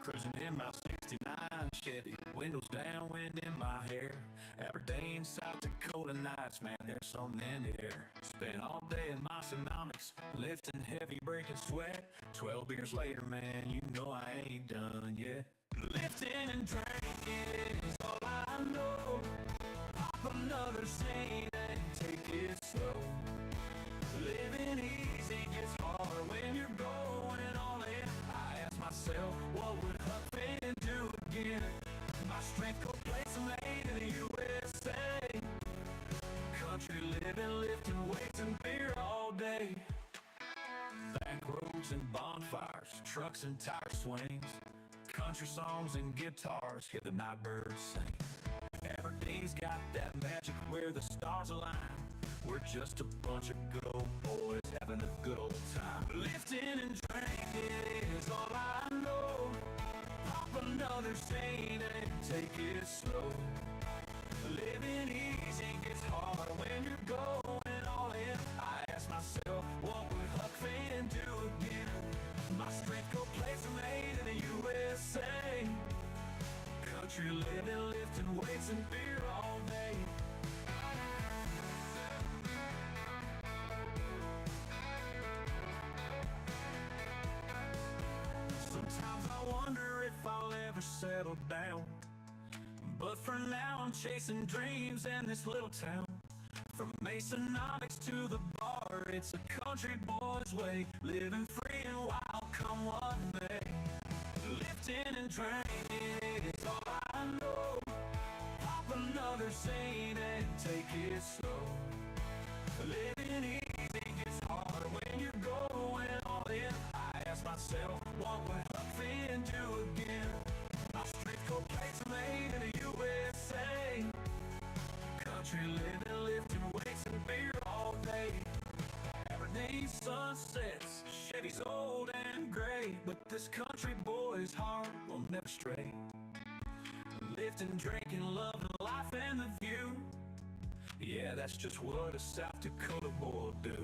Cruising in my 69 Chevy, windows down, wind in my hair. Aberdeen, South Dakota nights, man, there's something in the air. Spent all day in my Sonomics, lifting heavy, breaking sweat. 12 beers later, man, you know I ain't done yet. Lifting and drinking is all I know. Pop another scene and take it slow. Living easy gets hard when you're going all in. I ask myself, what would Huck Finn do again? My strength could place made in the USA. Country living, lifting weights and beer all day. Back roads and bonfires, trucks and tire swings. Country songs and guitars hear the night birds sing. Aberdeen's got that magic where the stars align. We're just a bunch of good old boys having a good old time. Lifting and drinking is all I know. Pop another scene and take it slow. Living easy gets hard when you're going all in. I ask myself, what would Huck Finn do again? My strength go place made in the USA. Country living, lifting weights and beer all day. Sometimes I wonder if I'll ever settle down, but for now I'm chasing dreams in this little town. From Masonomics to the bar, it's a country boy's way. Living free and wild, come what may. Lifting and drinking is all I know. Pop another scene and take it slow. Living easy gets hard when you're going all in. I ask myself, what would Huck Finn do again? My strength cold plates are made in the USA. Country living, lifting weights and beer all day. Aberdeen sunsets, Chevy's old and gray, but this country boy's heart will never stray. Lifting, drinking, loving life and the view. Yeah, that's just what a South Dakota boy will do.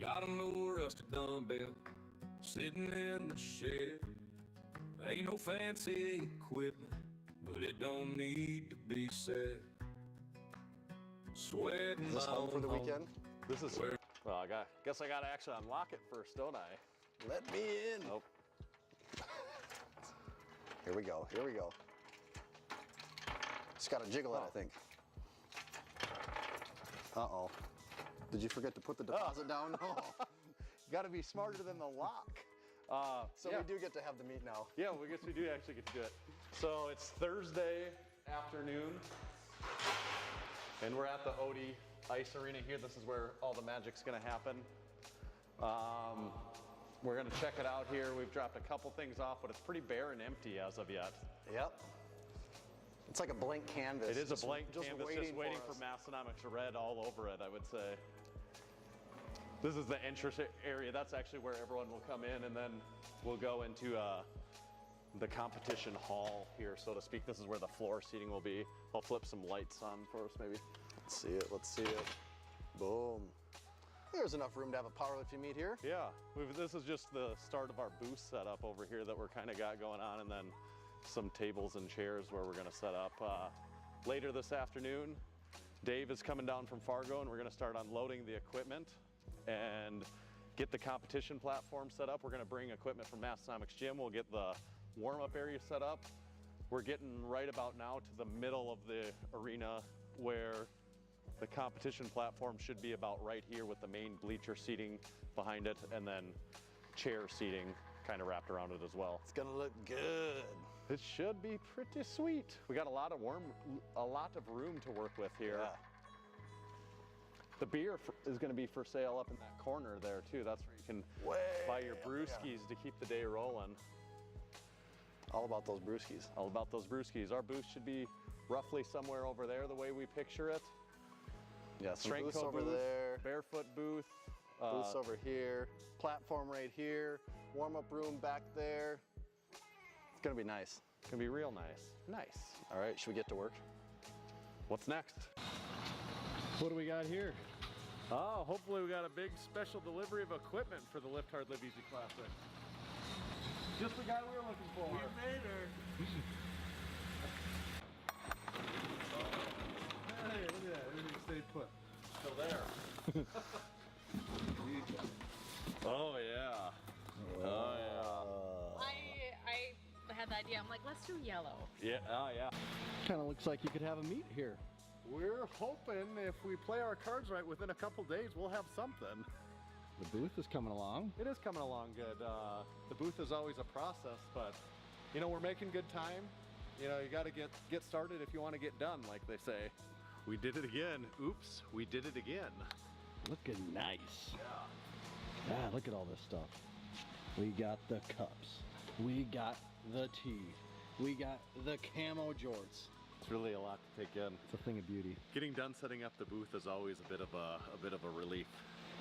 Got an old rusty dumbbell sitting in the shed. Ain't no fancy equipment, but it don't need to be said. Sweating. Is this home for the weekend? This is where. Well, guess I gotta actually unlock it first, don't I? Let me in. Nope. Here we go. Here we go. Just gotta jiggle it, I think. Uh-oh. Did you forget to put the deposit down? Oh. Gotta be smarter than the lock. So we do get to have the meet now. Yeah, we guess we do actually get to do it. So it's Thursday afternoon, and we're at the Odie Ice Arena here. This is where all the magic's gonna happen. We're gonna check it out here. We've dropped a couple things off, but it's pretty bare and empty as of yet. Yep. It's like a blank canvas. It is a blank canvas, just waiting for us. Masonomics red all over it, I would say. This is the entrance area. That's actually where everyone will come in, and then we'll go into the competition hall here, so to speak. This is where the floor seating will be. I'll flip some lights on for us, maybe. Let's see it. Let's see it. Boom. There's enough room to have a powerlifting meet here. Yeah, this is just the start of our booth setup over here that we're kind of got going on, and then some tables and chairs where we're gonna set up. Later this afternoon, Dave is coming down from Fargo, and we're gonna start unloading the equipment and get the competition platform set up. We're gonna bring equipment from Masonomics Gym. We'll get the warm-up area set up. We're getting right about now to the middle of the arena where The competition platform should be about right here with the main bleacher seating behind it, and then chair seating kind of wrapped around it as well. It's gonna look good. It should be pretty sweet. We got a lot of room to work with here. Yeah. The beer is going to be for sale up in that corner there too. That's where you can buy your brewskis to keep the day rolling. All about those brewskis. All about those brewskis. Our booth should be roughly somewhere over there, the way we picture it. Yeah, some Strength booths Co over booth, there. barefoot booth. Booths over here. Platform right here. Warm-up room back there. It's gonna be nice. It's gonna be real nice. Nice. All right, should we get to work? What's next? What do we got here? Oh, hopefully we got a big special delivery of equipment for the Lift Hard, Live Easy Classic. Just the guy we were looking for. We made her. Hey, look at that. Everything stayed put. Still there. Oh yeah. Oh yeah. I had the idea. I'm like, let's do yellow. Yeah. Oh yeah. Kind of looks like you could have a meet here. We're hoping if we play our cards right within a couple days, we'll have something. The booth is coming along. It is coming along good. The booth is always a process, but you know, we're making good time. You know, you got to get started if you want to get done, like they say. We did it again. Oops, we did it again. Looking nice. Yeah. Ah, look at all this stuff. We got the cups. We got the tea. We got the camo jorts. It's really a lot to take in. It's a thing of beauty. Getting done setting up the booth is always a bit of a relief.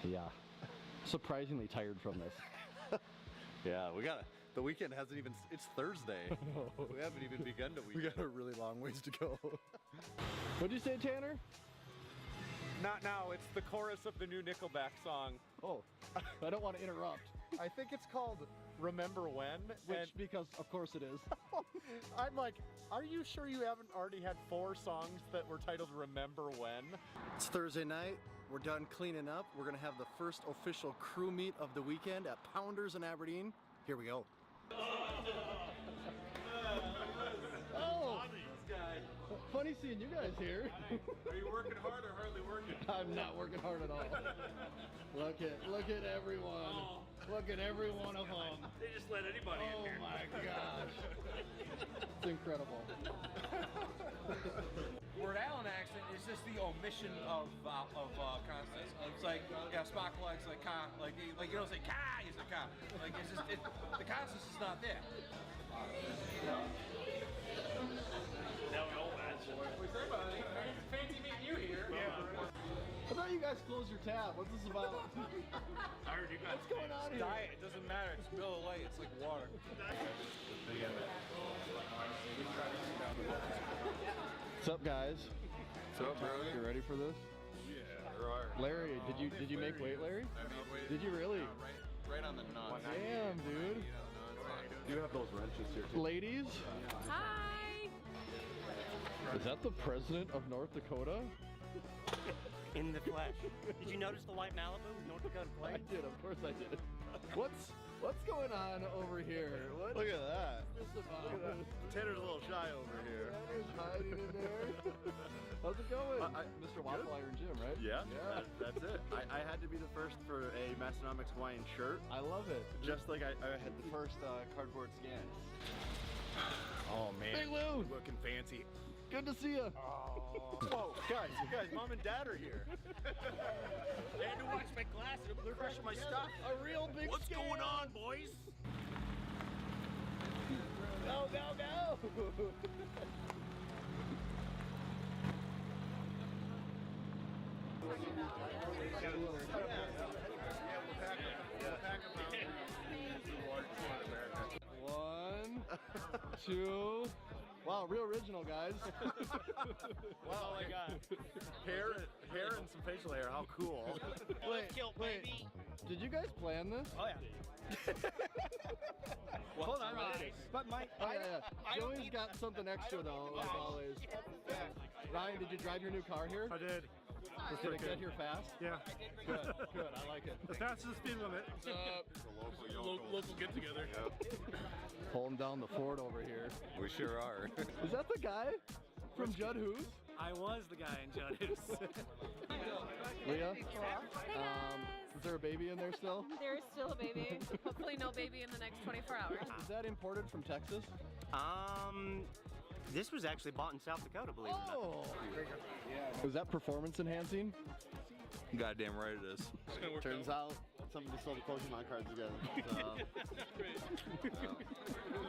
Yeah. Surprisingly tired from this. Yeah, the weekend hasn't even, it's Thursday. We haven't even begun the weekend. We got a really long ways to go. What'd you say, Tanner? Not now, it's the chorus of the new Nickelback song. Oh, I don't want to interrupt. I think it's called Remember When. Because of course it is. I'm like, are you sure you haven't already had 4 songs that were titled Remember When? It's Thursday night. We're done cleaning up. We're gonna have the first official crew meet of the weekend at Pounders in Aberdeen. Here we go. Oh, funny seeing you guys here. Are you working hard or hardly working? I'm not working hard at all. Look at everyone. Oh. Look at every one of them. They just let anybody in Oh here. my gosh. It's incredible. Rhode Island accent is just the omission of consonants. It's like, yeah, spark legs, like car, like you don't say car, you say car. Like it's just the consonants is not there. Fancy meeting you here. Yeah. I thought you guys closed your tab. What's this about? I heard you guys. What's going on here? Diet. It doesn't matter. It's Miller Lite. It's like water. What's up, guys? What's up, bro? You ready for this? Yeah. Larry, did you make weight, Larry? I made weight. Did you really? Right on the nuts. Damn, dude. You have those wrenches here too. Ladies, Hi. is that the president of North Dakota? In the flesh. Did you notice the white Malibu with North Dakota I flag? did, of course I did. What's going on over here? What Look at that. is this about? Tanner's a little shy over here. Tanner's hiding in there. How's it going? Mr. Waffle Iron Jim, right? Yeah, Yeah. that's it. I had to be the first for a Massonomics Hawaiian shirt, I love it. just like I had the first cardboard scan. Oh man, Hey Lou, looking fancy. good to see you. Whoa, guys, mom and dad are here. I had to watch my glasses. They're crushing my stuff. A real big What's scale. going on, boys? Go, go, go. One, two. Wow, real original, guys. Wow, I got hair and some facial hair. How cool! Wait, did you guys plan this? Oh yeah. Hold on, But my, Oh, yeah. Joey's got something extra though, as always. Ryan, did you drive your new car here? I did. Did it get here fast? Yeah. Good, good, I like it. The fastest speed limit. Local get together. Pulling down the Ford over here. We sure are. Is that the guy from Judd Who's? I was the guy in Judd's. Leah, is there a baby in there still? There is still a baby. Hopefully no baby in the next 24 hours. Is that imported from Texas? This was actually bought in South Dakota, believe it or not. Oh! Is that performance enhancing? Goddamn right it is. Turns out something to sell the Pokemon cards again.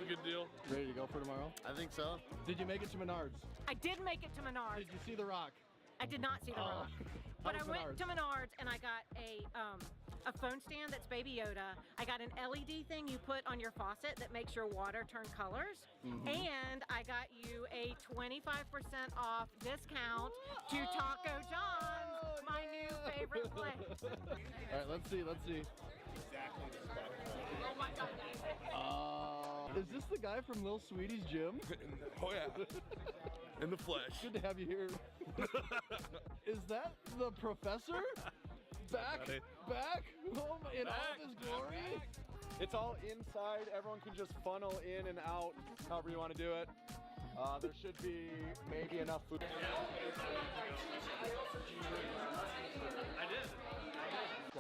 Good deal. Ready to go for tomorrow? I think so. Did you make it to Menards? I did make it to Menards. Did you see The Rock? I did not see the rock. But I was went Menards? to Menards and I got a phone stand that's Baby Yoda. I got an LED thing you put on your faucet that makes your water turn colors. And I got you a 25% off discount to Taco John's, my new favorite place. All right, let's see. Oh my God. Is this the guy from Lil Sweetie's gym? Oh yeah. In the flesh. Good to have you here. Is that the professor? Back home in all of his glory? It's all inside. Everyone can just funnel in and out however you want to do it. There should be maybe enough food.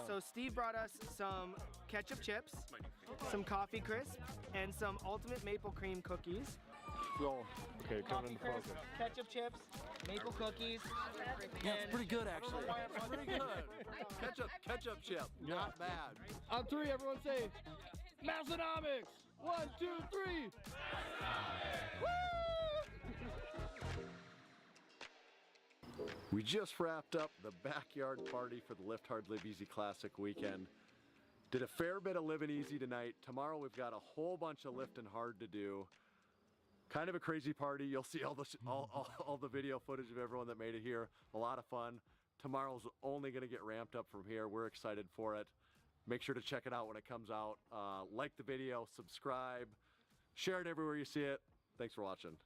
So Steve brought us some ketchup chips, some coffee crisp, and some ultimate maple cream cookies. Okay, coming into focus. Ketchup chips, maple cookies. Yeah, it's pretty good actually. It's pretty good. Ketchup chip, not bad. On three, everyone say, Massonomics! 1, 2, 3! We just wrapped up the backyard party for the Lift Hard Live Easy Classic weekend. Did a fair bit of living easy tonight. Tomorrow we've got a whole bunch of lifting hard to do. Kind of a crazy party. You'll see all the video footage of everyone that made it here. A lot of fun. Tomorrow's only going to get ramped up from here. We're excited for it. Make sure to check it out when it comes out. Like the video, subscribe, share it everywhere you see it. Thanks for watching.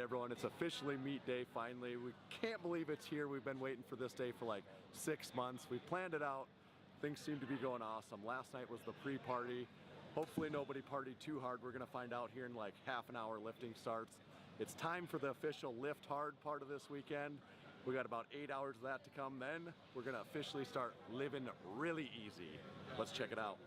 everyone, it's officially meet day finally. We can't believe it's here. We've been waiting for this day for like 6 months. We planned it out. Things seem to be going awesome. Last night was the pre-party. Hopefully nobody partied too hard. We're gonna find out here in like half an hour lifting starts. It's time for the official lift hard part of this weekend. We got about 8 hours of that to come. Then we're gonna officially start living really easy. Let's check it out.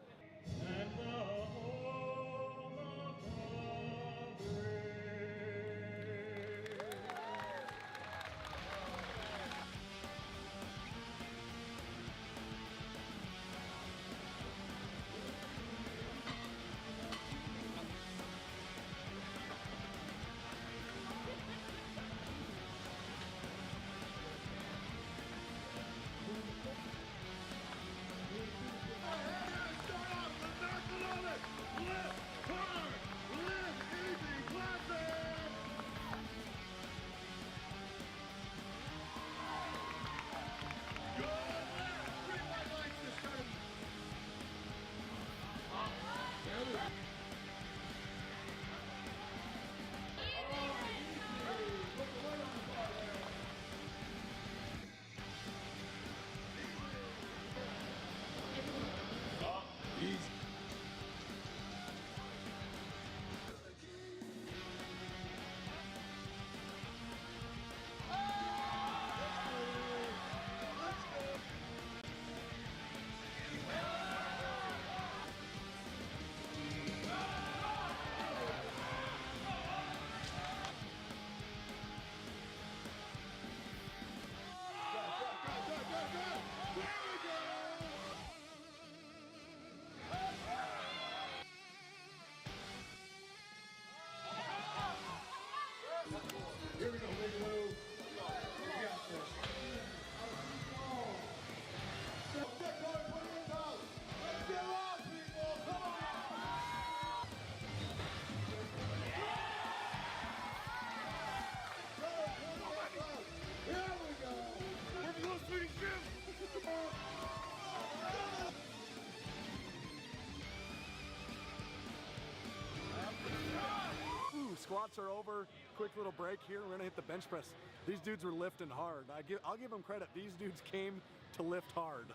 Squats are over. Quick little break here. We're gonna hit the bench press. These dudes were lifting hard. I'll give them credit. These dudes came to lift hard.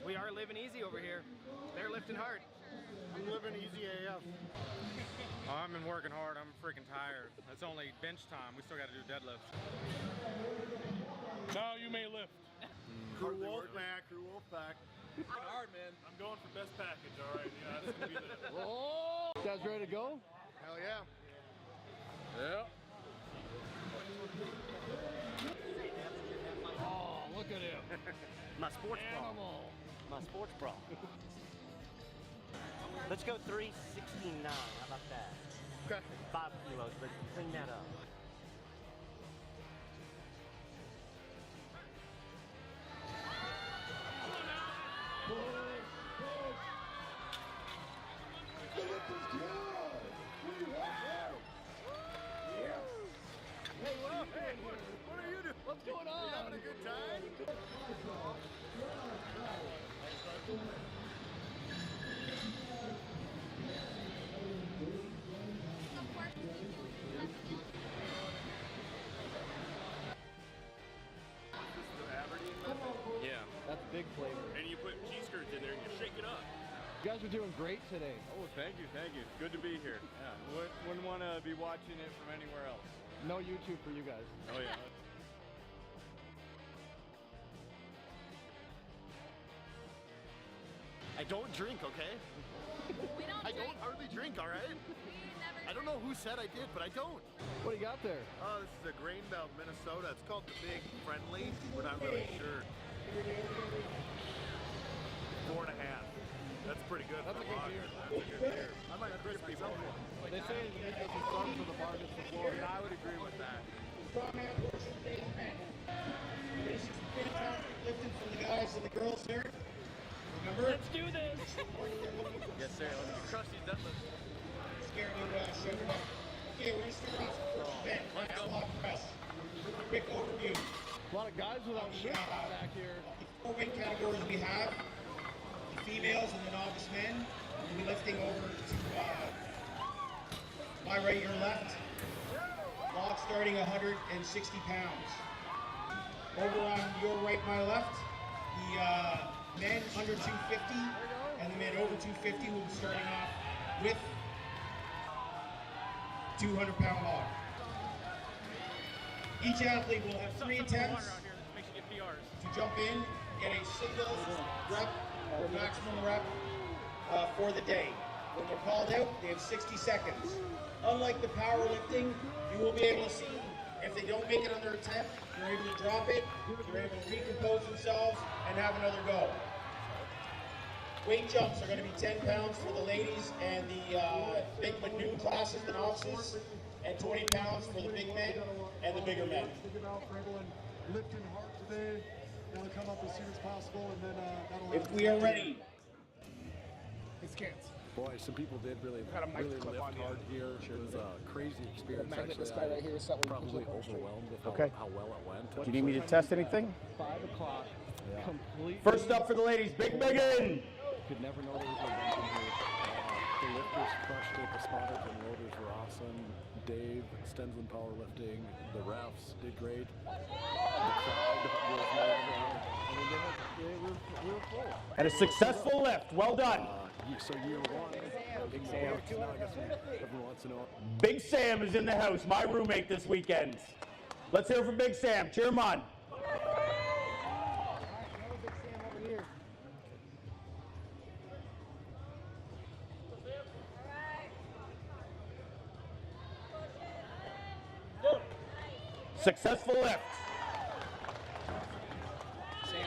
We are living easy over here. They're lifting hard. I'm living easy AF. I've been working hard. I'm freaking tired. It's only bench time. We still got to do deadlifts. Now you may lift. Crew Wolfpack, Crew Wolfpack. Working hard, man. I'm going for best package, all right? Yeah, that's gonna be the... Oh! You guys ready to go? Hell yeah. Yep. Oh, look at him. My sports bra. Animal. My sports bra. Let's go 369. How about that? Okay. 5 kilos, but clean that up. Hey, what up? Hey, what are you doing? What's going on? You having a good time? Yeah. That's big flavor. And you put cheese curds in there and you shake it up. You guys are doing great today. Oh, thank you, thank you. It's good to be here. Yeah, wouldn't want to be watching it from anywhere else. No YouTube for you guys. Oh yeah. I don't drink, okay? We don't I don't hardly drink, all right? I don't know who said I did, but I don't. What do you got there? Oh, this is a Grain Belt, Minnesota. It's called the Big Friendly. We're not really sure. 4.5. That's pretty good. That's for a good lager. beer. That's a good beer. I might crispy myself. They say it doesn't start until the bar gets the floor. And I would agree with that. Strongman versus Baseman. This is fantastic lifting from the guys and the girls here. Remember? Let's do this. Yes, sir. Let's crush these deadlifts. Scared to show them up. Okay, we're going to start these first bent. Let's go. Log press. Quick overview. A lot of guys without shirts back here. The 4 weight categories we have. The females and the novice men. We'll be lifting over to my right, your left. Log block starting 160 pounds. Over on your right, my left, the men under 250 and the men over 250 will be starting off with 200-pound log. Each athlete will have 3 attempts to jump in, get a single rep or maximum rep for the day. When they're called out, they have 60 seconds. Unlike the powerlifting, you will be able to see if they don't make it on their attempt, you're able to drop it, you're able to recompose themselves, and have another go. Weight jumps are going to be 10 pounds for the ladies and the big but new classes, the novices, and 20 pounds for the big men and the bigger men. Lifting hard today. That'll come up as soon as possible, and then that'll. If we are ready. It's cants. Boy, some people did really lift hard here. It was a crazy experience. This guy Actually, right here is something probably overwhelmed with how well it went. Do you need me to test anything? 5 o'clock. Complete. First up for the ladies, Big Megan. Could never know there was a event in here. The lifters crushed it. The spotters and loaders were awesome. Dave, Stensland Powerlifting, the refs did great. The crowd was we were full. And a successful lift. Well done. So year 1, Big Sam. Now I guess everyone wants to know. Big Sam is in the house, my roommate this weekend. Let's hear it for Big Sam. Cheer him on. Successful lift.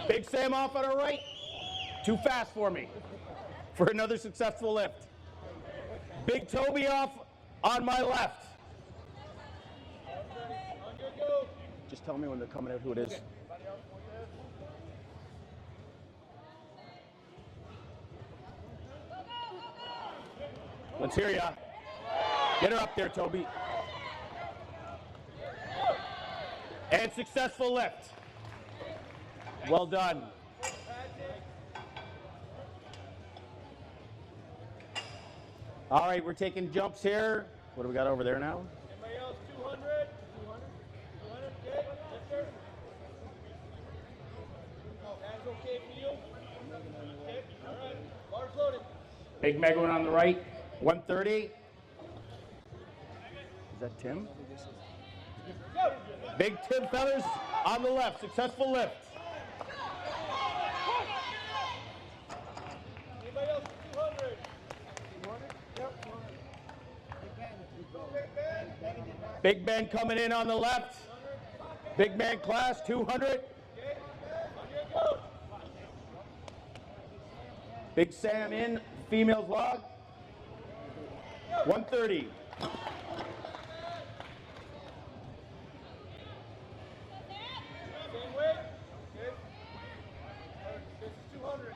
Big Sam off on our right. Too fast for me. For another successful lift. Big Toby off on my left. Just tell me when they're coming out who it is. Let's hear ya. Get her up there, Toby. And successful lift. Well done. All right, we're taking jumps here. What do we got over there now? Anybody else? 200? 200? Okay, lifter. That's okay for you? Okay, all right. Bars loaded. Big Meg one on the right. 130. Is that Tim? Big Tim Feathers on the left. Successful lift. Anybody else? 200? Big Ben coming in on the left. Big man class, 200. Big Sam in, females log. 130. Same weight? Good. This is 200.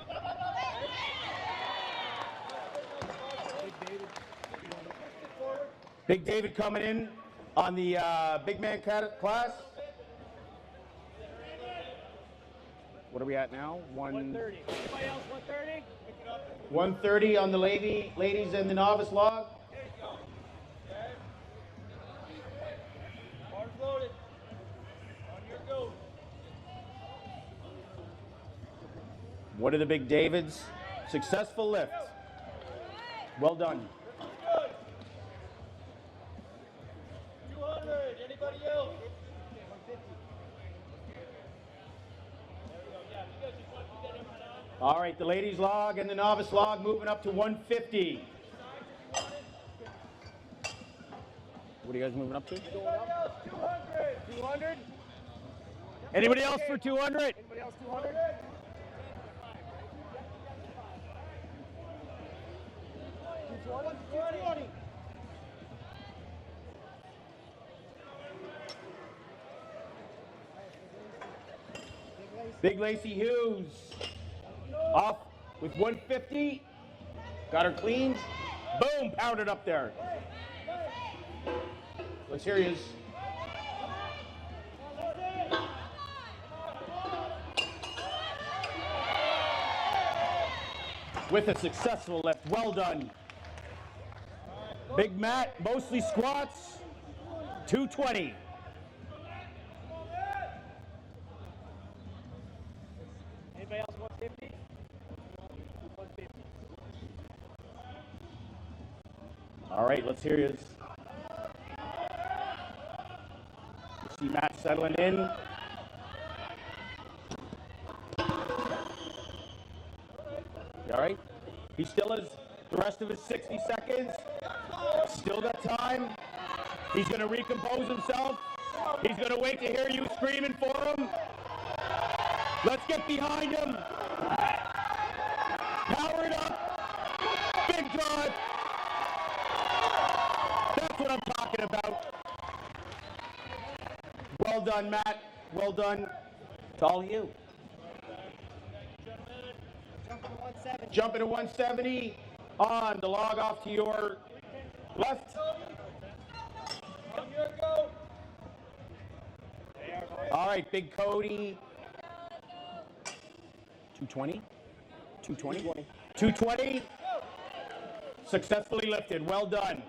Big David coming in on the big man class. What are we at now? 130. Anybody else 130? Pick it up. 130 on the ladies and the novice log. There you go. Okay. Bars loaded. On your go. One of the big Davids. Successful lift. Well done. Good. 200. Anybody else? 150. There we go. Yeah, you guys just want to get everyone on. All right, the ladies log and the novice log moving up to 150. What are you guys moving up to? Anybody else? 200. 200? Anybody else for 200? Anybody else 200? 220. Big Lacey Hughes off with 150. Got her cleaned. Boom, pounded up there. Let's hear yous. With a successful lift. Well done. Big Matt, mostly squats. 220. Anybody else 150? 150. All right, let's hear yours. See Matt settling in. All right. He still has the rest of his 60 seconds. Still got time. He's going to recompose himself. He's going to wait to hear you screaming for him. Let's get behind him. Power it up. Big drive. That's what I'm talking about. Well done, Matt. Well done. It's all you. Jumping to 170 on the log off to your left. All right, Big Cody. 220? 220? 220. Successfully lifted. Well done.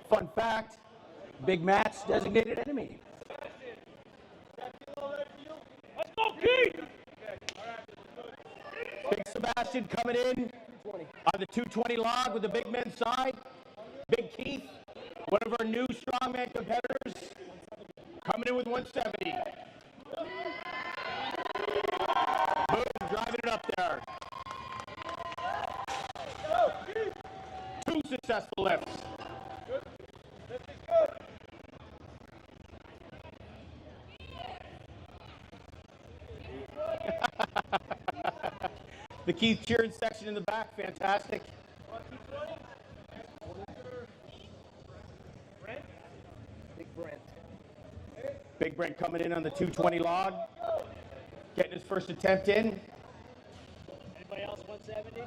Fun fact, Big Matt's designated enemy. Let's go, Keith! Big Sebastian coming in on the 220 log with the big men's side. Big Keith, one of our new strongman competitors, coming in with 170. Boom, driving it up there. 2 successful lifts. The Keith cheering section in the back, fantastic. Big Brent. Big Brent coming in on the 220 log, getting his first attempt in. Anybody else 170?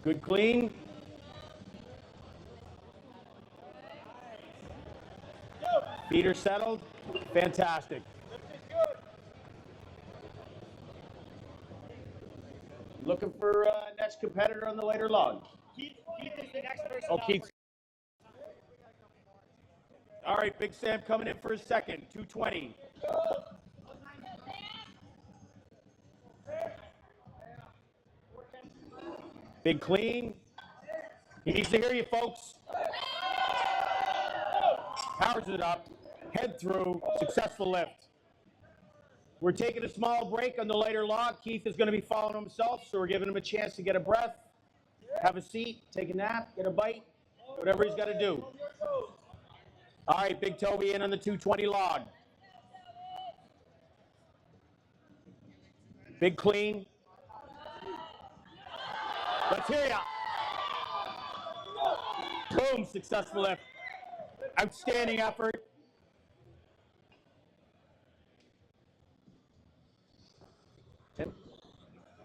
Good clean. Feet are settled. Fantastic. Looking for next competitor on the later log. Keith is the next person. Oh, Keith. All right, Big Sam coming in for a second. 220. Big clean. He needs to hear you, folks. Powers it up. Head through. Successful lift. We're taking a small break on the later log. Keith is going to be following himself, so we're giving him a chance to get a breath, have a seat, take a nap, get a bite, whatever he's got to do. All right, Big Toby in on the 220 log. Big clean. Let's hear ya. Boom, successful lift. Outstanding effort. Tim.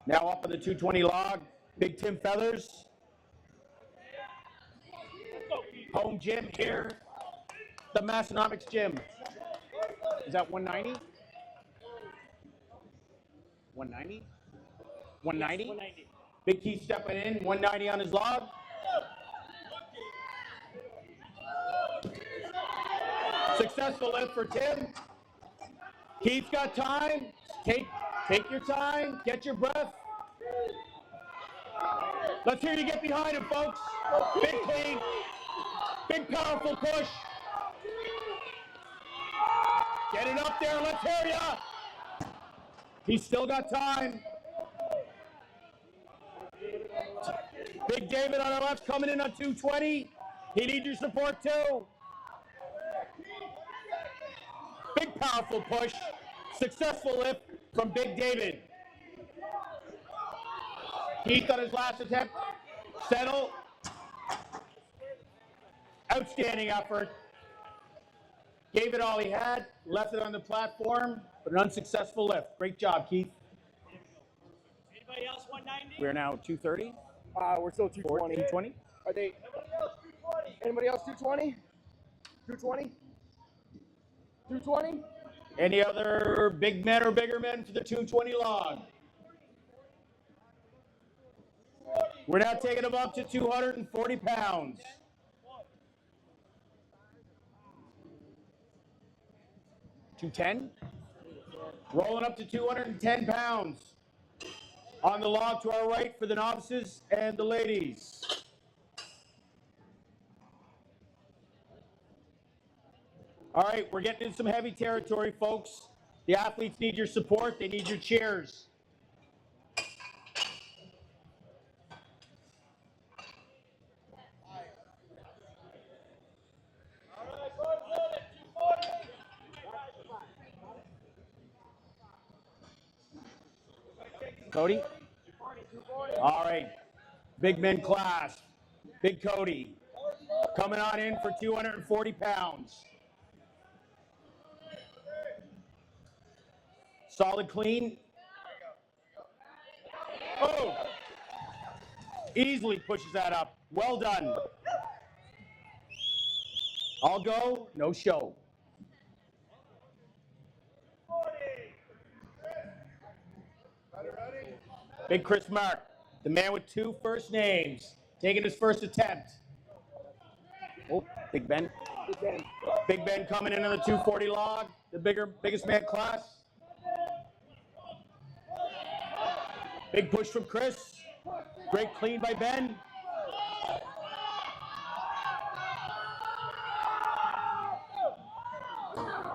Now up on the 220 log, Big Tim Feathers. Home gym here, the Massonomics gym. Is that 190? 190? 190? 190. Big Keith stepping in, 190 on his log. Successful lift for Tim. Keith's got time. Take your time. Get your breath. Let's hear you get behind him, folks. Big clean. Big powerful push. Get it up there. Let's hear ya. He's still got time. Big David on our left coming in on 220. He needs your support too. Big powerful push. Successful lift from Big David. Keith on his last attempt. Settle. Outstanding effort. Gave it all he had. Left it on the platform, but an unsuccessful lift. Great job, Keith. Anybody else 190? We're now 230. We're still 220. 220. Are they? Anybody else 220? 220? 220? Any other big men or bigger men for the 220 log? We're now taking them up to 240 pounds. 210. Rolling up to 210 pounds. On the log to our right for the novices and the ladies. All right, we're getting into some heavy territory, folks. The athletes need your support. They need your cheers. Cody? All right, big men class. Big Cody coming on in for 240 pounds. Solid clean. Oh! Easily pushes that up. Well done. All go, no show. Big Chris Mark, the man with 2 first names, taking his first attempt. Oh, Big Ben. Big Ben coming in on the 240 log, the biggest man class. Big push from Chris. Great clean by Ben.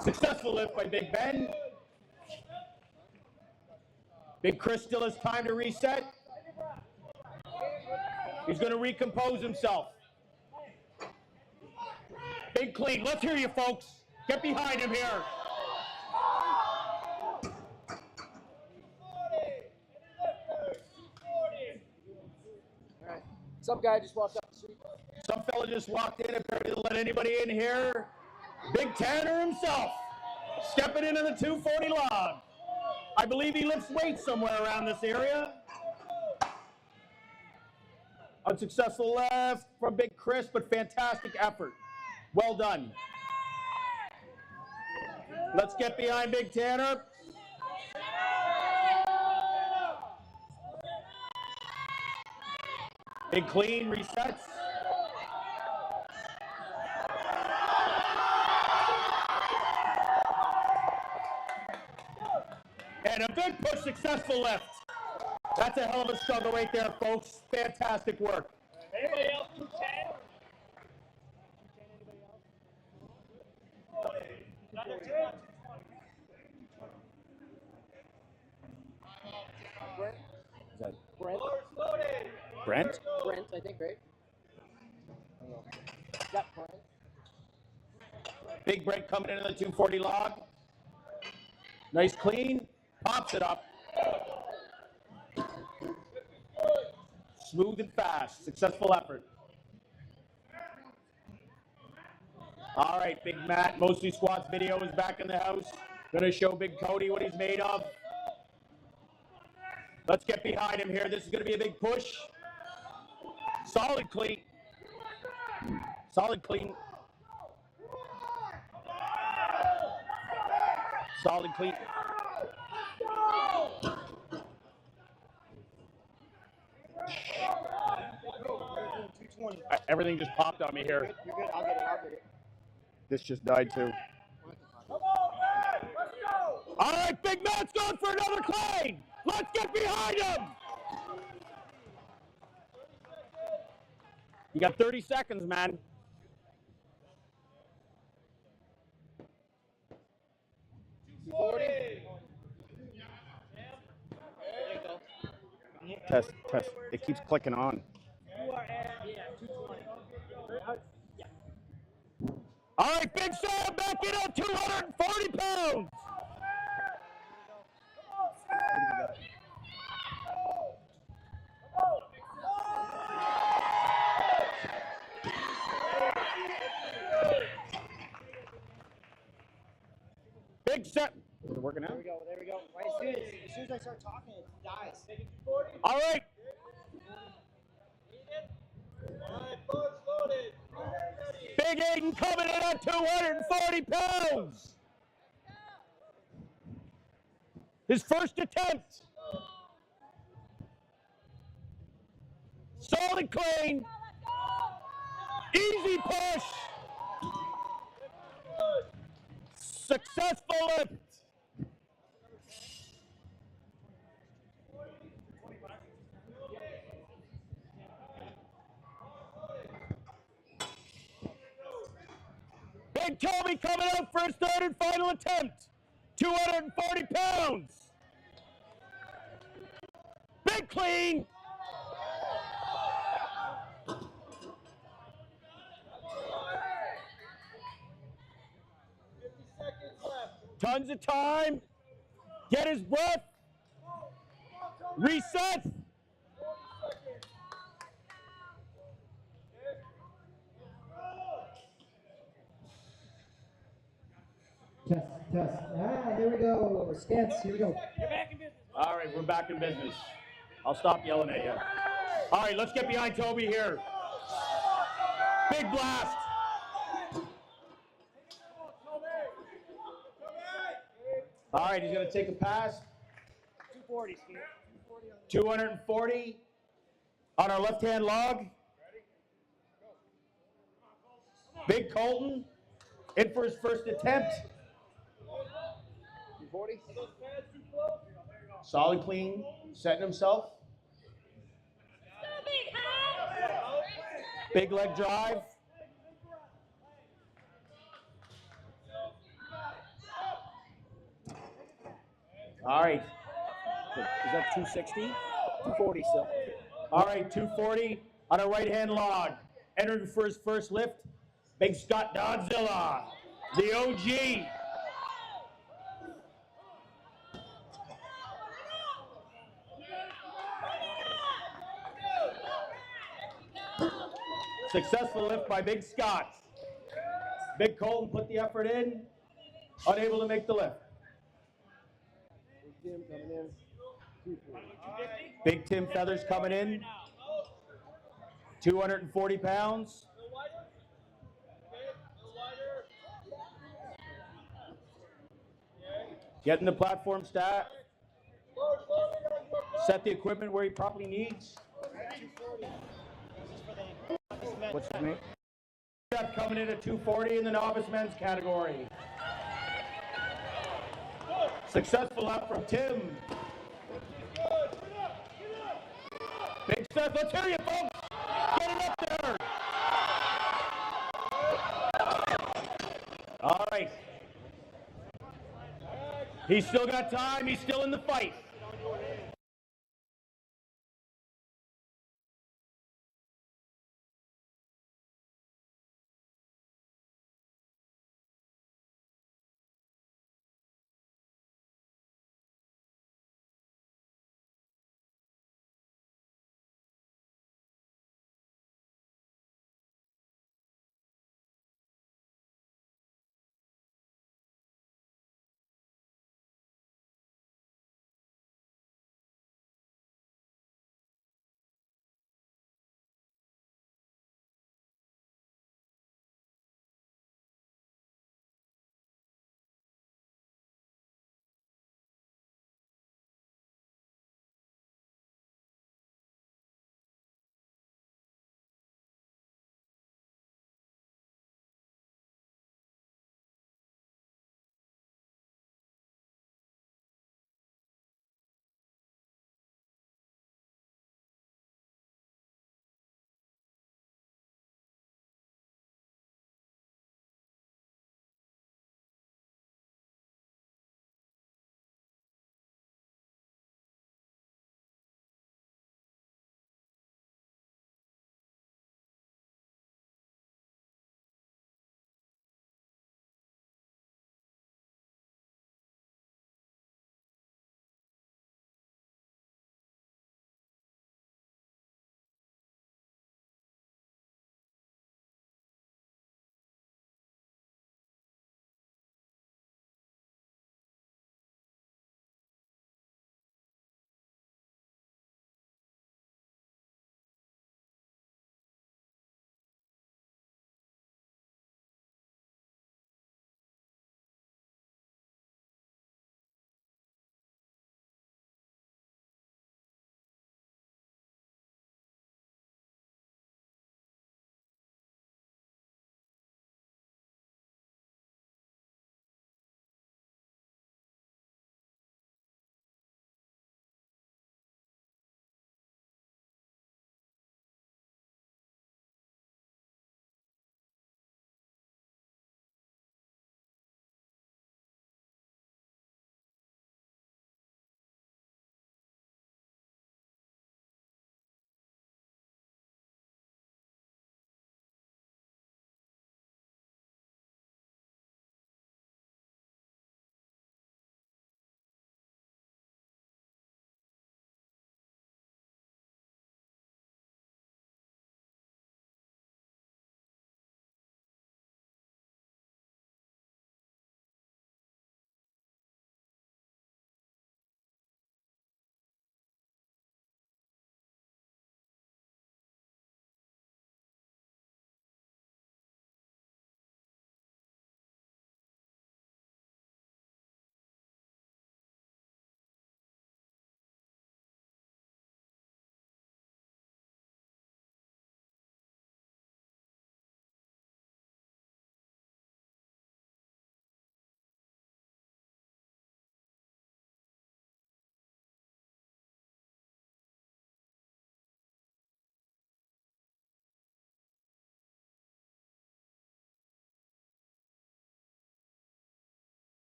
Successful lift by Big Ben. Big Chris still has time to reset. He's going to recompose himself. Big clean. Let's hear you, folks. Get behind him here. Some guy just walked up the street. Some fella just walked in. Apparently didn't let anybody in here. Big Tanner himself. Stepping into the 240 log. I believe he lifts weights somewhere around this area. Unsuccessful left from Big Chris, but fantastic effort. Well done. Let's get behind Big Tanner. Big clean, resets. And a big push, successful lift. That's a hell of a struggle right there, folks. Fantastic work. Anybody else 210? Is that Brent? Brent? Brent, I think, right? Yeah, Brent. Big Brent coming into the 240 log. Nice clean. Pops it up. Smooth and fast. Successful effort. All right, Big Matt. Mostly Squats video is back in the house. Gonna show Big Cody what he's made of. Let's get behind him here. This is gonna be a big push. Solid clean. Solid clean. Solid clean. Everything just popped on me here. You're good. I'll get it. This just died too. All right, Big Matt's going for another clean. Let's get behind him. You got 30 seconds, man. Test. It keeps clicking on. All right, Big Sam back in at 240 pounds. Big Sam. Is it working out? There we go. Right, as soon as I start talking, it dies. All right. Big Aiden coming in at 240 pounds. His first attempt. Solid clean. Easy push. Successful lift. Big Toby coming out for his third and final attempt. 240 pounds. Big clean. Tons of time. Get his breath. Reset. Test, test. Ah, there we go. Stance, here we go. All right, we're back in business. I'll stop yelling at you. All right, let's get behind Toby here. Big blast. All right, he's going to take a pass. 240, Steve. 240 on our left-hand log. Big Colton in for his first attempt. 240. Solid clean, setting himself. Big leg drive. All right. Is that 260? 240 still. All right, 240 on a right-hand log. Entering for his first lift. Big Scott Godzilla, the OG. Successful lift by Big Scott. Big Colton put the effort in, unable to make the lift. Tim coming in. 240. Big Tim Feathers coming in. 240 pounds. Getting the platform stat. Set the equipment where he probably needs. What's his name? Coming in at 240 in the novice men's category. Successful up from Tim. Big stuff. Let's hear you, folks. Get it up there. All right. He's still got time. He's still in the fight.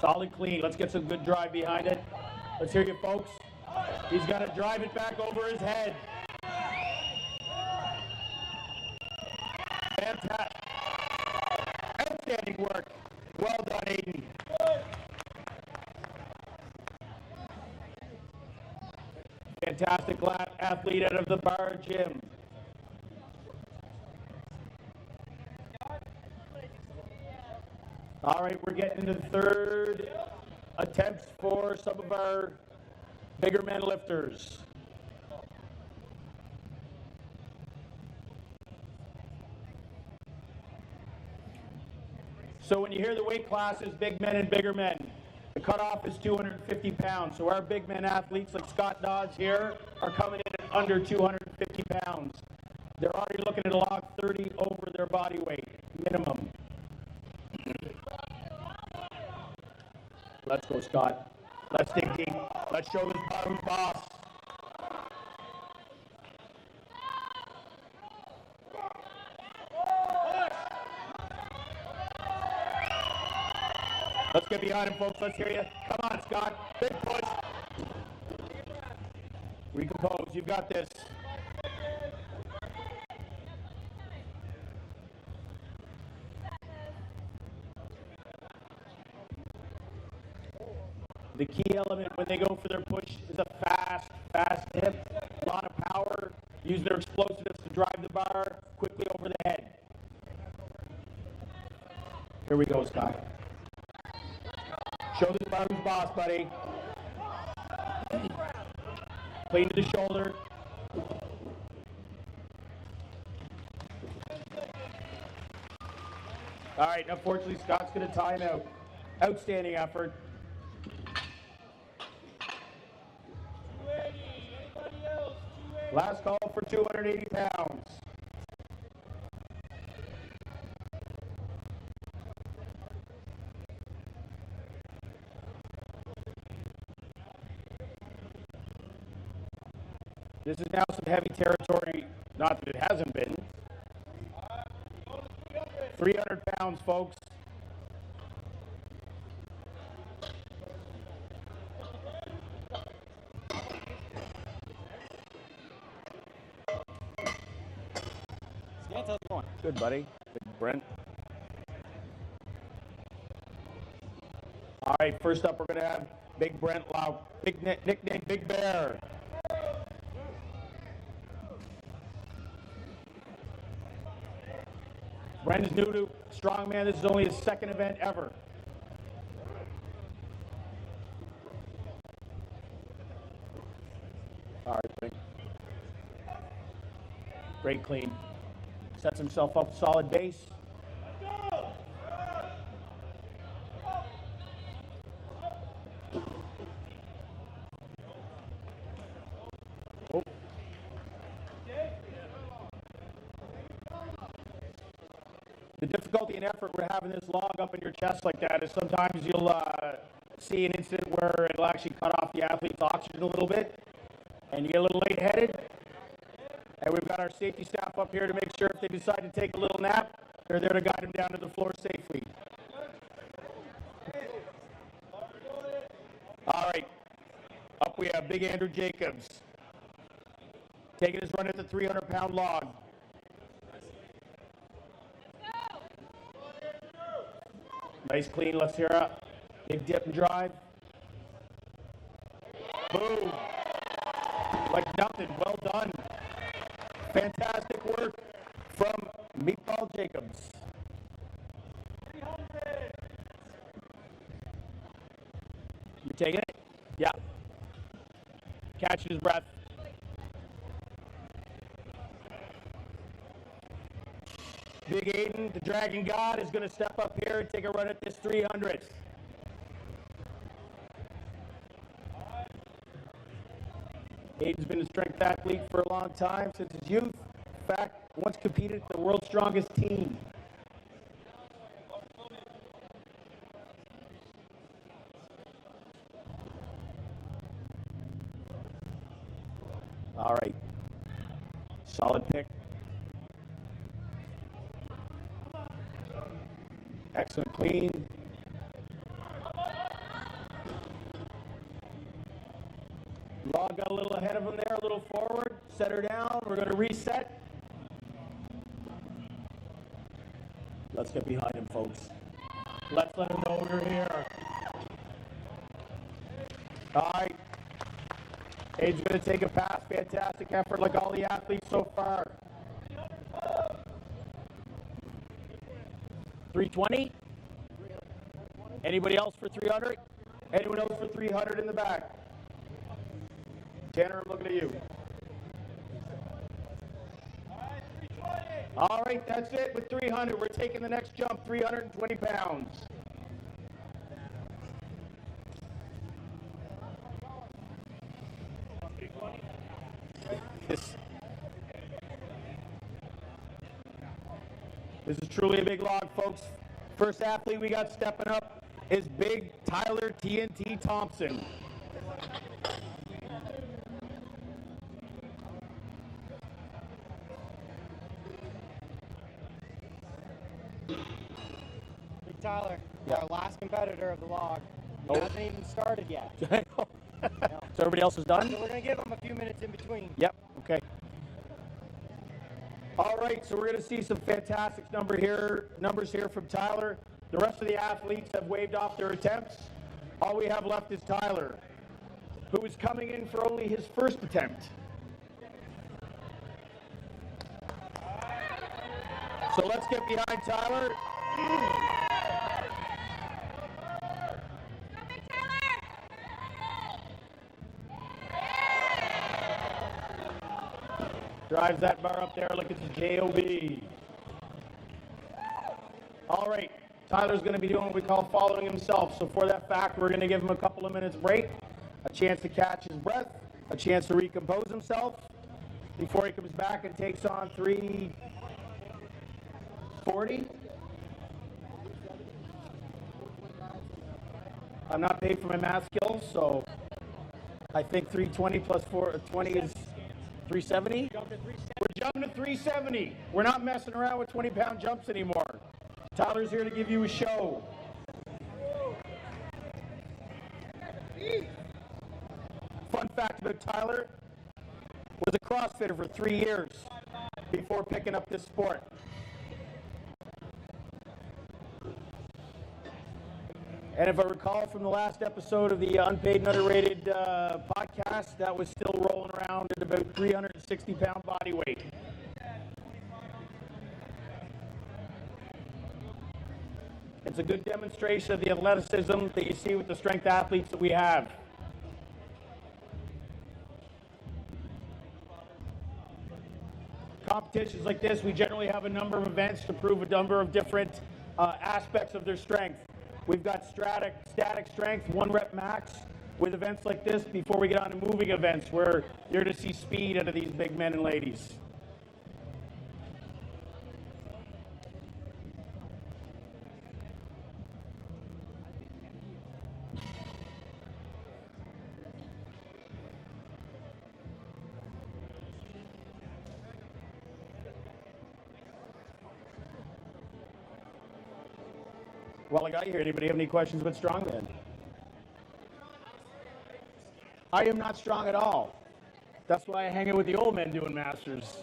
Solid clean. Let's get some good drive behind it. Let's hear you, folks. He's got to drive it back over his head. Fantastic. Outstanding work. Well done, Aiden. Fantastic athlete out of the bar gym. All right, we're getting into the third attempts for some of our bigger men lifters. So when you hear the weight classes, big men and bigger men, the cutoff is 250 pounds. So our big men athletes like Scott Dodds here are coming in at under 250 pounds. They're already looking at a log 30 over their body weight, minimum. Let's go, Scott. Let's dig deep. Let's show this bottom boss. Let's get behind him, folks. Let's hear you. Come on, Scott. Big push. Recompose. You've got this. The key element when they go for their push is a fast hip, a lot of power, use their explosiveness to drive the bar quickly over the head. Here we go, Scott. Show this bar who's boss, buddy. Clean to the shoulder. All right, unfortunately, Scott's going to time out. Outstanding effort. Last call for 280 pounds. This is now some heavy territory, not that it hasn't been. 300 pounds, folks. How's it going? Good, buddy. Good, Brent. All right, first up, we're going to have Big Brent Lau, big nickname Big Bear. Brent is new to Strongman. This is only his second event ever. All right, Brent. Great clean. Sets himself up solid base. Oh. The difficulty and effort we're having this log up in your chest like that is sometimes you'll see an incident where it'll actually cut off the athlete's oxygen a little bit and you get a little lightheaded. And we've got our safety staff up here to make sure if they decide to take a little nap, they're there to guide them down to the floor safely. All right, up we have Big Andrew Jacobs, taking his run at the 300-pound log. Nice clean, let's hear it. Big dip and drive. Boom. Like nothing, well done. Fantastic work from Meatball Jacobs. 300. You taking it? Yeah. Catching his breath. Big Aiden, the Dragon God, is going to step up here and take a run at this 300. Aiden's been a strength athlete for a long time, since his youth. In fact, once competed at the world's strongest team. All right. Solid pick. Excellent clean. Log got a little ahead of him there, a little forward. Set her down. We're going to reset. Let's get behind him, folks. Let's let him know we're here. All right. Abe's going to take a pass. Fantastic effort like all the athletes so far. 320? Anybody else for 300? Anyone else for 300 in the back? Tanner, I'm looking at you. All right, that's it with 300. We're taking the next jump, 320 pounds. This is truly a big log, folks. First athlete we got stepping up is Big Tyler TNT Thompson. Big Tyler, Yeah. our last competitor of the log. He Oh. hasn't even started yet. So everybody else is done? So we're going to give him a few minutes in between. Yep, okay. All right, so we're going to see some fantastic numbers here from Tyler. The rest of the athletes have waved off their attempts. All we have left is Tyler, who is coming in for only his first attempt. So let's get behind Tyler. Drives that bar up there. Look at the JOB. All right. Tyler's going to be doing what we call following himself. So for that fact, we're going to give him a couple of minutes break, a chance to catch his breath, a chance to recompose himself before he comes back and takes on 340. I'm not paid for my math skills, so I think 320 plus 420 is 370? We're jumping to 370. We're not messing around with 20-pound jumps anymore. Tyler's here to give you a show. Fun fact about Tyler, was a CrossFitter for 3 years before picking up this sport. And if I recall from the last episode of the Unpaid and Underrated podcast, that was still rolling around at about 360-pound body weight. It's a good demonstration of the athleticism that you see with the strength athletes that we have. Competitions like this, we generally have a number of events to prove a number of different aspects of their strength. We've got static strength, 1 rep max, with events like this before we get on to moving events where you're to see speed out of these big men and ladies. While I got you here, anybody have any questions about Strongman? I am not strong at all. That's why I hang out with the old men doing masters.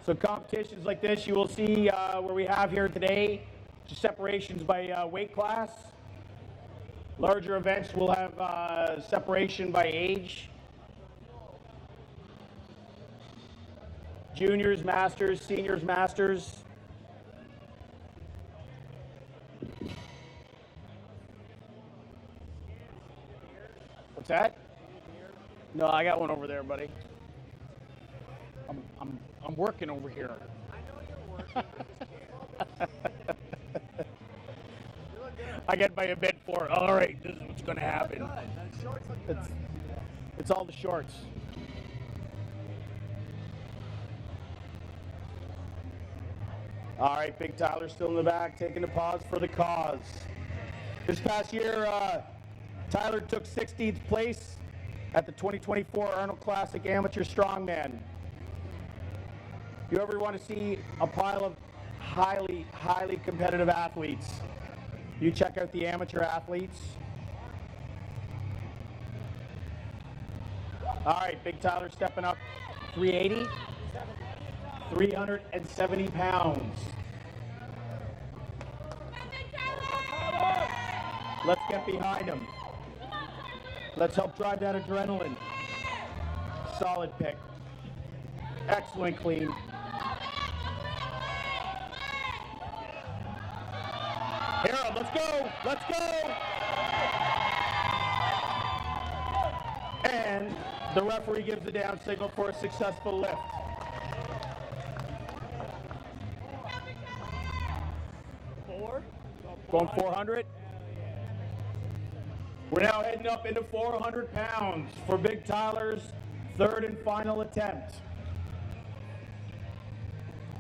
So competitions like this, you will see where we have here today, separations by weight class. Larger events will have separation by age. Juniors, masters, seniors, masters. What's that? No, I got one over there, buddy. I'm working over here. I know you're working. I get my event for it. All right, this is what's going to happen. It's all the shorts. All right, Big Tyler still in the back, taking a pause for the cause. This past year, Tyler took 16th place at the 2024 Arnold Classic Amateur Strongman. If you ever want to see a pile of highly, highly competitive athletes. You check out the amateur athletes. All right, Big Tyler stepping up. 380, 370 pounds. Let's get behind him. Let's help drive that adrenaline. Solid pick. Excellent clean. Harold, let's go. Let's go. And the referee gives the down signal for a successful lift. Going 400. We're now heading up into 400 pounds for Big Tyler's third and final attempt.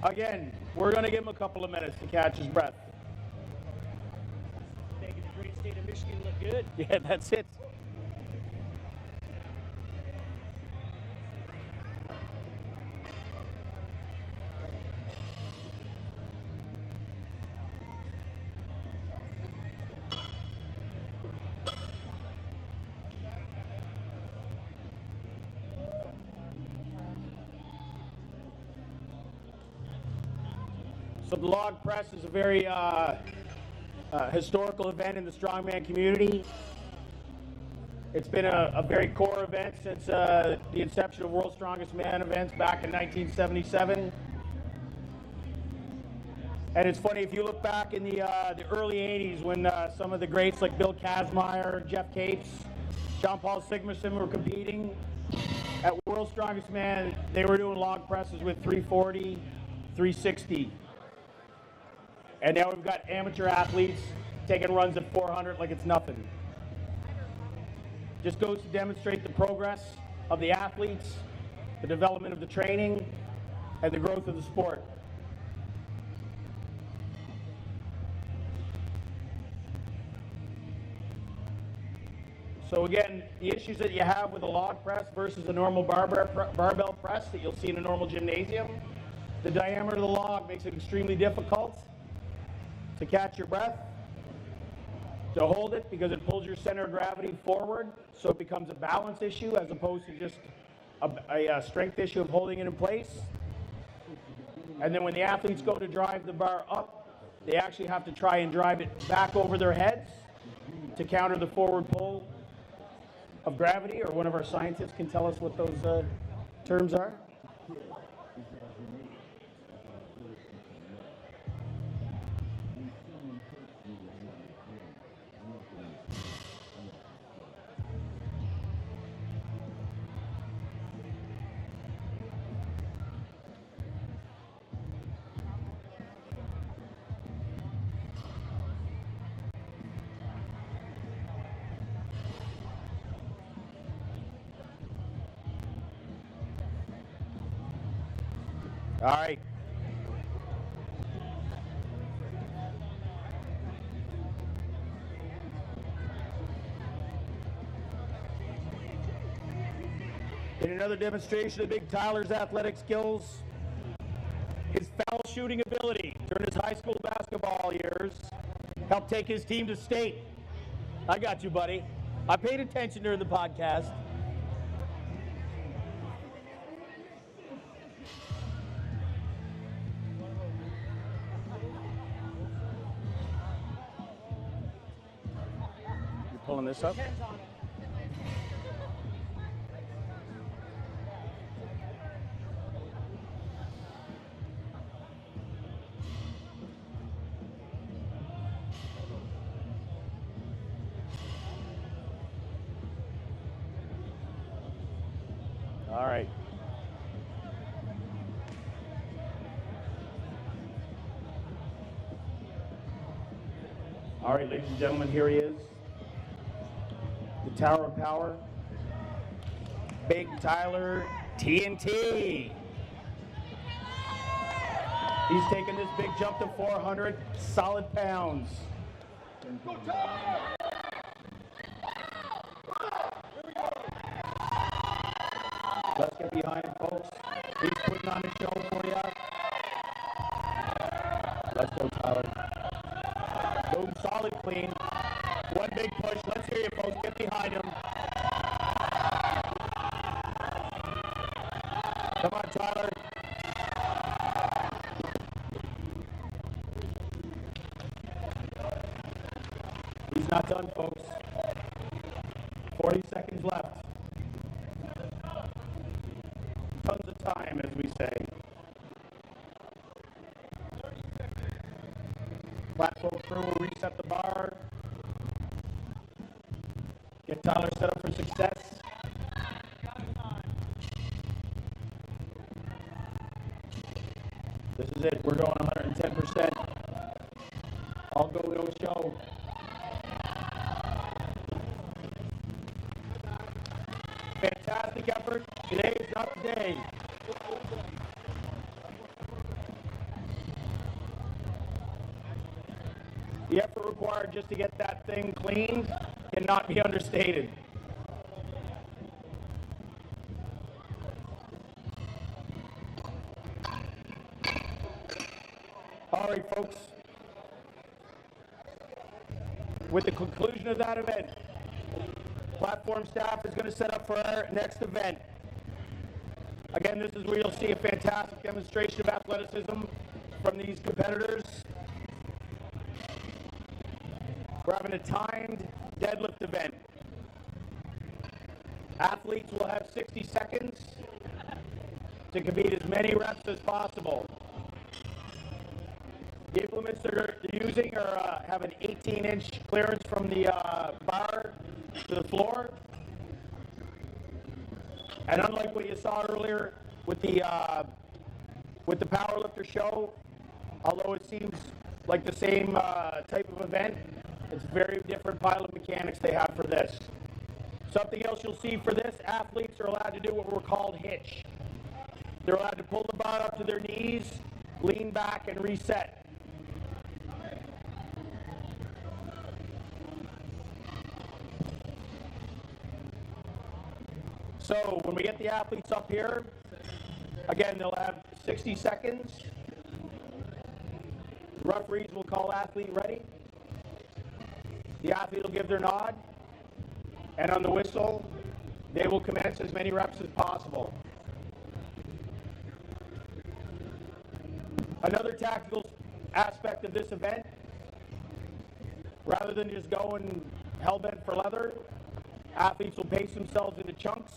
Again, we're going to give him a couple of minutes to catch his breath. Making the great state of Michigan look good. Yeah, that's it. So the log press is a very historical event in the strongman community. It's been a very core event since the inception of World's Strongest Man events back in 1977. And it's funny, if you look back in the early 80s when some of the greats like Bill Kazmaier, Jeff Capes, John Paul Sigmarsson were competing at World's Strongest Man, they were doing log presses with 340, 360. And now we've got amateur athletes taking runs at 400 like it's nothing. Just goes to demonstrate the progress of the athletes, the development of the training, and the growth of the sport. So again, the issues that you have with a log press versus a normal barbell press that you'll see in a normal gymnasium, the diameter of the log makes it extremely difficult to catch your breath, to hold it because it pulls your center of gravity forward, so it becomes a balance issue as opposed to just a strength issue of holding it in place. And then when the athletes go to drive the bar up, they actually have to try and drive it back over their heads to counter the forward pull of gravity, or one of our scientists can tell us what those terms are. All right. In another demonstration of Big Tyler's athletic skills, his foul shooting ability during his high school basketball years helped take his team to state. I got you, buddy. I paid attention during the podcast. Pulling this up. All right. All right, ladies and gentlemen, here he is. The Tower of Power, Big Tyler TNT. He's taking this big jump to 400 solid pounds. Let's get behind him, folks. He's putting on a show for you. Let's go, Tyler. Boom, solid clean. One big push. Let's hear you, folks. Get behind him. Come on, Tyler. He's not done, folks. 40 seconds left. Tons of time, as we say. Platform crew will reset the bar. Get Tyler set up for success. This is it. We're going 110%. All go, no show. Fantastic effort. Today is not the day. The effort required just to get that thing cleaned cannot be understated. All right, folks. With the conclusion of that event, platform staff is going to set up for our next event. Again, this is where you'll see a fantastic demonstration of athleticism from these competitors. We're having a timed deadlift event. Athletes will have 60 seconds to complete as many reps as possible. The implements they're using have an 18-inch clearance from the bar to the floor. And unlike what you saw earlier with the powerlifter show, although it seems like the same type of event, it's very different pilot mechanics they have for this. Something else you'll see for this, athletes are allowed to do what we're called hitch. They're allowed to pull the bar up to their knees, lean back, and reset. So when we get the athletes up here, again, they'll have 60 seconds. Referees will call athlete ready. The athlete will give their nod, and on the whistle, they will commence as many reps as possible. Another tactical aspect of this event, rather than just going hell-bent for leather, athletes will pace themselves into chunks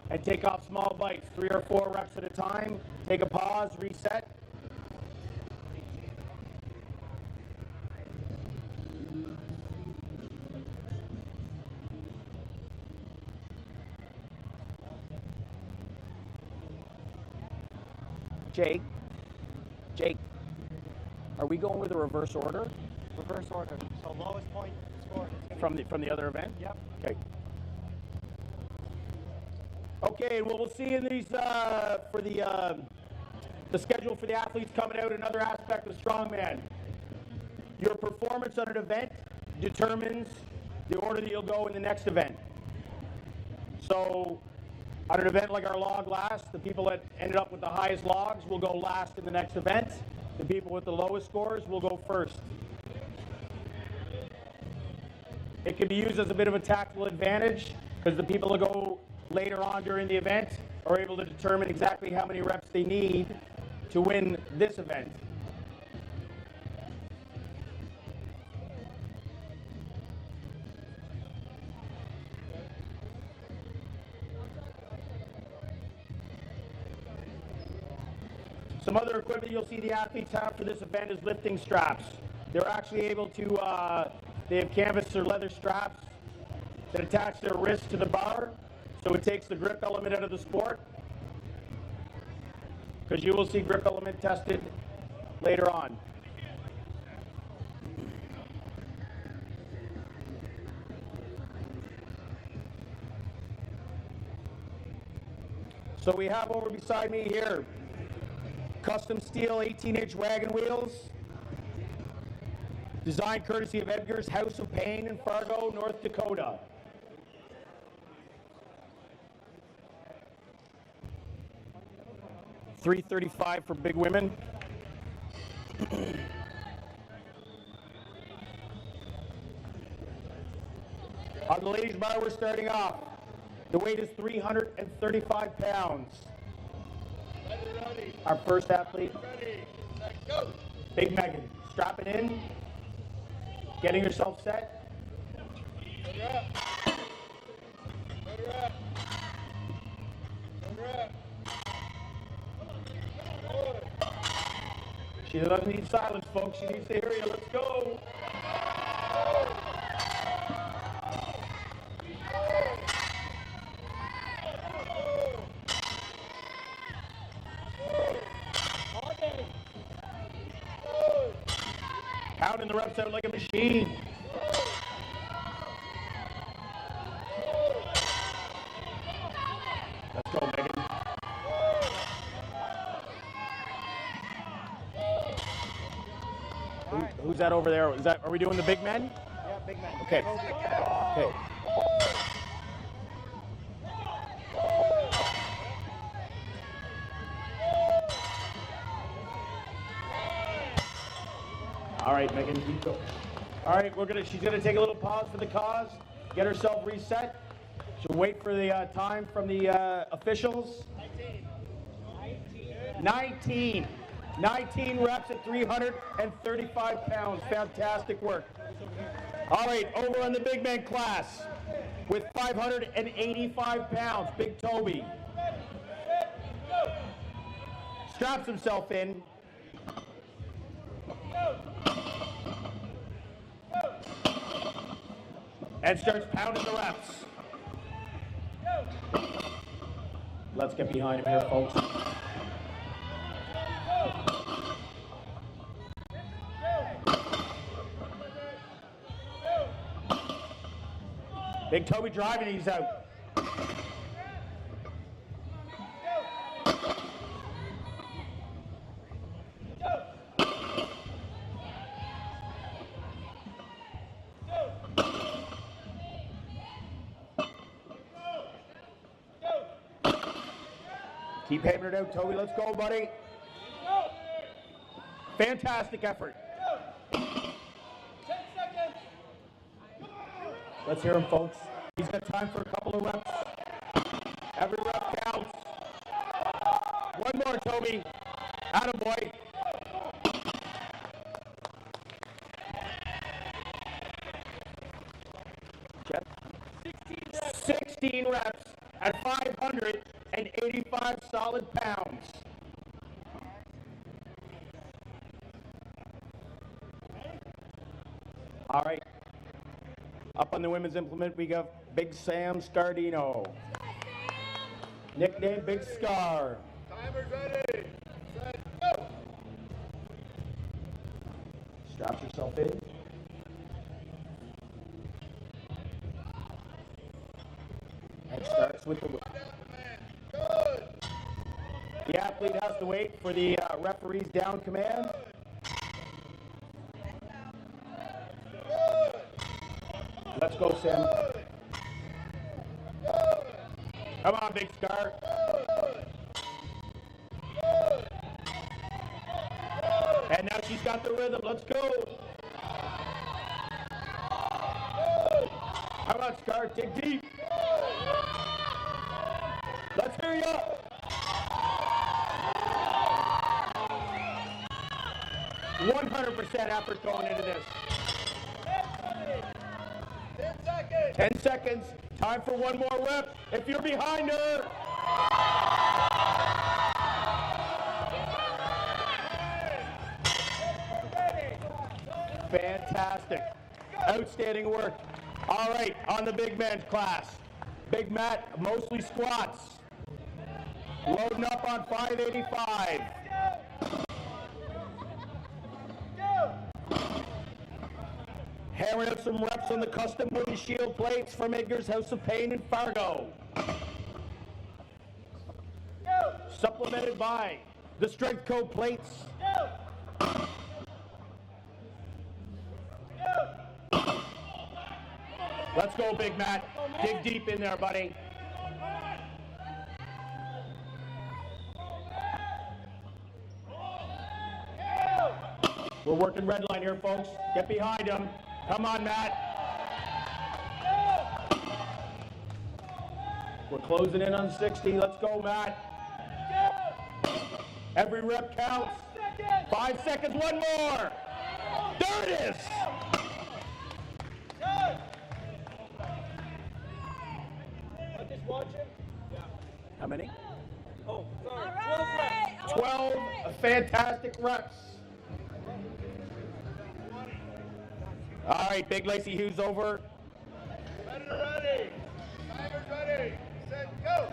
and take off small bites, 3 or 4 reps at a time. Take a pause, reset. Jake, are we going with a reverse order? Reverse order. So lowest point scored. From the other event? Yep. Okay. Okay, well, we'll see in these for the schedule for the athletes coming out. Another aspect of Strongman. Your performance at an event determines the order that you'll go in the next event. So, on an event like our log last, the people that ended up with the highest logs will go last in the next event. The people with the lowest scores will go first. It can be used as a bit of a tactical advantage because the people that go later on during the event are able to determine exactly how many reps they need to win this event. Some other equipment you'll see the athletes have for this event is lifting straps. They're actually able to, they have canvas or leather straps that attach their wrists to the bar, so it takes the grip element out of the sport, because you will see grip element tested later on. So we have over beside me here custom steel 18-inch wagon wheels, designed courtesy of Edgar's House of Pain in Fargo, North Dakota. $335 for big women. On the ladies bar, we're starting off. The weight is 335 pounds. Our first athlete, Big Megan, strapping in, getting herself set. She doesn't need silence, folks. She needs to hear you. Let's go. Pounding the reps out like a machine. Let's go, Megan. Who's that over there? Are we doing the big men? Yeah, big man. Okay. Okay. All right, Megan, keep going. All right, she's gonna take a little pause for the cause, get herself reset. She'll wait for the time from the officials. 19 reps at 335 pounds. Fantastic work. All right, over on the big man class with 585 pounds, Big Toby. Straps himself in. And starts pounding the reps. Let's get behind him here, folks. Big Toby driving, he's out. Keep hammering it out, Toby. Let's go, buddy. Fantastic effort. 10 seconds. Let's hear him, folks. He's got time for a couple of reps. Every rep counts. One more, Toby. Attaboy. Jeff? 16 reps at 585 solid pounds. All right. Up on the women's implement, we got Big Sam Scardino. Nickname Big Scar. Timer's ready. Set, go. Straps yourself in. And starts with the... The athlete has to wait for the referee's down command. Let's go, Sam. Come on, Big Scar. And now she's got the rhythm. Let's go. Come on, Scar. Dig deep. Let's hear you. Up. 100% effort going into this. 10 seconds. Time for one more rep. If you're behind her. Fantastic. Outstanding work. All right, on the big man class. Big Matt, mostly squats. Loading up on 585. Hammering out some reps on the custom wooden shield plates from Edgar's House of Pain in Fargo. Supplemented by the Strength Co plates. Let's go, Big Matt. Dig deep in there, buddy. We're working red line here, folks. Get behind him. Come on, Matt. We're closing in on 60. Let's go, Matt. Every rep counts. 5 seconds, one more. There it is. How many? Oh, sorry. 12 reps. 12 fantastic reps. All right, Big Lacey Hughes over. Ready. Timer's ready. Set, go.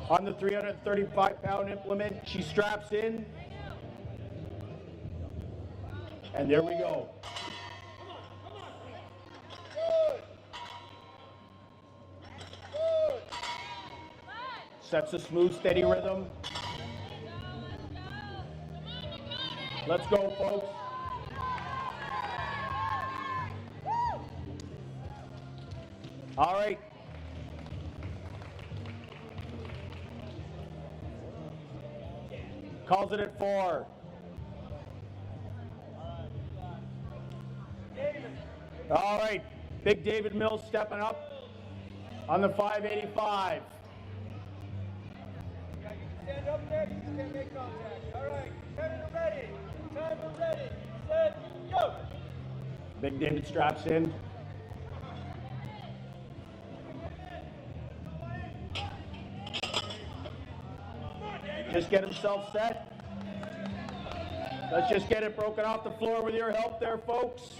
On the 335-pound implement, she straps in. And there we go. Good. Good. Sets a smooth, steady rhythm. Let's go, folks. All right. Calls it at 4. All right. Big David Mills stepping up on the 585. Stand up there, you just can't make contact. All right, Kevin, ready. Timer ready. Set, go. Big David straps in. Just get himself set. Let's just get it broken off the floor with your help there, folks.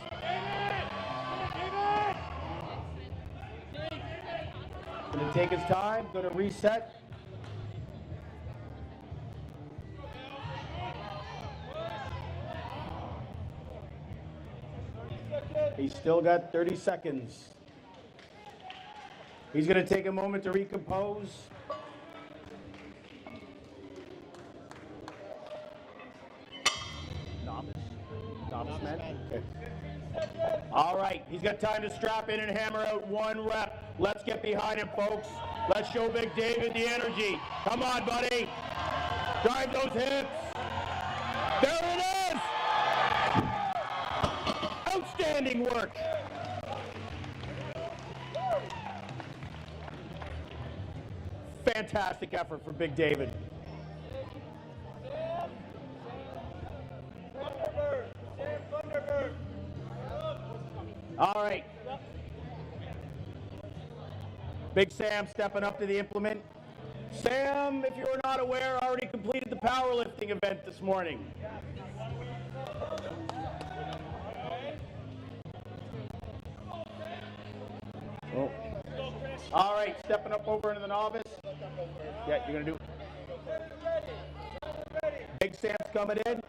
Gonna take his time, gonna reset. He's still got 30 seconds. He's gonna take a moment to recompose. Novice man? Okay. All right, he's got time to strap in and hammer out 1 rep. Let's get behind him, folks. Let's show Big David the energy. Come on, buddy. Drive those hips. There it is. Outstanding work. Fantastic effort for Big David. All right. Big Sam stepping up to the implement. Sam, if you were not aware, already completed the powerlifting event this morning. Oh. All right, stepping up over into the novice. Yeah, you're gonna do. Big Sam's coming in.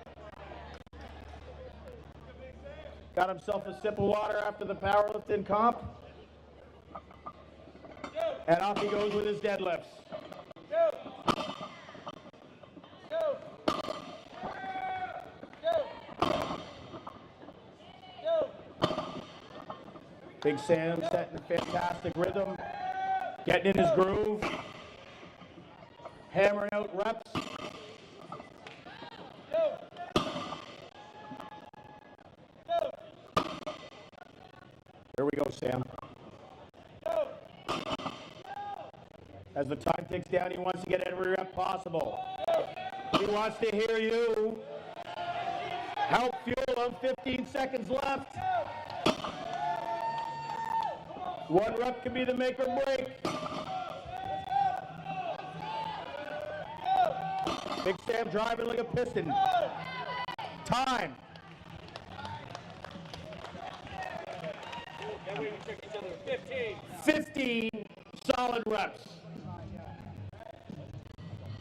Got himself a sip of water after the powerlifting comp. And off he goes with his deadlifts. Big Sam setting a fantastic rhythm, getting in his groove, hammering out reps. Here we go, Sam. As the time ticks down, he wants to get every rep possible. He wants to hear you. Help fuel him, 15 seconds left. 1 rep can be the make or break. Big Sam driving like a piston. Time. 15 solid reps.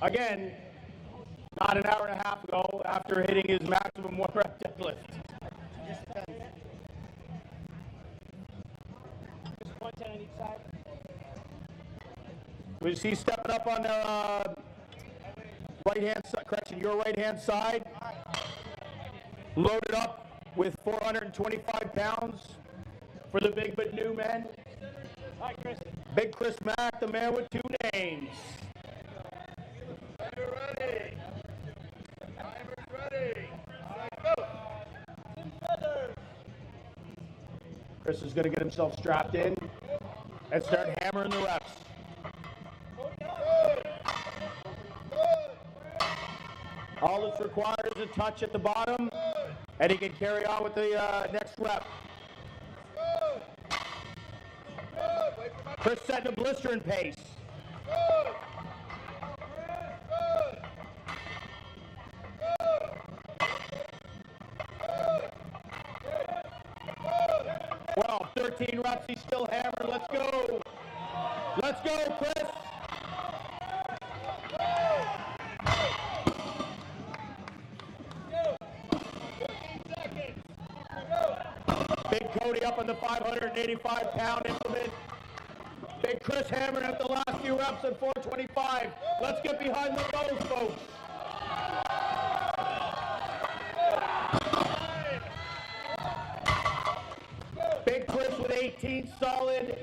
Again, not an hour and a half ago after hitting his maximum 1 rep deadlift. Just 110 on each side. We see stepping up on the right hand side, correction, your right hand side. Loaded up with 425 pounds for the big but new men. Hi, Chris. Big Chris Mack, the man with 2 names. Timer ready. Timer's ready. Set, go. Chris is going to get himself strapped in and start hammering the reps. All that's required is a touch at the bottom, and he can carry on with the next rep. Chris setting a blistering pace. Well, 13 reps, he's still hammering. Let's go. Let's go, Chris. Big Cody up on the 585-pound implement. Big Chris hammering at the last few reps at 425. Let's get behind the rows, folks. Big Chris with 18 solid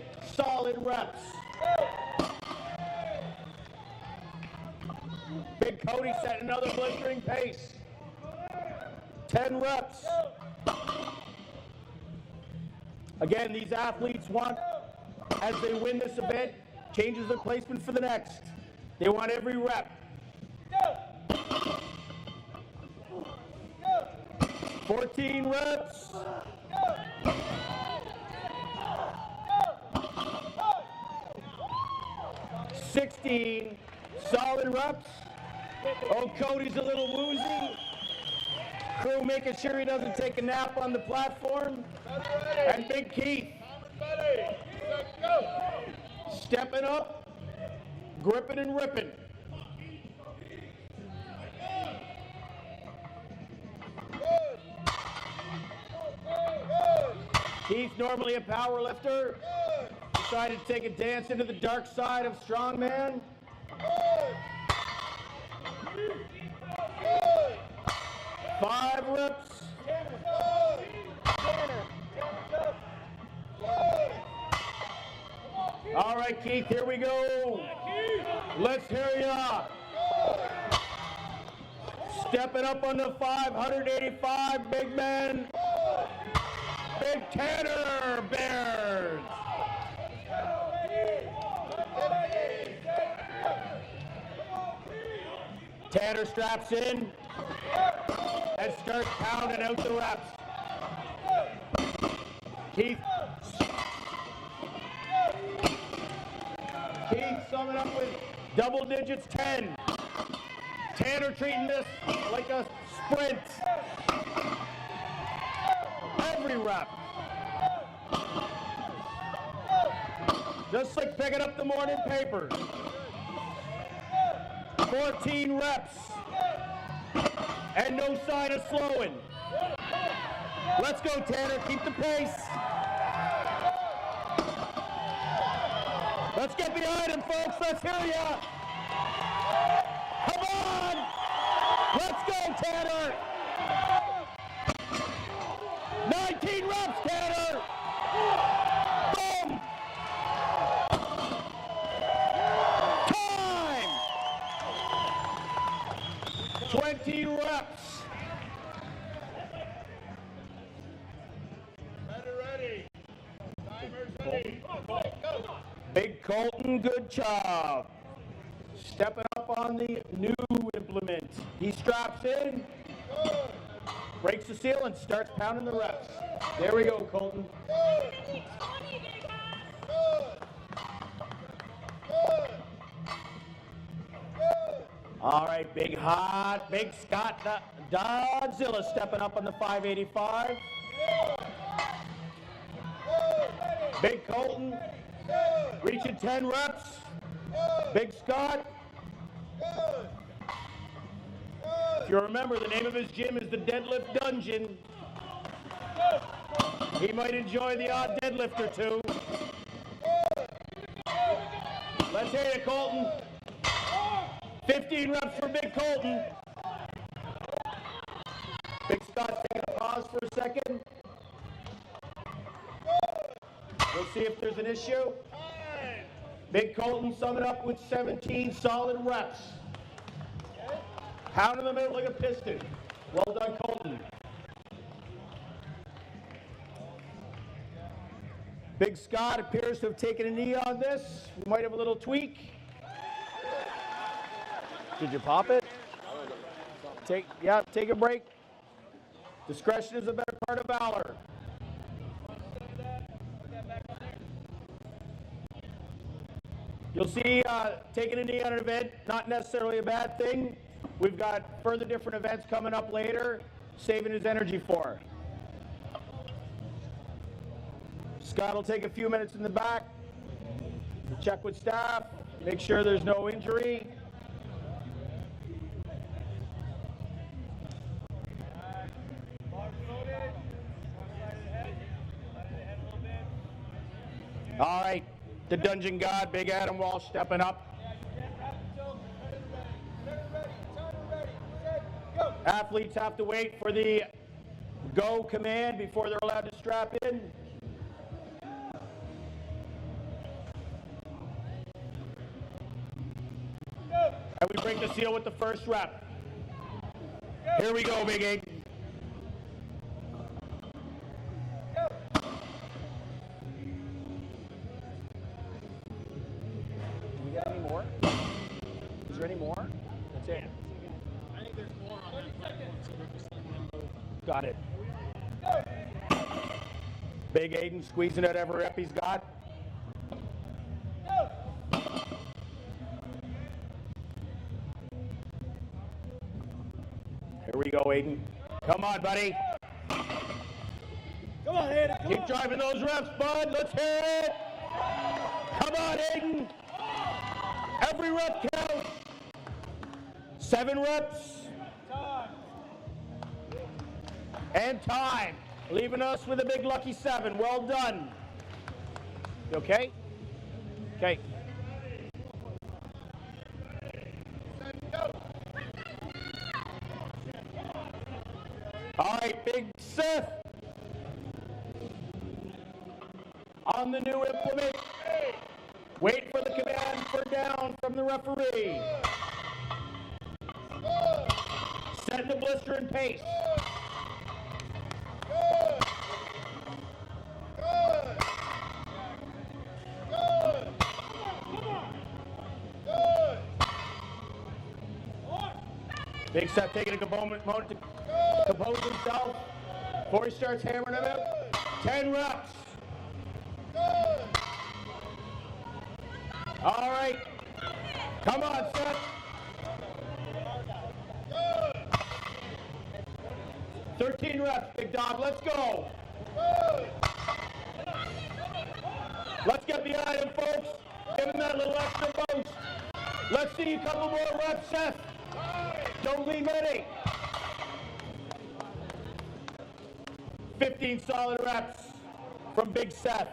reps. Big Cody setting another blistering pace. 10 reps. Again, these athletes want, as they win this event, changes their placement for the next. They want every rep. 14 reps. $16 solid reps. Oh, Cody's a little woozy. Crew making sure he doesn't take a nap on the platform. And Big Keith stepping up, gripping and ripping. Keith, normally a power lifter, decided to take a dance into the dark side of Strongman. Five reps. All right, Keith, here we go. Let's hear ya. Stepping up on the 585, big man. Big Tanner Bears. Tanner straps in and starts pounding out the reps. Keith summing up with double digits, 10. Tanner treating this like a sprint. Every rep. Just like picking up the morning paper. 14 reps. And no sign of slowing. Let's go, Tanner. Keep the pace. Let's get behind him, folks. Let's hear ya. Come on. Let's go, Tanner. 19 reps, Tanner. Boom. Time. 20 reps. Big Colton, good job. Stepping up on the new implement. He straps in, breaks the seal, and starts pounding the reps. There we go, Colton. All right, big Scott Dodzilla stepping up on the 585. Big Colton reaching 10 reps. Big Scott. If you remember, the name of his gym is the Deadlift Dungeon. He might enjoy the odd deadlift or two. Let's hear you, Colton. 15 reps for Big Colton. Big Scott's taking a pause for a second. We'll see if there's an issue. Big Colton summing up with 17 solid reps. Pounding them out like a piston. Well done, Colton. Big Scott appears to have taken a knee on this. We might have a little tweak. Did you pop it? Take a break. Discretion is a better part of valor. You'll see taking a knee on an event, not necessarily a bad thing. We've got further different events coming up later, saving his energy for. Scott will take a few minutes in the back, check with staff, make sure there's no injury. All right, the Dungeon God, Big Adam Walsh stepping up. Athletes have to wait for the go command before they're allowed to strap in. And we break the seal with the first rep. Here we go, Big Aiden. We got any more? Is there any more? That's it. I think there's more on that platform, so we're just letting them move. Got it. Big Aiden squeezing out every rep he's got. Here we go, Aiden. Come on, buddy. Come on, Aiden. Keep driving those reps, bud. Let's hear it. Come on, Aiden. Every rep counts. 7 reps. Time. And time. Leaving us with a big lucky 7. Well done. You okay? Okay. All right, Big Seth. On the new implement. Wait for the command for down from the referee. Set the blistering pace. Big Seth taking a moment to compose himself before he starts hammering him out. 10 reps. All right. Come on, Seth. 13 reps, big dog. Let's go. Let's get behind him, folks. Give him that little extra boost. Let's see a couple more reps, Seth. Don't leave any. 15 solid reps from Big Seth.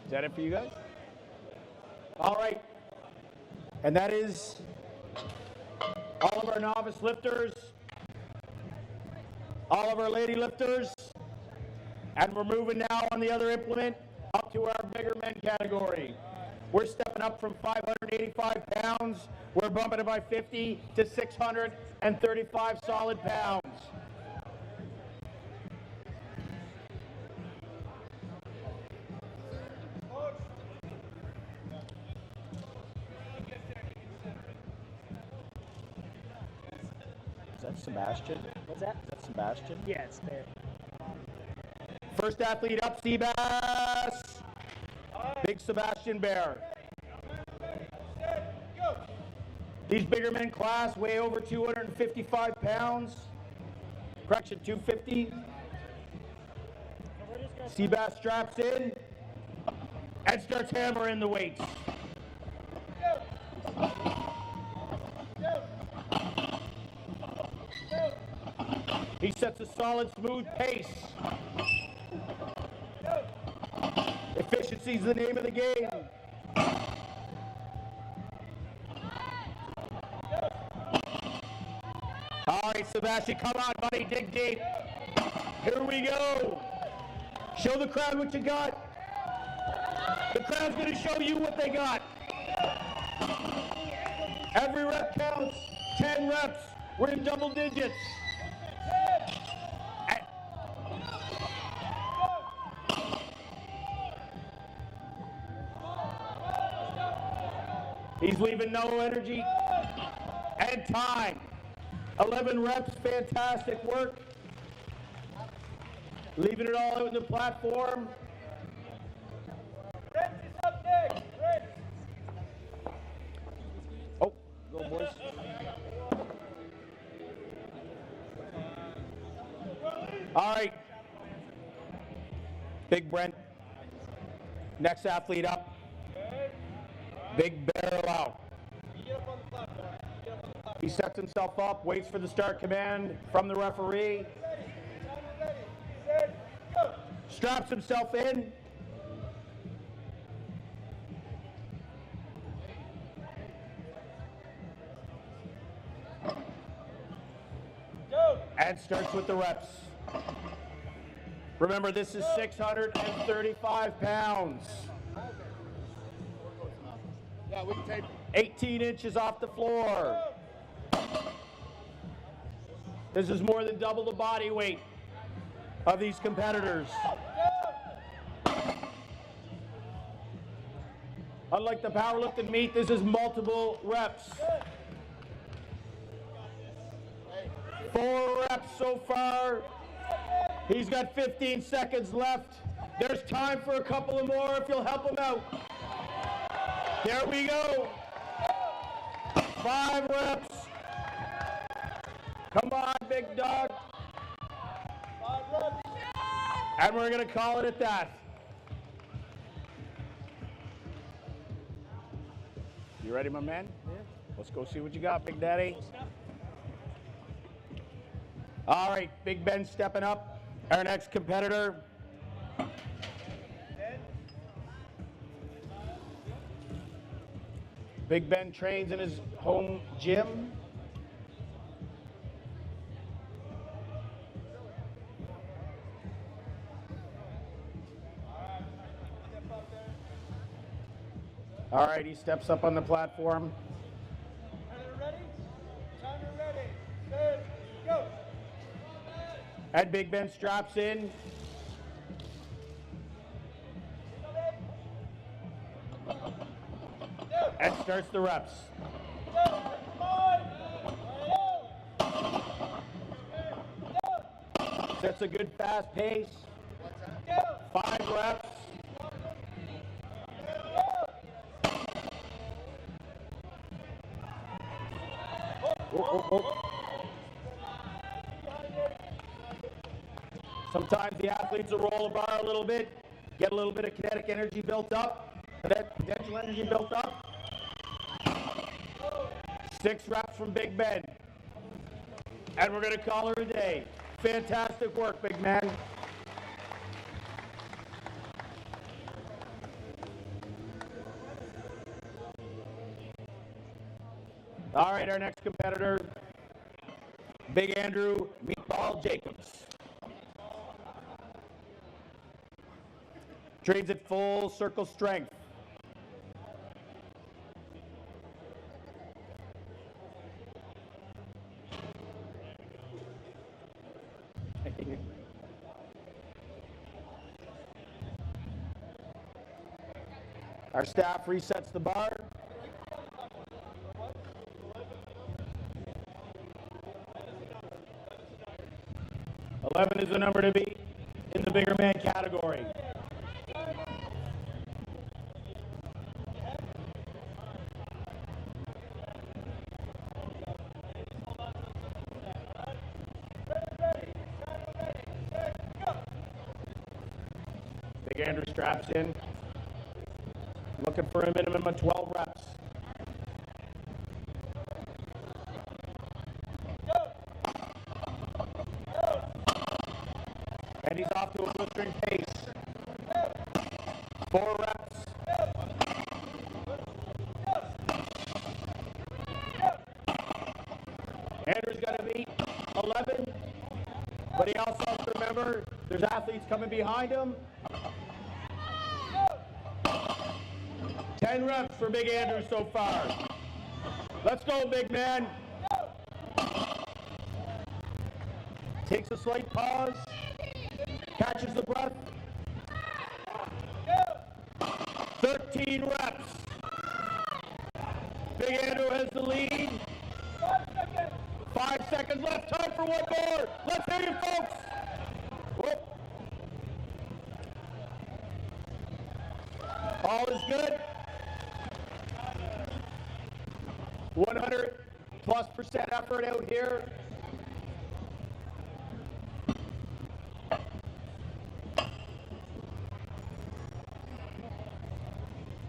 Is that it for you guys? All right. And that is all of our novice lifters, all of our lady lifters, and we're moving now on the other implement up to our bigger men category. We're stepping up from 585 pounds. We're bumping it by 50 to 635 solid pounds. Is that Sebastian? What's that? Is that Sebastian? Yeah, it's there. First athlete up, Seabass. Big Sebastian Bear. These bigger men class weigh over 255 pounds. Correction, 250. Seabass straps in and starts hammering the weights. He sets a solid, smooth pace. Efficiency is the name of the game. All right, Sebastian, come on, buddy, dig deep. Here we go. Show the crowd what you got. The crowd's going to show you what they got. Every rep counts. 10 reps. We're in double digits. He's leaving no energy and time. 11 reps, fantastic work. Leaving it all out in the platform. Oh, go boys. All right. Big Brent. Next athlete up. Big barrel out. He sets himself up, waits for the start command from the referee. Straps himself in. And starts with the reps. Remember, this is 635 pounds. Yeah, we can take 18 inches off the floor. This is more than double the body weight of these competitors. Unlike the powerlifting meet, this is multiple reps. 4 reps so far. He's got 15 seconds left. There's time for a couple of more if you'll help him out. There we go. 5 reps. Come on, big dog. 5 reps. And we're going to call it at that. You ready, my man? Yeah. Let's go see what you got, Big Daddy. All right, Big Ben stepping up. Our next competitor. Big Ben trains in his home gym. All right, he steps up on the platform. Ready? Timer ready. Set, go. And Big Ben straps in. And starts the reps. Sets a good fast pace. 5 reps. Sometimes the athletes will roll the bar a little bit, get a little bit of kinetic energy built up, potential energy built up. 6 reps from Big Ben. And we're going to call her a day. Fantastic work, big man. All right, our next competitor, Big Andrew Meatball Jacobs. Trains at full circle strength. Our staff resets the bar. $11 is the number to beat in the bigger man category. Big Andrew straps in. Looking for a minimum of 12 reps. And he's off to a blistering pace. 4 reps. Andrew's got to beat 11, but he also has to remember Remember, there's athletes coming behind him. 10 reps for Big Andrew so far. Let's go, big man. Takes a slight pause. Catches the breath. 13 reps. Big Andrew has the lead. 5 seconds left. Time for one more. Let's hear you, folks. Whoop. All is good. 100+% effort out here.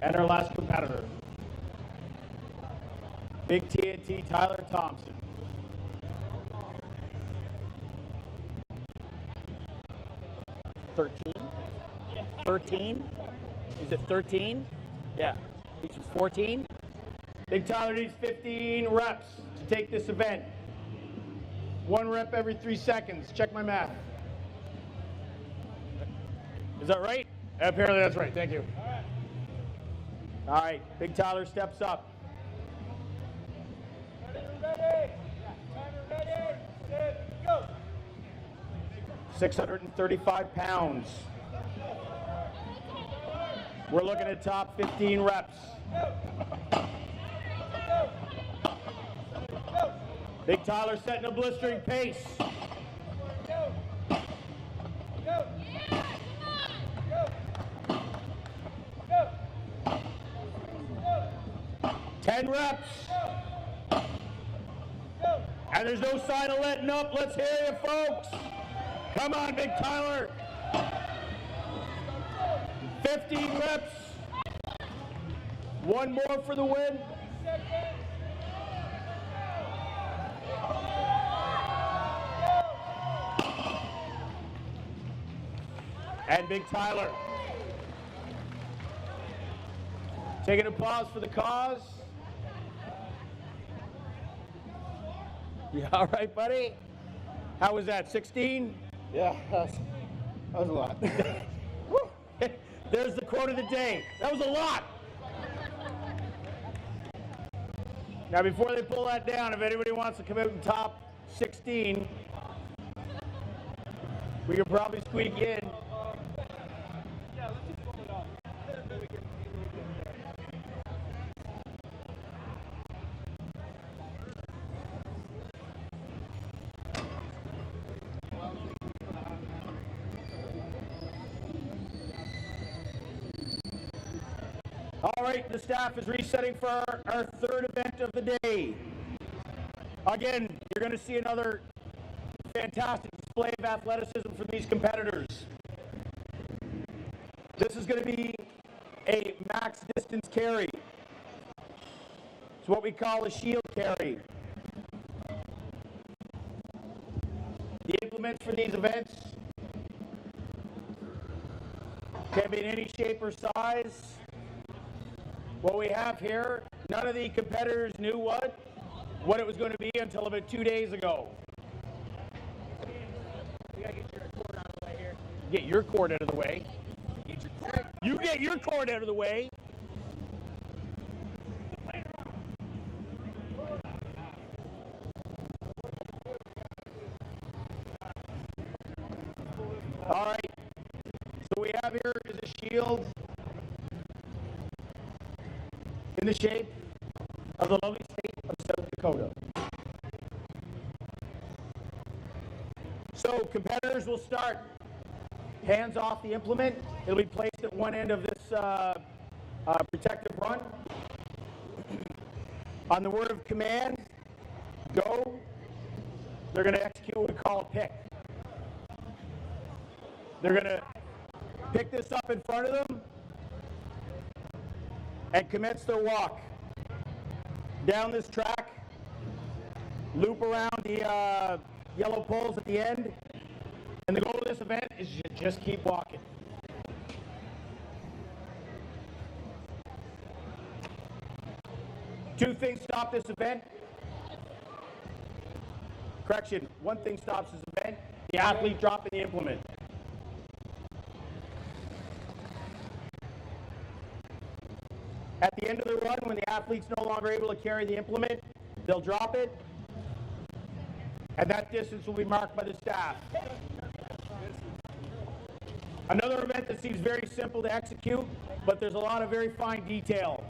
And our last competitor, Big TNT Tyler Thompson. $13? 13? Is it 13? Yeah. He's 14? Big Tyler needs 15 reps to take this event. 1 rep every 3 seconds. Check my math. Is that right? Apparently that's right. Thank you. All right. Big Tyler steps up. Ready? Timer ready? Set, go. 635 pounds. We're looking at top 15 reps. Big Tyler setting a blistering pace. 10 reps. And there's no sign of letting up. Let's hear you, folks. Come on, Big Tyler. 15 reps. 1 more for the win. And Big Tyler taking a pause for the cause. You all right, buddy? How was that, 16? Yeah, that was a lot. There's the quote of the day. That was a lot. Now, before they pull that down, if anybody wants to come out in top 16, we could probably squeak in. All right, the staff is resetting for our 3rd event of the day. Again, you're going to see another fantastic display of athleticism from these competitors. This is going to be a max distance carry. It's what we call a shield carry. The implements for these events can be in any shape or size. What we have here, none of the competitors knew what it was going to be until about 2 days ago. You gotta get your cord out of the way here. Get your cord out of the way. You get your cord out of the way. All right. So we have here is a shield in the shape of the lovely state of South Dakota. So competitors will start hands off the implement. It'll be placed at one end of this protective run. On the word of command, go, they're going to execute what we call a pick. They're going to pick this up in front of them and commence their walk down this track, loop around the yellow poles at the end, and the goal of this event is you just keep walking. Two things stop this event. Correction, one thing stops this event. the athlete dropping the implement. At the end of the run, when the athlete's no longer able to carry the implement, they'll drop it, and that distance will be marked by the staff. Another event that seems very simple to execute, but there's a lot of very fine detail.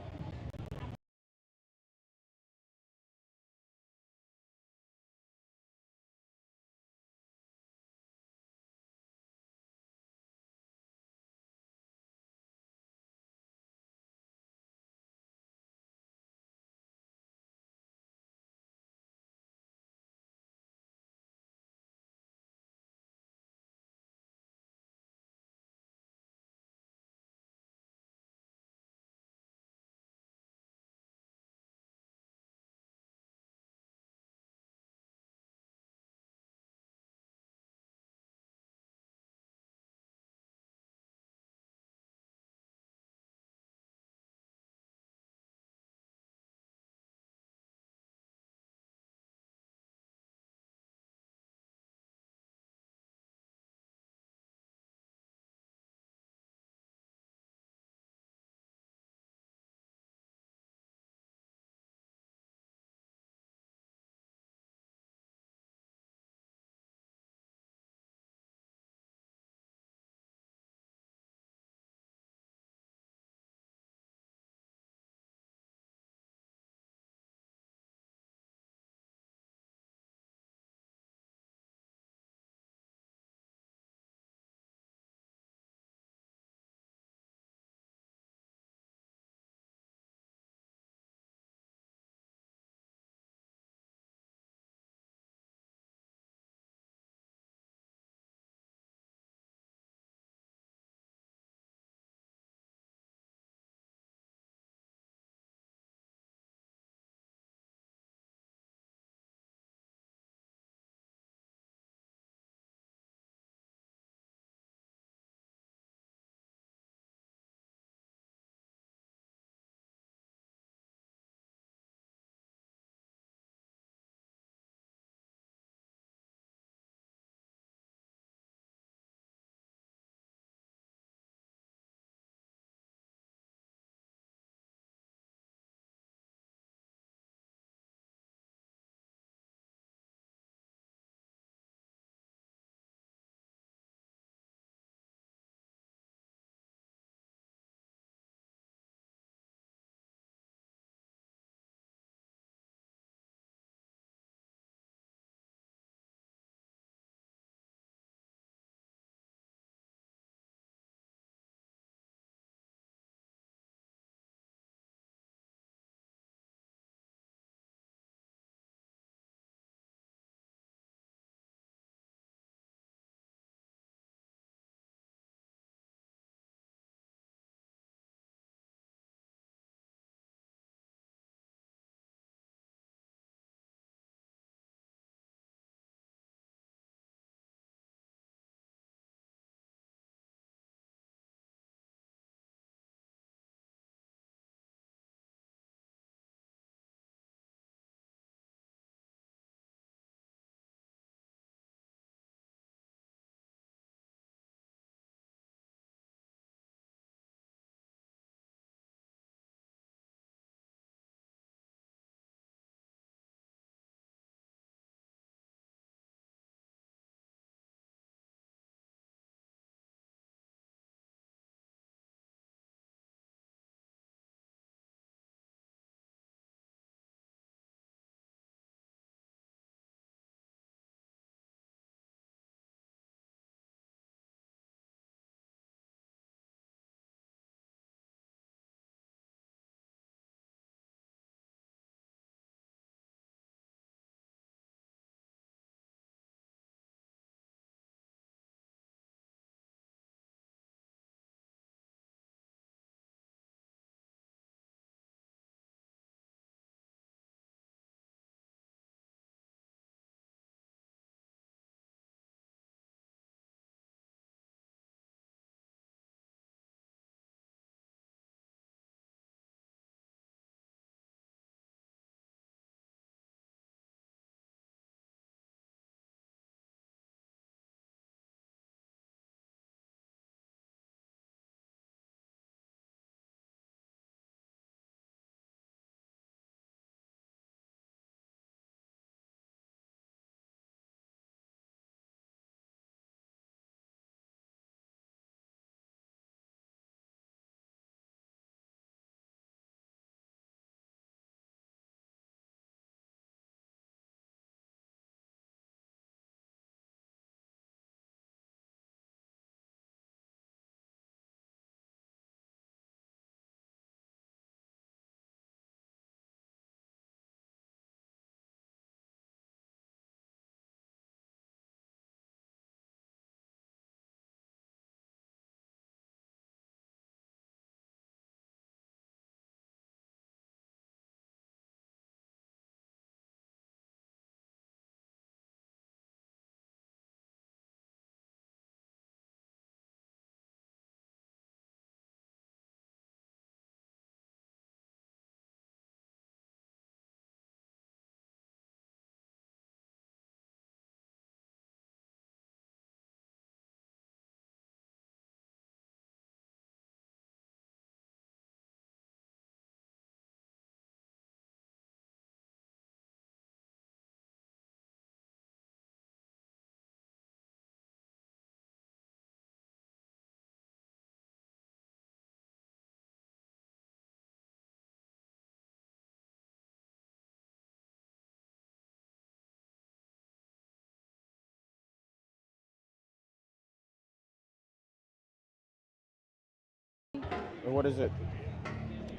Or what is it?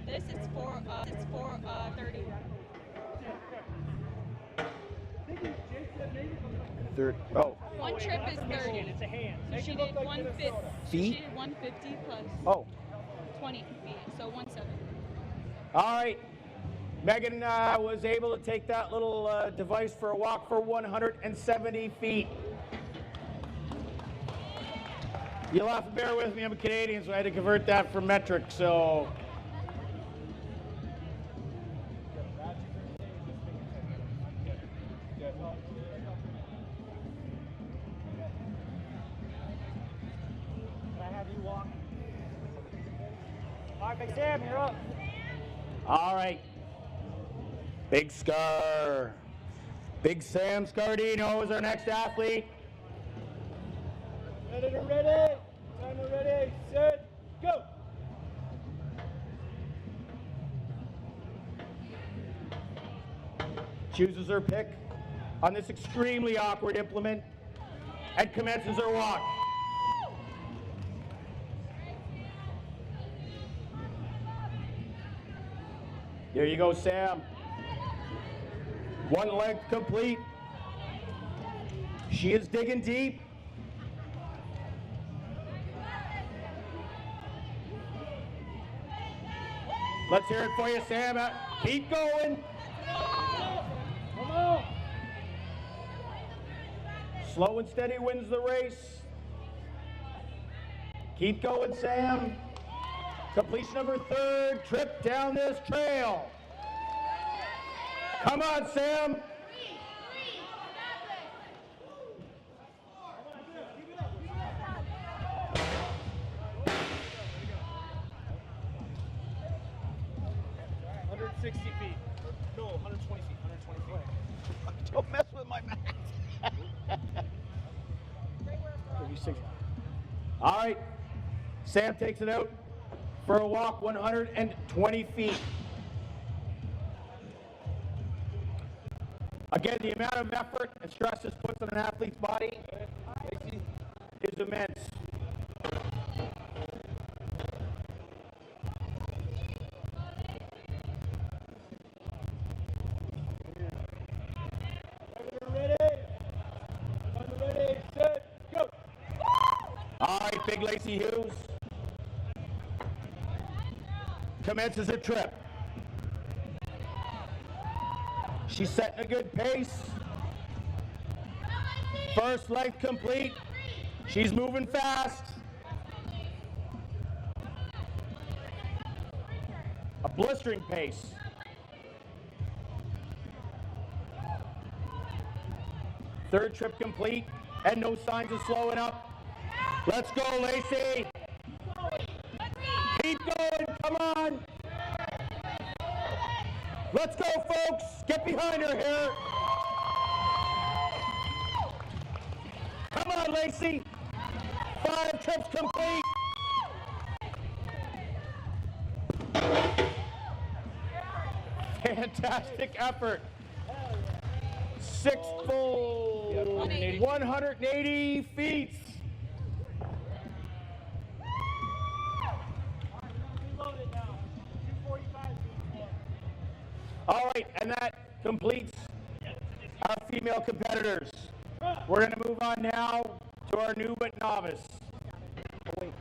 This is for 30. Oh. One trip is 30. So she did 150. Feet? She did 150 plus 20 feet, so 170. All right. Megan was able to take that little device for a walk for 170 feet. You'll have to bear with me, I'm a Canadian, so I had to convert that for metric, so. Can I have you walk? All right, Big Sam, you're up. All right. Big Scar. Big Sam Scardino is our next athlete. Ready, timer ready, set, go! Chooses her pick on this extremely awkward implement and commences her walk. There you go, Sam. One leg complete. She is digging deep. Let's hear it for you, Sam. Keep going. Come on! Slow and steady wins the race. Keep going, Sam. Completion of her third trip down this trail. Come on, Sam. No, 120 feet. 120 feet. Don't mess with my math. 36. All right. Sam takes it out for a walk 120 feet. Again, the amount of effort and stress this puts on an athlete's body is immense. Ready, set, go! All right, Big Lacey Hughes commences a trip. She's setting a good pace. First length complete. She's moving fast. A blistering pace. Third trip complete and no signs of slowing up. Let's go, Lacey. Keep going, come on. Let's go, folks. Get behind her here. Come on, Lacey. 5 trips complete. Fantastic effort. 6 full 180 feet. All right, and that completes our female competitors. We're going to move on now to our new but novice. We're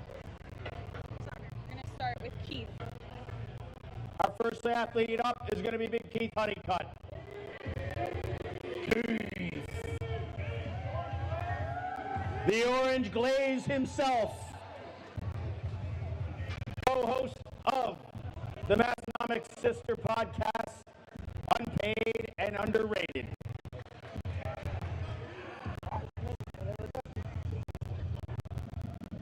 going to start with Keith. Our first athlete up is going to be Big Keith Honeycutt. The Orange Glaze himself, co-host of the Massonomics Sister podcast, Unpaid and Underrated.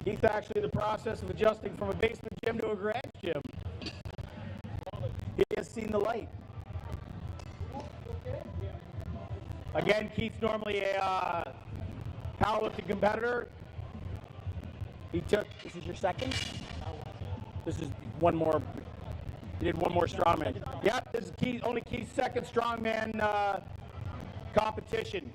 He's actually in the process of adjusting from a basement gym to a garage gym. He has seen the light. Again, Keith's normally a powerlifting competitor. This is your second? This is one more. He did one more strongman. Yep, this is only Keith's second strongman competition.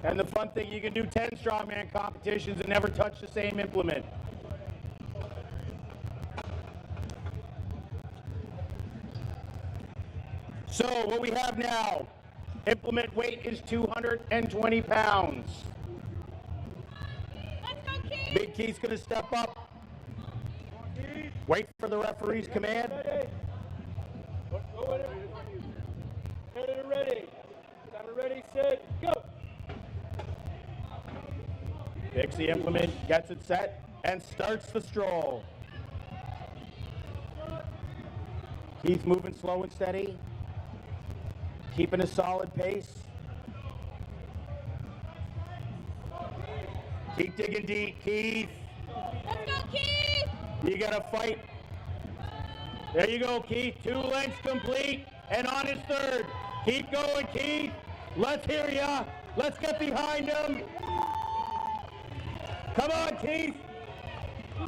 And the fun thing, you can do 10 strongman competitions and never touch the same implement. So what we have now, implement weight is 220 pounds. Let's go, Keith. Big Keith's gonna step up. Wait for the referee's command. Headed ready. Timer ready, set, go. Picks the implement, gets it set, and starts the stroll. Keith moving slow and steady, keeping a solid pace. Keep digging deep, Keith. Let's go, Keith. You gotta fight. There you go, Keith. 2 lengths complete, and on his third. Keep going, Keith. Let's hear ya. Let's get behind him. Come on, Keith.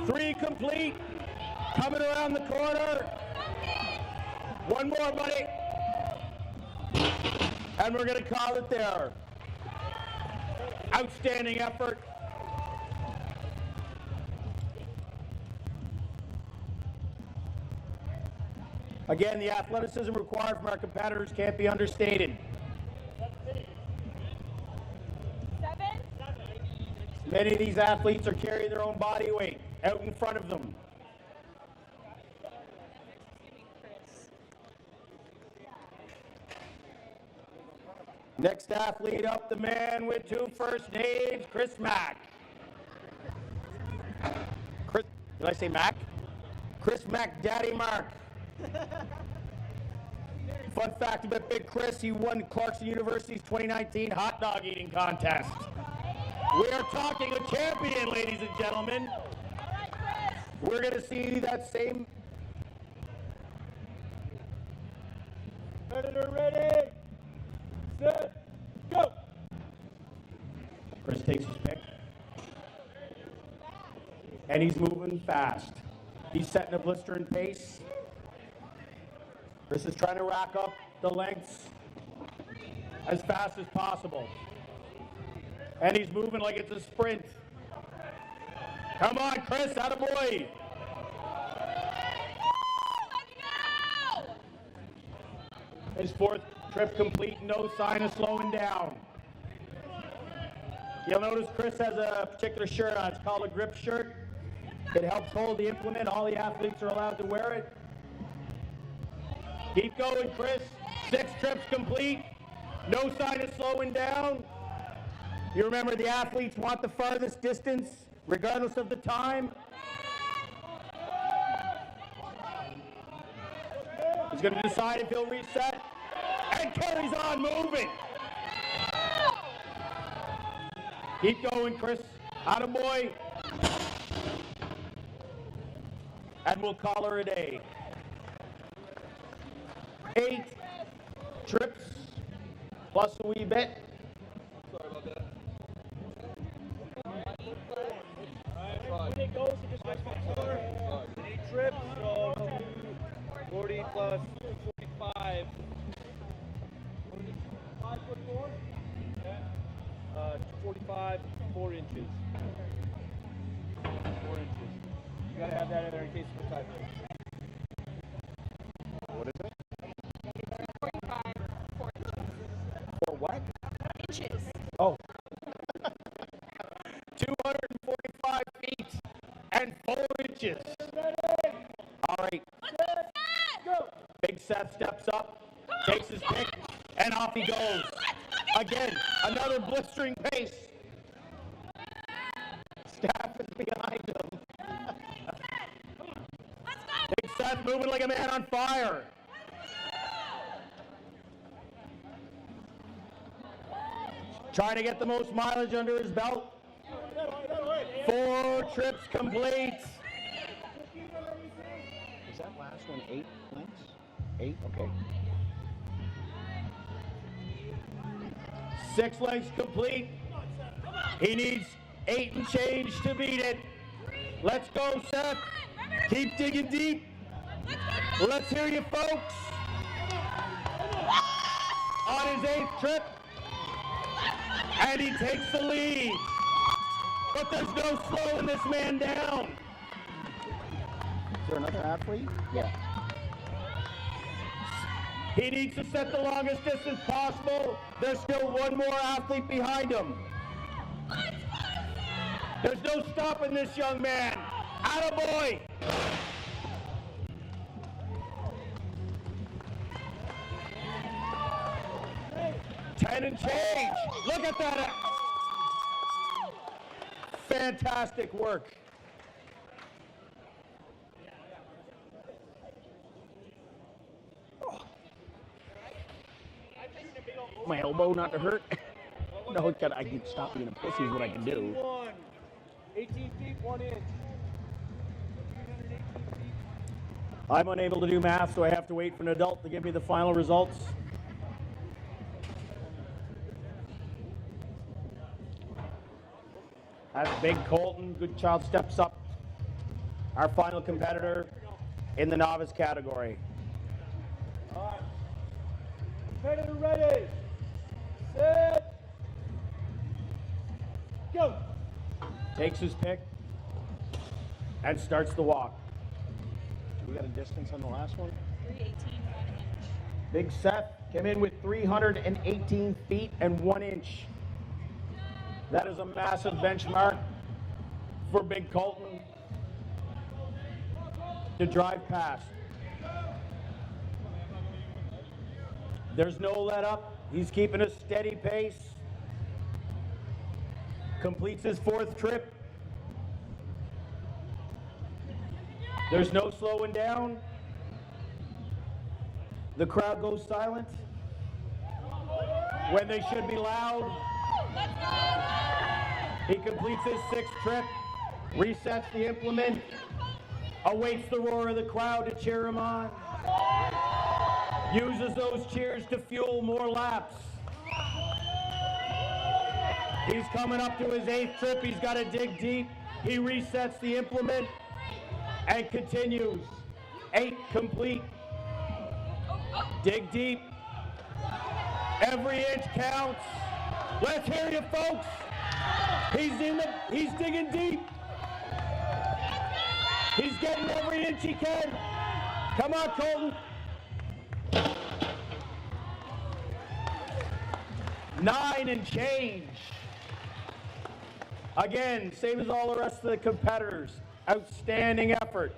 3 complete. Coming around the corner. 1 more, buddy. And we're gonna call it there. Outstanding effort. Again, the athleticism required from our competitors can't be understated. 7. Many of these athletes are carrying their own body weight out in front of them. Next athlete up, the man with 2 first names, Chris Mack. Chris, did I say Mack? Chris Mack, Daddy Mark. Fun fact about Big Chris, he won Clarkson University's 2019 hot dog eating contest. We are talking a champion, ladies and gentlemen. We're going to see that same... Predator ready, set, go. Chris takes his pick. And he's moving fast. He's setting a blistering pace. Chris is trying to rack up the lengths as fast as possible. And he's moving like it's a sprint. Come on, Chris, attaboy. His 4th trip complete, no sign of slowing down. You'll notice Chris has a particular shirt on. It's called a grip shirt. It helps hold the implement. All the athletes are allowed to wear it. Keep going, Chris. 6 trips complete. No sign of slowing down. You remember the athletes want the farthest distance, regardless of the time. He's going to decide if he'll reset. And carries on moving. Keep going, Chris. Attaboy. And we'll call her a day. 8 trips plus a wee bit. Sorry about that. When it goes, it just makes my score. 8 trips, so 40 plus 45. 5'4"? Yeah. 45, 4 inches. 4 inches. You gotta have that in there in case of a typo. What is it? 45, 4 inches. For what? Inches. Oh. 245 feet and 4 inches. All right. Go. Big Seth steps up, takes his pick, and off he goes. Again, another blistering pace. Staff is behind him. Big Seth moving like a man on fire. Trying to get the most mileage under his belt. 4 trips complete. Is that last one 8 lengths? 8? Okay. 6 legs complete. He needs 8 and change to beat it. Let's go, Seth. Keep digging deep. Let's hear you, folks. On his 8th trip. And he takes the lead. But there's no slowing this man down. Is there another athlete? Yeah. He needs to set the longest distance possible. There's still one more athlete behind him. There's no stopping this young man. Attaboy! Ten and change. Look at that. Fantastic work. My elbow not to hurt. No, I can stop being a pussy is what I can do. 18 feet, 1 inch. I'm unable to do math, so I have to wait for an adult to give me the final results. That's Big Colton. Good child steps up. Our final competitor in the novice category. All right. Competitor ready. Set. Go. Takes his pick and starts the walk. We got a distance on the last one? 318, 1 inch. Big Seth came in with 318 feet and 1 inch. That is a massive benchmark for Big Colton to drive past. There's no let up. He's keeping a steady pace. Completes his 4th trip. There's no slowing down. The crowd goes silent when they should be loud. He completes his 6th trip, resets the implement, awaits the roar of the crowd to cheer him on, uses those cheers to fuel more laps. He's coming up to his 8th trip. He's got to dig deep. He resets the implement and continues. 8 complete. Dig deep. Every inch counts. Let's hear you, folks. He's digging deep. He's getting every inch he can. Come on, Colton. 9 and change. Again, same as all the rest of the competitors. Outstanding effort.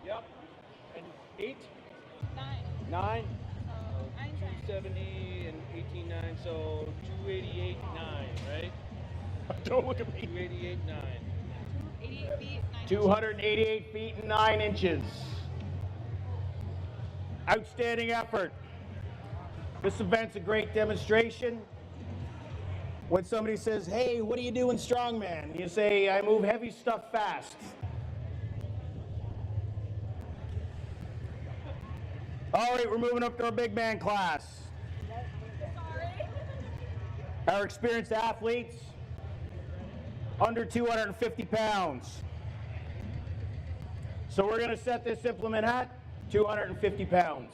Yep. And 8? 9. 9? 9 270 and 18.9, so 288.9, right? Don't look at me. 288.9. 88 feet, 9 288 feet and 9 inches. Outstanding effort. This event's a great demonstration. When somebody says, hey, what do you do in Strongman? You say, I move heavy stuff fast. All right, we're moving up to our big man class. Our experienced athletes, under 250 pounds. So we're gonna set this implement at 250 pounds.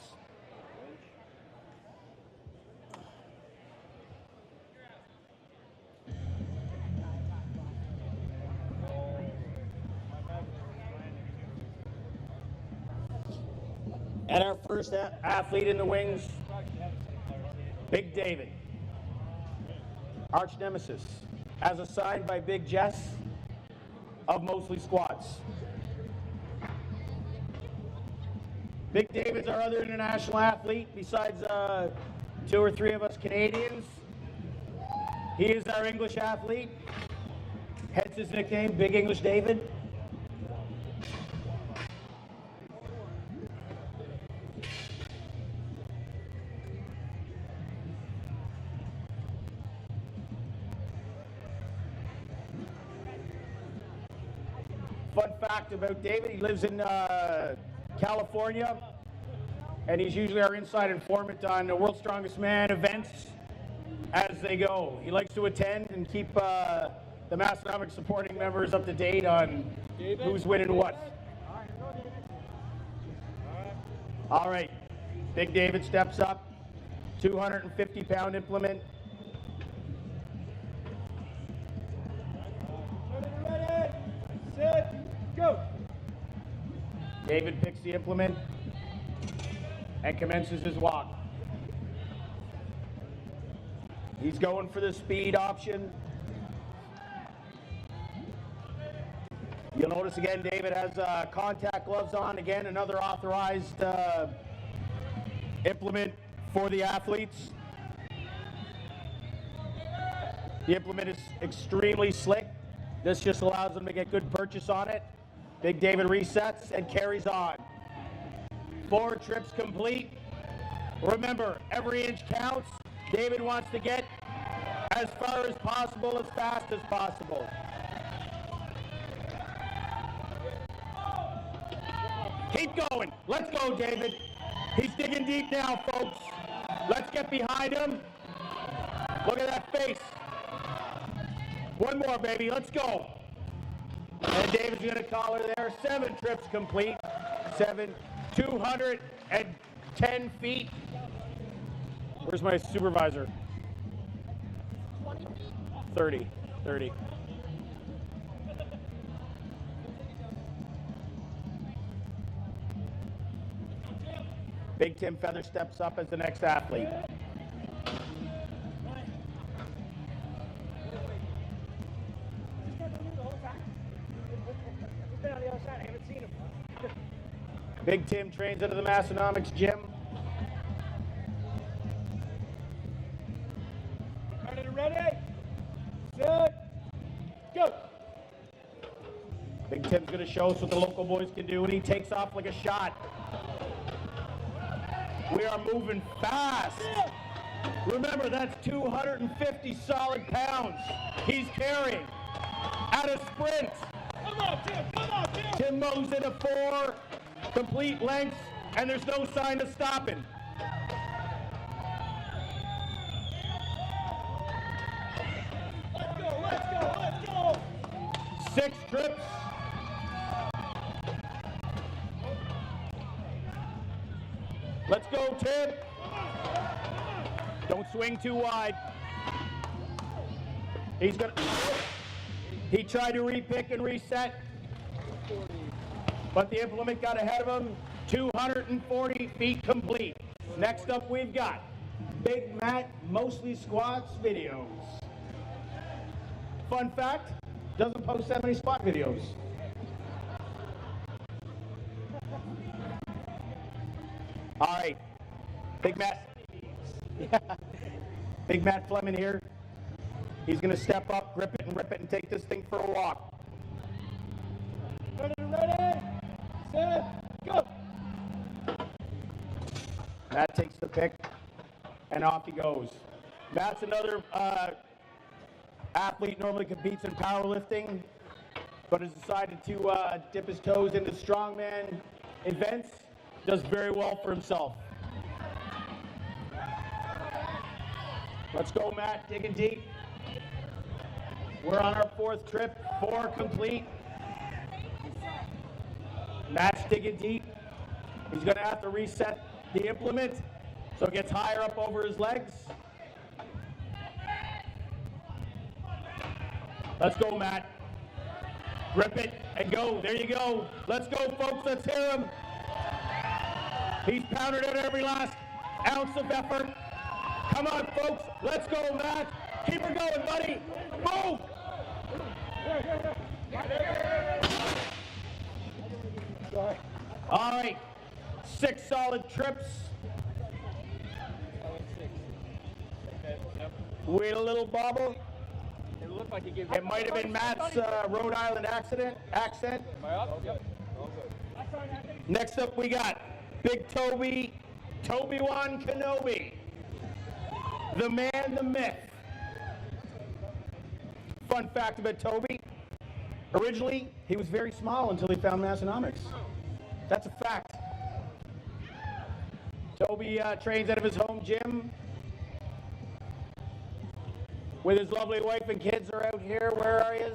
And our first athlete in the wings, Big David, arch nemesis, as assigned by Big Jess of Mostly Squats. Big David's our other international athlete, besides 2 or 3 of us Canadians. He is our English athlete, hence his nickname, Big English David. Fun fact about David, he lives in California, and he's usually our inside informant on the World's Strongest Man events as they go. He likes to attend and keep the Massonomic supporting members up to date on who's winning what. All right, Big David steps up, 250-pound implement. Ready, set, go. David picks the implement and commences his walk. He's going for the speed option. You'll notice again, David has contact gloves on. Again, another authorized implement for the athletes. The implement is extremely slick. This just allows them to get good purchase on it. Big David resets and carries on. 4 trips complete. Remember, every inch counts. David wants to get as far as possible, as fast as possible. Keep going. Let's go, David. He's digging deep now, folks. Let's get behind him. Look at that face. One more, baby. Let's go. And David's going to call her there. 7 trips complete. 210 feet. Where's my supervisor? 30. Big Tim Feather steps up as the next athlete. Big Tim trains out of the Massonomics gym. Ready, set, go. Big Tim's going to show us what the local boys can do, and he takes off like a shot. We are moving fast. Remember, that's 250 solid pounds he's carrying at a sprint. Come on, Tim. Come on, Tim. Tim moves into 4 complete lengths, and there's no sign of stopping. Let's go. 6 trips. Let's go, Tim. Don't swing too wide. He tried to repick and reset, but the implement got ahead of him. 240 feet complete. Next up, we've got Big Matt Mostly Squats videos. Fun fact, doesn't post that many squat videos. All right, Big Matt. Big Matt Fleming here. He's going to step up, grip it, and rip it, and take this thing for a walk. Ready, set, go. Matt takes the pick, and off he goes. Matt's another athlete, normally competes in powerlifting, but has decided to dip his toes into strongman events. Does very well for himself. Let's go, Matt, digging deep. We're on our 4th trip, 4 complete. Matt's digging deep. He's going to have to reset the implement so it gets higher up over his legs. Let's go, Matt. Grip it and go. There you go. Let's go, folks. Let's hear him. He's pounded out every last ounce of effort. Come on, folks. Let's go, Matt. Keep her going, buddy. Move. All right. 6 solid trips. Wait a little bobble. It might have been Matt's Rhode Island accent. Next up, we got Big Toby, Toby-Wan Kenobi, the man, the myth. Fun fact about Toby, originally he was very small until he found Massonomics. That's a fact. Toby trains out of his home gym. with his lovely wife and kids are out here. Where are you?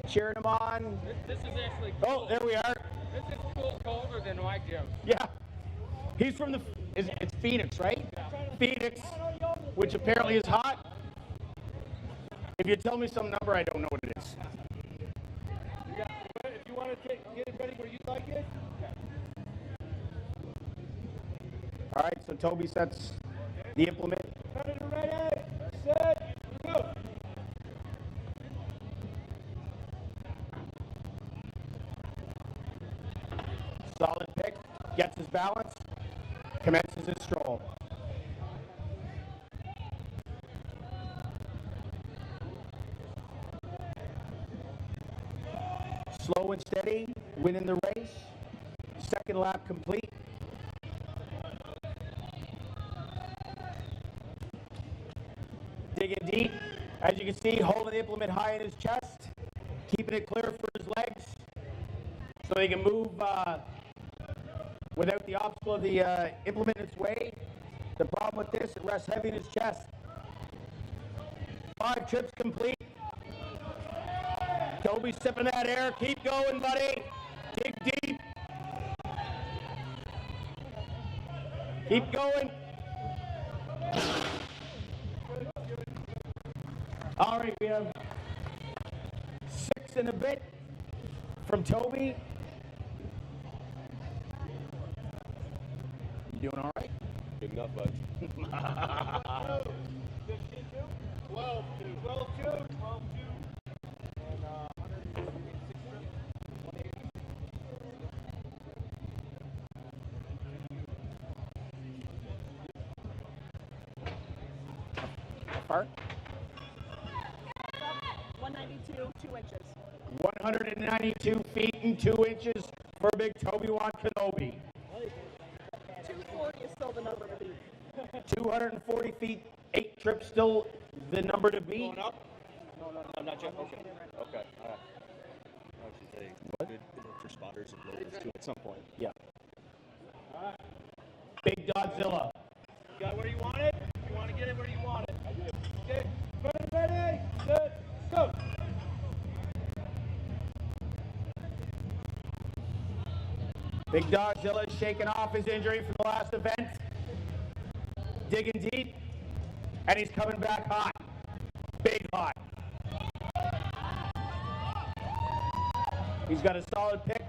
Cheering him on. This is actually cold. Oh, there we are. This is colder than my gym. Yeah. He's from it's Phoenix, right? Yeah. Phoenix, which apparently is hot. If you tell me some number, I don't know what it is. If you want to get it ready where you like it. Okay. All right, so Toby sets the implement. Ready, set, go. Solid pick, gets his balance, commences his stroll. Slow and steady, winning the race. Second lap complete. Digging deep. As you can see, holding the implement high in his chest, keeping it clear for his legs so he can move without the obstacle of the implement in its way. The problem with this, it rests heavy in his chest. 5 trips complete. Toby sipping that air. Keep going, buddy. Dig deep. Keep going. All right, we have 6 and a bit from Toby. You doing all right? Good enough, bud. 12, 12, 2. Part? 192, 2 inches. 192 feet and 2 inches for big Toby-Wan Kenobi. 240 is still the number to beat. 240 feet, 8 trips still the number to beat. Going up? No, not yet. Okay. Okay. All right. I should say good for spotters and loaders too at some point. Yeah. Big Godzilla. You got where you want it? You want to get it where you want it? I do. Okay. Ready, set, go. Big Godzilla is shaking off his injury from the last event. Digging deep. And he's coming back hot. Big hot. He's got a solid pick.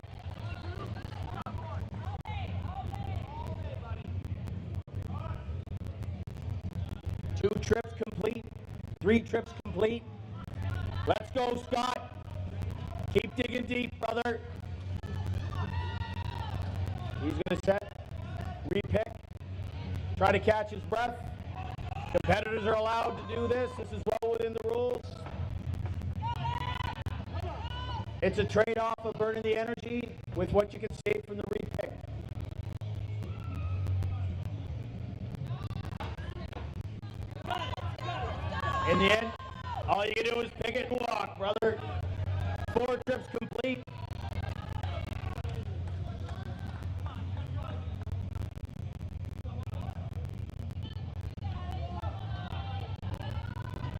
Two trips complete. 3 trips complete. Let's go, Scott. Keep digging deep, brother. He's going to set, repick, try to catch his breath. Competitors are allowed to do this. This is well within the rules. It's a trade-off of burning the energy with what you can save from the repick. In the end, all you can do is pick it and walk, brother. 4 trips complete.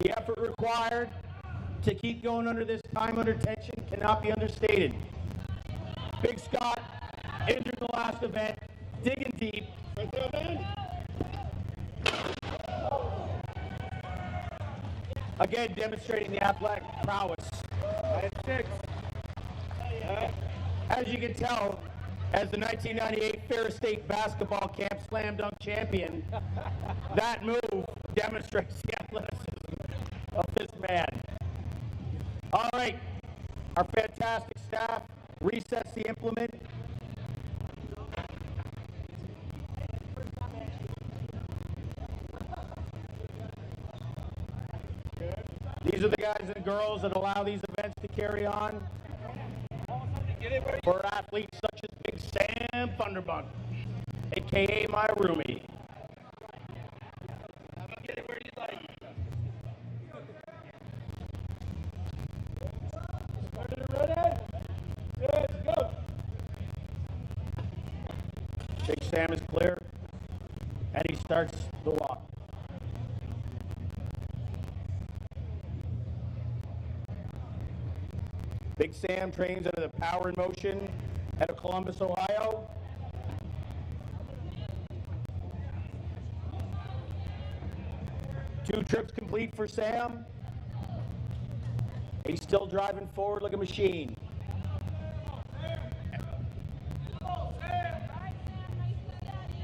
The effort required to keep going under this time under tension cannot be understated. Big Scott injured the last event, digging deep. Right there, man. Again, demonstrating the athletic prowess. As you can tell, as the 1998 Ferris State basketball camp slam dunk champion, that move demonstrates the athleticism of this man. All right, our fantastic staff resets the implement. These are the guys and girls that allow these events to carry on for athletes such as Big Sam Thunderbunk, aka my roomie. Get it where you like. Ready? Let's go. Big Sam is clear, and he starts the walk. Big Sam trains out of the Power in Motion out of Columbus, Ohio. Two trips complete for Sam. He's still driving forward like a machine.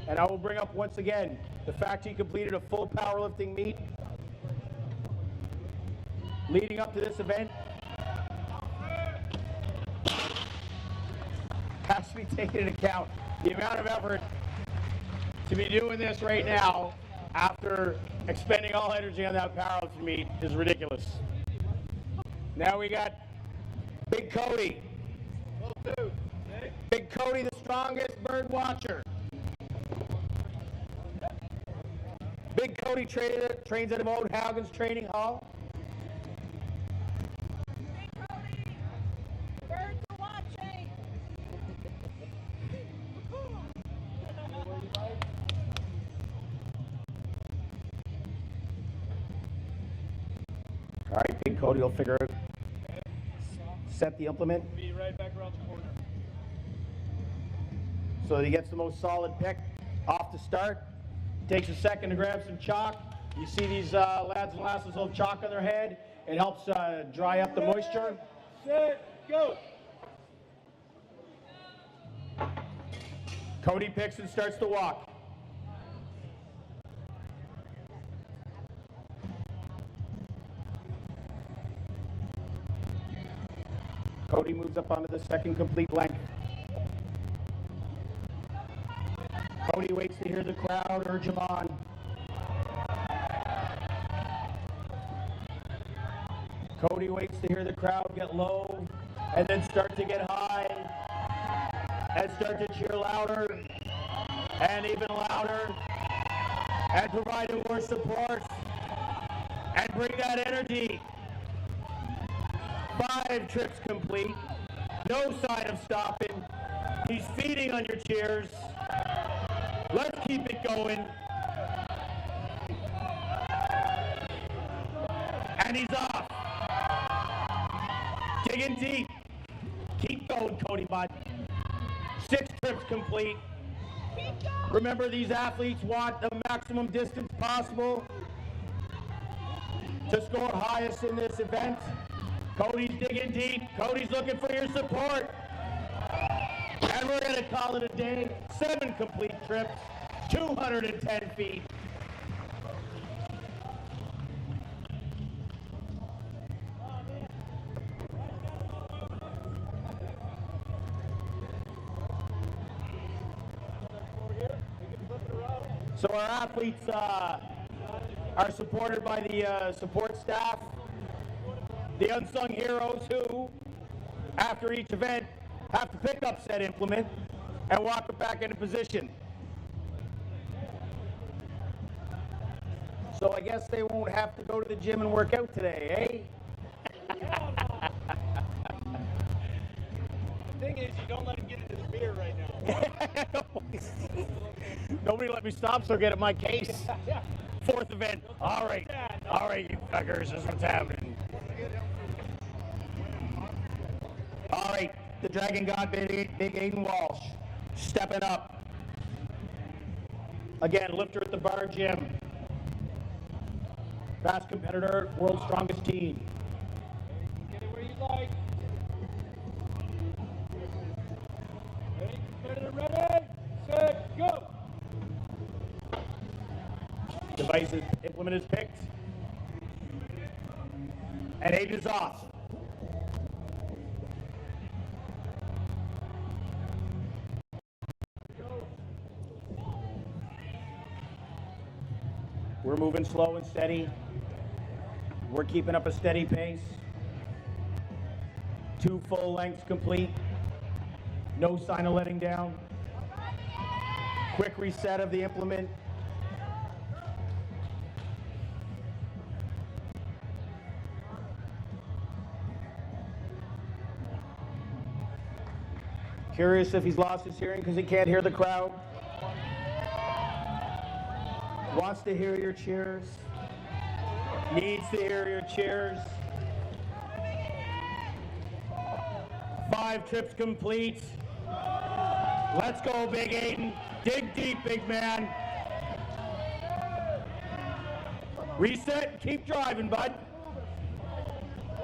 And I will bring up once again the fact he completed a full powerlifting meet leading up to this event. Has to be taken into account. The amount of effort to be doing this right now after expending all energy on that powerlifting meet is ridiculous. Now we got Big Cody. Big Cody, the strongest bird watcher. Big Cody trains at Old Haugen's Training Hall. Birds are watching. All right, Big Cody will figure out. Set the implement. Be right back around the corner. So that he gets the most solid pick off the start. Takes a second to grab some chalk. You see these lads and lasses hold chalk on their head. It helps dry up the moisture. Set, go. Cody picks and starts to walk. Cody moves up onto the second complete length. Cody waits to hear the crowd urge him on. Cody waits to hear the crowd get low and then start to get high and start to cheer louder and even louder and provide more support and bring that energy. 5 trips complete. No sign of stopping. He's feeding on your cheers. Let's keep it going. And he's off. Digging deep. Keep going, Cody Bud. 6 trips complete. Remember, these athletes want the maximum distance possible to score highest in this event. Cody's digging deep. Cody's looking for your support. And we're going to call it a day. 7 complete trips, 210 feet. So our athletes are supported by the support staff, the unsung heroes who, after each event, have to pick up said implement and walk it back into position. So I guess they won't have to go to the gym and work out today, eh? The thing is, you don't let him get into the beer right now. Nobody let me stop, so get at my case. 4th event. All right, you fuckers, this is what's happening. All right, the Dragon God, Big Aiden Walsh, stepping up. Again, lifter at the bar gym. Fast competitor, world's strongest team. Get it where you like. Ready, competitor, ready, set, go. Implement is picked. And Aiden is off. We're moving slow and steady. We're keeping up a steady pace. 2 full lengths complete. No sign of letting down. Quick reset of the implement. Curious if he's lost his hearing because he can't hear the crowd. Wants to hear your cheers. Needs to hear your cheers. 5 trips complete. Let's go, Big Aiden. Dig deep, big man. Reset, keep driving, bud.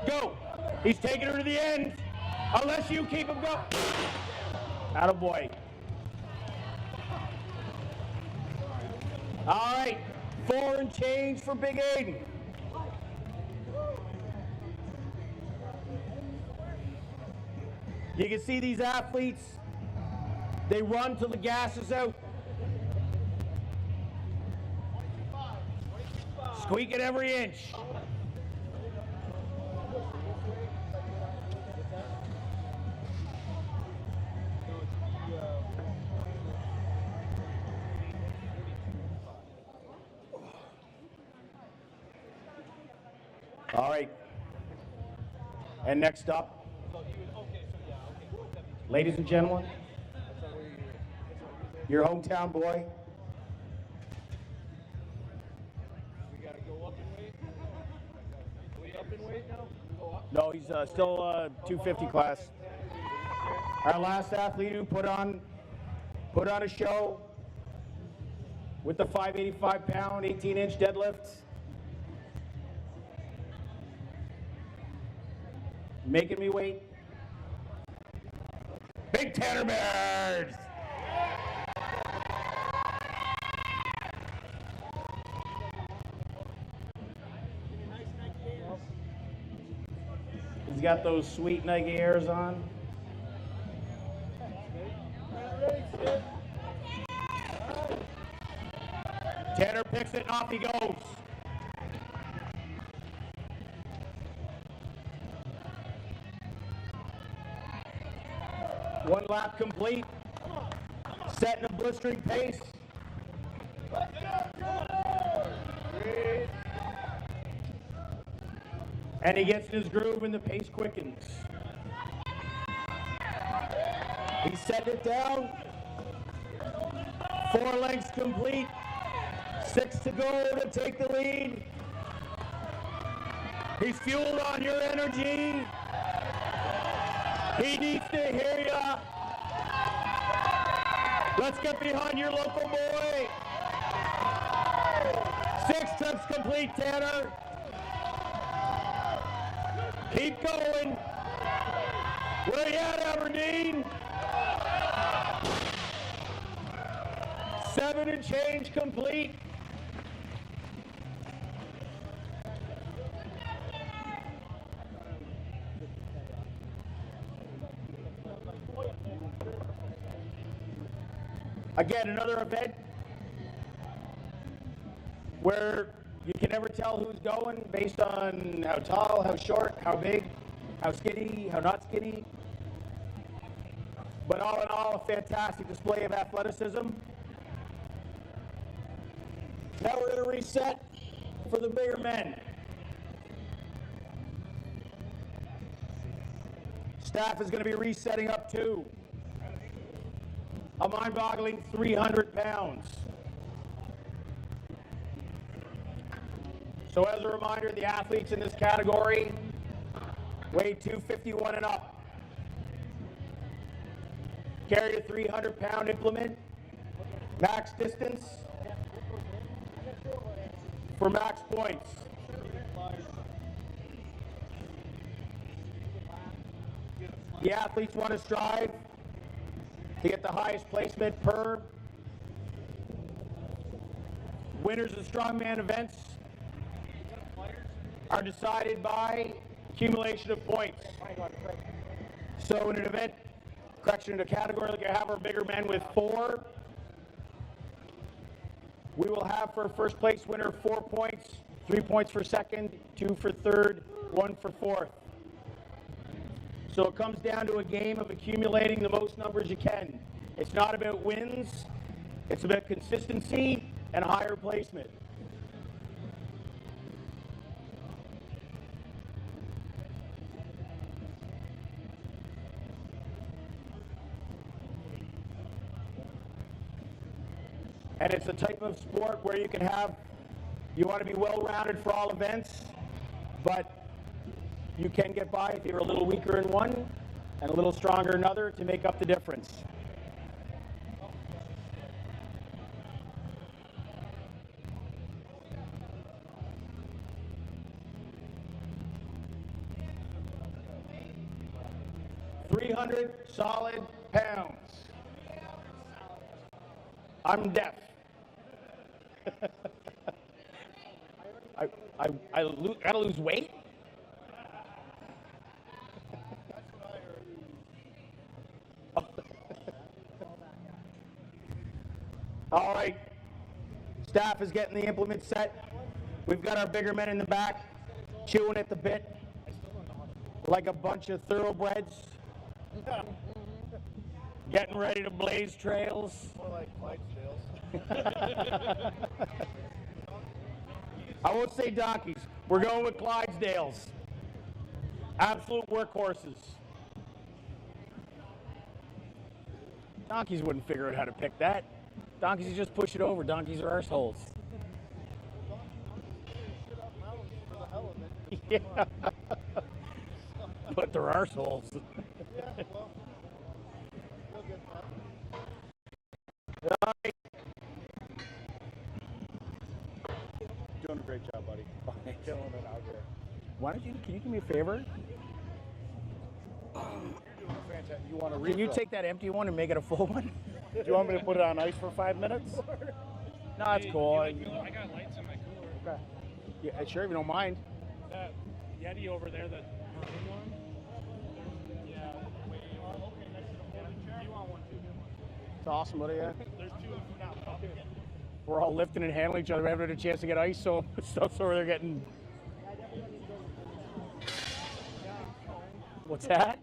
Go. He's taking her to the end. Unless you keep him going. Attaboy. All right, 4 and change for Big Aiden. You can see these athletes, they run till the gas is out. Squeak it every inch. All right. And next up, ladies and gentlemen, your hometown boy. We gotta go up in weight. Are we up in weight now? Go up. No, he's still 250 class. Our last athlete who put on a show with the 585-pound, 18-inch deadlift. Making me wait. Big Tanner Bears! He's got those sweet Nike Airs on. Tanner picks it and off he goes. One lap complete. Setting a blistering pace. And he gets in his groove and the pace quickens. He's setting it down. 4 lengths complete. 6 to go to take the lead. He's fueled on your energy. He needs to hear ya. Let's get behind your local boy. 6 trips complete, Tanner. Keep going. Where you at, Aberdeen? 7 and change complete. Again, another event where you can never tell who's going based on how tall, how short, how big, how skinny, how not skinny. But all in all, a fantastic display of athleticism. Now we're going to reset for the bigger men. Staff is going to be resetting up too. A mind-boggling 300 pounds. So as a reminder, the athletes in this category weigh 251 and up. Carry a 300-pound implement. Max distance for max points. The athletes want to strive to get the highest placement per. Winners of Strongman events are decided by accumulation of points. So in an event, correction, in a category like I have our bigger men with 4, we will have for first place winner 4 points, 3 points for second, 2 for third, 1 for fourth. So it comes down to a game of accumulating the most numbers you can. It's not about wins, it's about consistency and higher placement. And it's a type of sport where you can have, you want to be well-rounded for all events, but you can get by if you're a little weaker in one. and a little stronger another to make up the difference. $300 solid pounds. I'm deaf. Gotta lose weight? All right, staff is getting the implement set. We've got our bigger men in the back, chewing at the bit like a bunch of thoroughbreds, getting ready to blaze trails. More like Clydesdales. I won't say donkeys. We're going with Clydesdales. Absolute workhorses. Donkeys wouldn't figure out how to pick that. Donkeys, you just push it over. Donkeys are arseholes. Yeah. But they're arseholes. All right. Doing a great job, buddy. Killing it out here. Why don't you, can you do me a favor? You're doing fantastic. You want to Can you take that empty one and make it a full one? Do you want me to put it on ice for 5 minutes? No, it's cool. I got lights in my cooler. Okay. Yeah, sure, if you don't mind. That Yeti over there, that maroon one. Yeah. Wait, you want? Okay, next to the folding chair. You want one too? It's awesome, buddy. Yeah. There's two of them now. We're all lifting and handling each other. We haven't had a chance to get ice, so they're getting. What's that?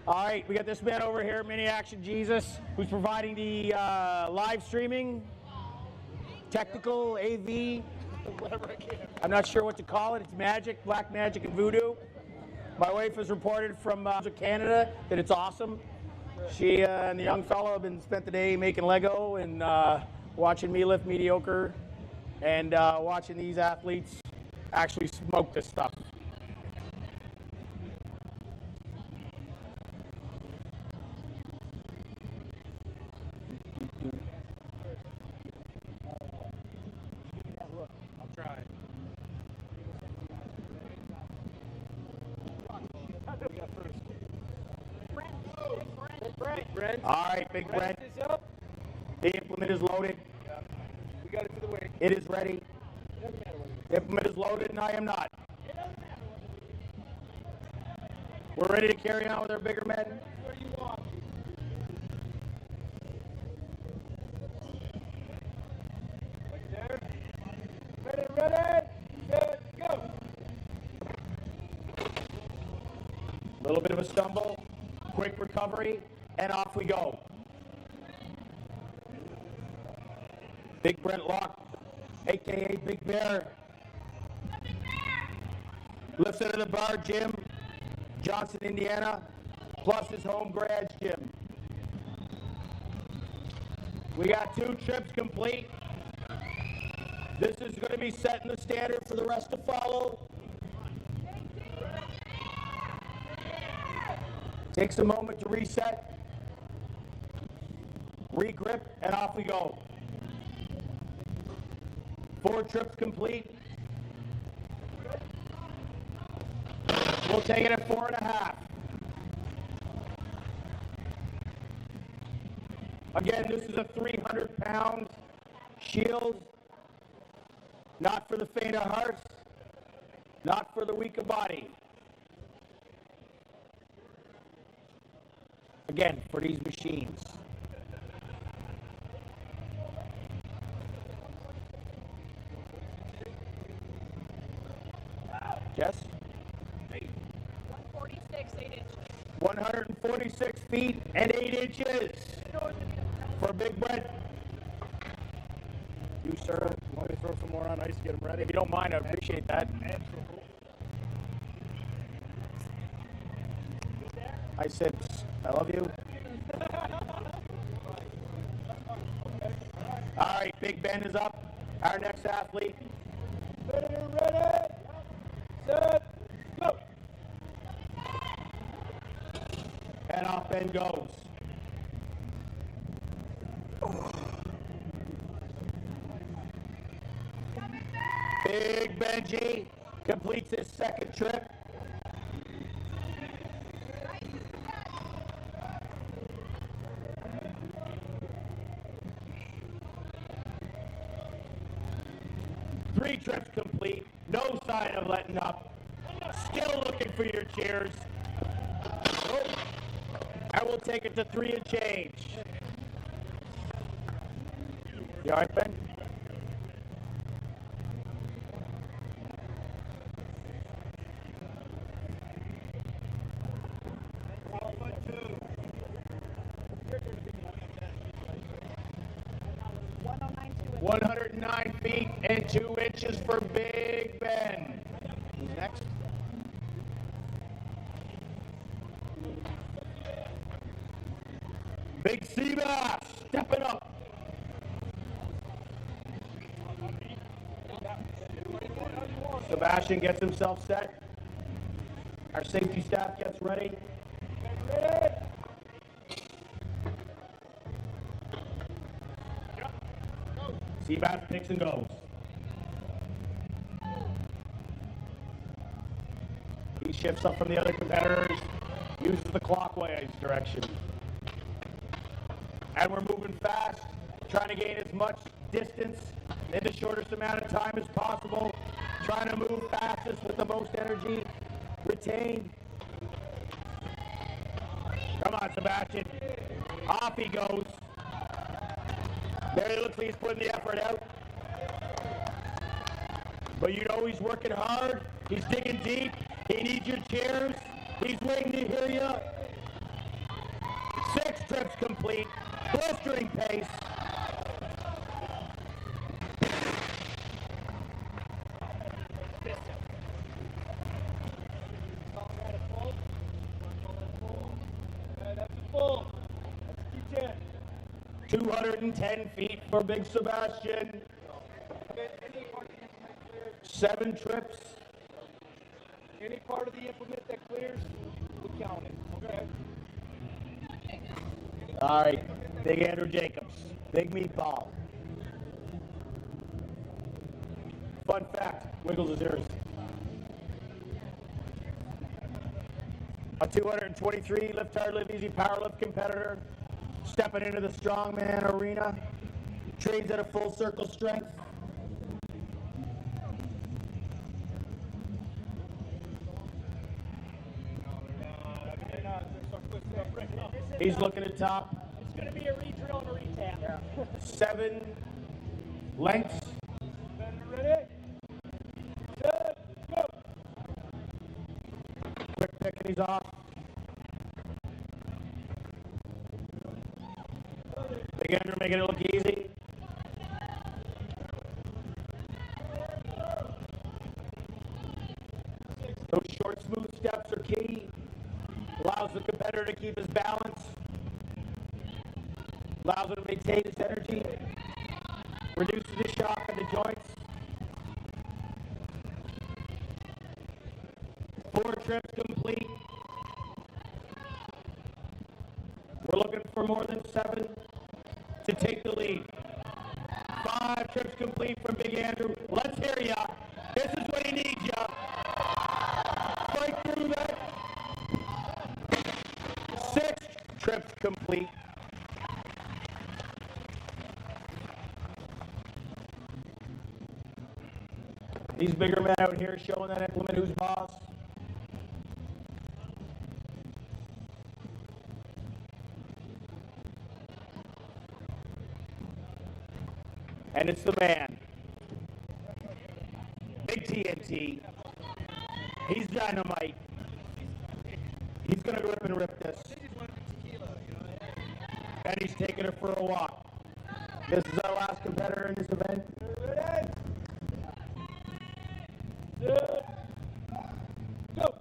All right, we got this man over here, Mini Action Jesus, who's providing the live streaming, technical, AV, Whatever I can. I'm not sure what to call it. It's magic, black magic, and voodoo. My wife has reported from Canada that it's awesome. She and the young fellow have spent the day making Lego and watching me lift mediocre and watching these athletes actually smoke this stuff. I'll try. Big Brent. All right, Big Brent. Is up. The implement is loaded. We got it for the weight. It is ready. The implement is loaded, and I am not. We're ready to carry on with our bigger men. Where you want. Right there. Ready, set, go. A little bit of a stumble, quick recovery, and off we go. Big Brent Lock, aka Big Bear. Lifts out of the bar gym, Johnson, Indiana, plus his home garage gym. We got 2 trips complete. This is going to be setting the standard for the rest to follow. Takes a moment to reset, regrip, and off we go. 4 trips complete. We'll take it at 4.5. Again, this is a 300-pound shield. Not for the faint of heart, not for the weak of body. Again, for these machines. Jess? 146, 8 inches. 146 feet and 8 inches for Big Brent. You, sir, Want me to throw some more on ice to get them ready? if you don't mind, I appreciate that. I said, I love you. All right, Big Ben is up. Our next athlete. Ready. Set. Go. And off Ben goes. Big Benji completes his second trip. Three trips complete. No sign of letting up. Still looking for your chairs. Oh. I will take it to 3 and change. You all right, Ben? $109 feet and 2 inches for Big Ben. Who's next? Big Seabass, stepping up. Sebastian gets himself set. Our safety staff gets ready. Seabass picks and goes. He shifts up from the other competitors, uses the clockwise direction. And we're moving fast, trying to gain as much distance in the shortest amount of time as possible, trying to move fastest with the most energy retained. Come on, Sebastian. Off he goes. There he looks like he's putting the effort out. But you know he's working hard. He's digging deep. He needs your chairs. He's waiting to hear you. 6 trips complete. Blistering pace. That's a full. That's 210. 210 feet for Big Sebastian. 7 trips. Any part of the implement that clears, we count it. Okay. All right, Big Andrew Jacobs, Big Meatball. Fun fact, Wiggles is yours. A 223 lift hard, live easy powerlift competitor, stepping into the Strongman arena, trains at a full circle strength. He's looking at top. It's going to be a re-drill and a re-tap. Yeah. 7 lengths. Ready? Set. Go. Quick pick and he's off. Big Andrew making it look easy. Those short, smooth steps are key. Allows the competitor to keep his balance. Allows him to maintain his energy. Reduces the shock in the joints. 4 trips complete. We're looking for more than 7 to take the lead. 5 trips complete from Big Andrew. Let's hear ya. This is what he needs ya. Fight through that. 6 trips complete. These bigger men out here showing that implement who's boss. And it's the man. Big TNT. He's dynamite. He's going to rip and rip this. And he's taking it for a walk. This is our last competitor in this event. Go.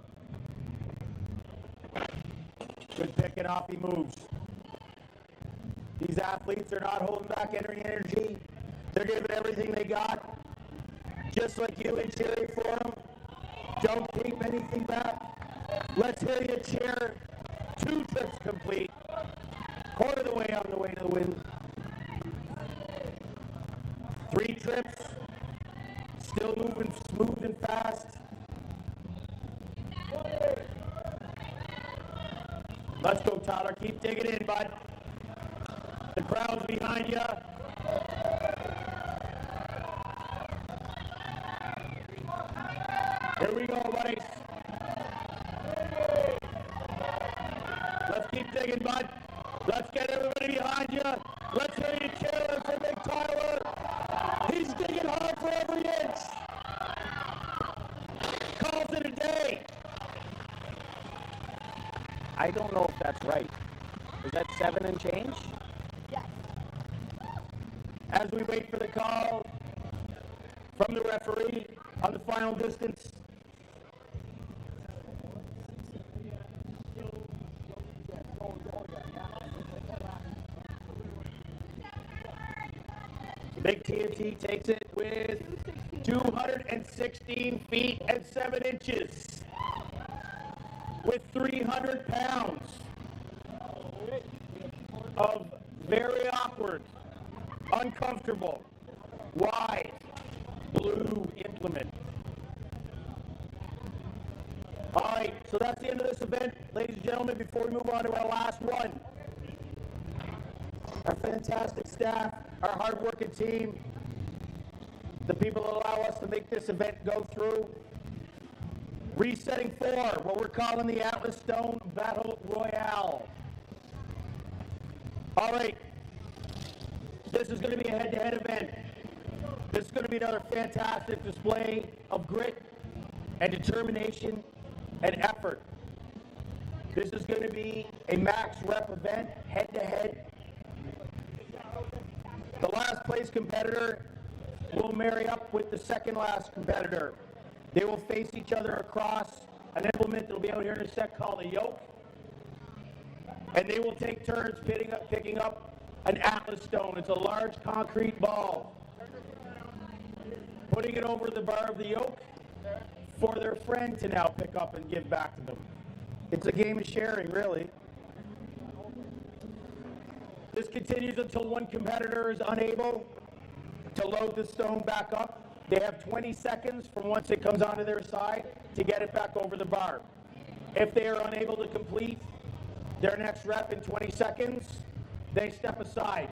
Good pick and off he moves. These athletes are not holding back any energy. They're giving everything they got. Just like you and cheering for them. Don't keep anything back. Let's hear you cheer. 2 trips complete. Quarter of the way on the way to the win. 3 trips. Still moving smooth and fast. Let's go, Tyler. Keep digging in, bud. The crowd's behind you. Here we go, buddies. Let's keep digging, bud. Let's get everybody behind you. Let's hear you cheer for Big Tyler. He's digging hard for every inch. Calls it a day. I don't know if that's right. Is that 7 and change? Yes. As we wait for the call from the referee on the final distance. Big TNT takes it with 216 feet and 7 inches. With 300 pounds of very awkward, uncomfortable, wide, blue implement. All right, so that's the end of this event. Ladies and gentlemen, before we move on to our last one, our fantastic staff, our hard-working team, the people that allow us to make this event go through. Resetting for what we're calling the Atlas Stone Battle Royale. All right, this is going to be a head-to-head event. This is going to be another fantastic display of grit and determination and effort. This is going to be a max rep event, head-to-head. The last place competitor will marry up with the second last competitor. They will face each other across an implement that will be out here in a sec called a yoke. And they will take turns picking up an Atlas stone. It's a large concrete ball. Putting it over the bar of the yoke for their friend to now pick up and give back to them. It's a game of sharing, really. This continues until one competitor is unable to load the stone back up. They have 20 seconds from once it comes onto their side to get it back over the bar. If they are unable to complete their next rep in 20 seconds, they step aside.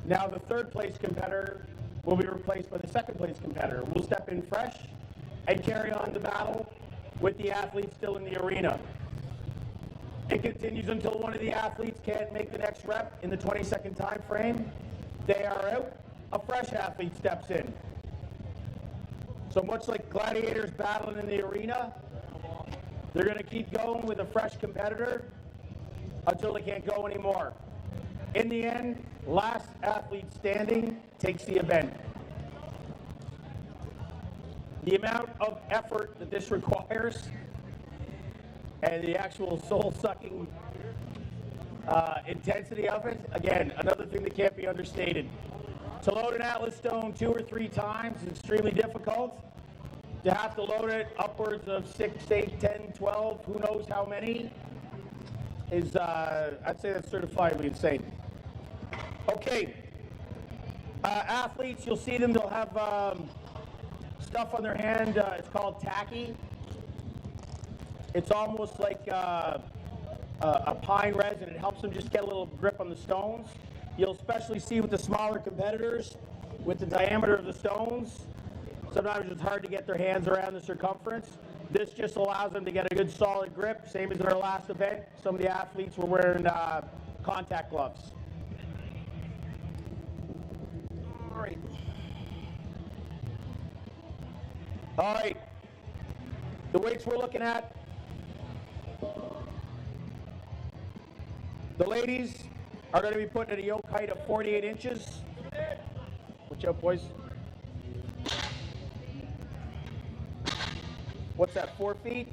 Now the third place competitor will be replaced by the second place competitor. We'll step in fresh and carry on the battle with the athletes still in the arena. It continues until one of the athletes can't make the next rep in the 20-second time frame. They are out. A fresh athlete steps in. So much like gladiators battling in the arena, they're going to keep going with a fresh competitor until they can't go anymore. In the end, last athlete standing takes the event. The amount of effort that this requires and the actual soul-sucking intensity of it, again, another thing that can't be understated. To load an Atlas stone 2 or 3 times is extremely difficult. To have to load it upwards of 6, 8, 10, 12, who knows how many, is, I'd say that's certifiably insane. Okay. Athletes, you'll see them, they'll have stuff on their hand, it's called tacky. It's almost like a pine resin. It helps them just get a little grip on the stones. You'll especially see with the smaller competitors, with the diameter of the stones, sometimes it's hard to get their hands around the circumference. This just allows them to get a good solid grip, same as in our last event. Some of the athletes were wearing contact gloves. All right. All right. The weights we're looking at. The ladies are going to be put at a yoke height of 48 inches. Watch out, boys. What's that, 4 feet?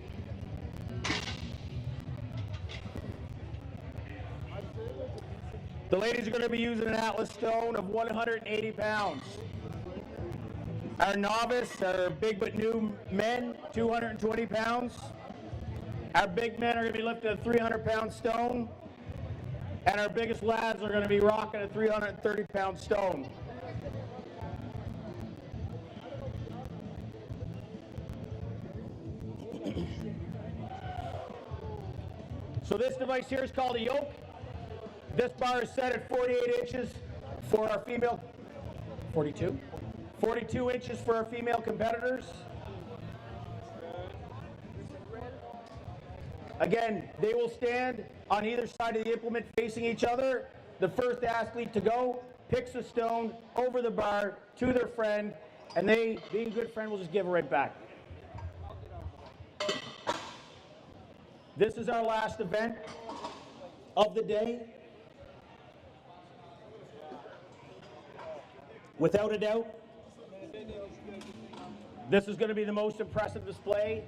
The ladies are going to be using an Atlas stone of 180 pounds. Our novice, our big but new men, 220 pounds. Our big men are going to be lifting a 300-pound stone. And our biggest lads are going to be rocking a 330-pound stone. So this device here is called a yoke. This bar is set at 48 inches for our female, 42? 42 inches for our female competitors. Again, they will stand on either side of the implement facing each other. The first athlete to go picks a stone over the bar to their friend, and they, being a good friend, will just give it right back. This is our last event of the day. Without a doubt, this is going to be the most impressive display.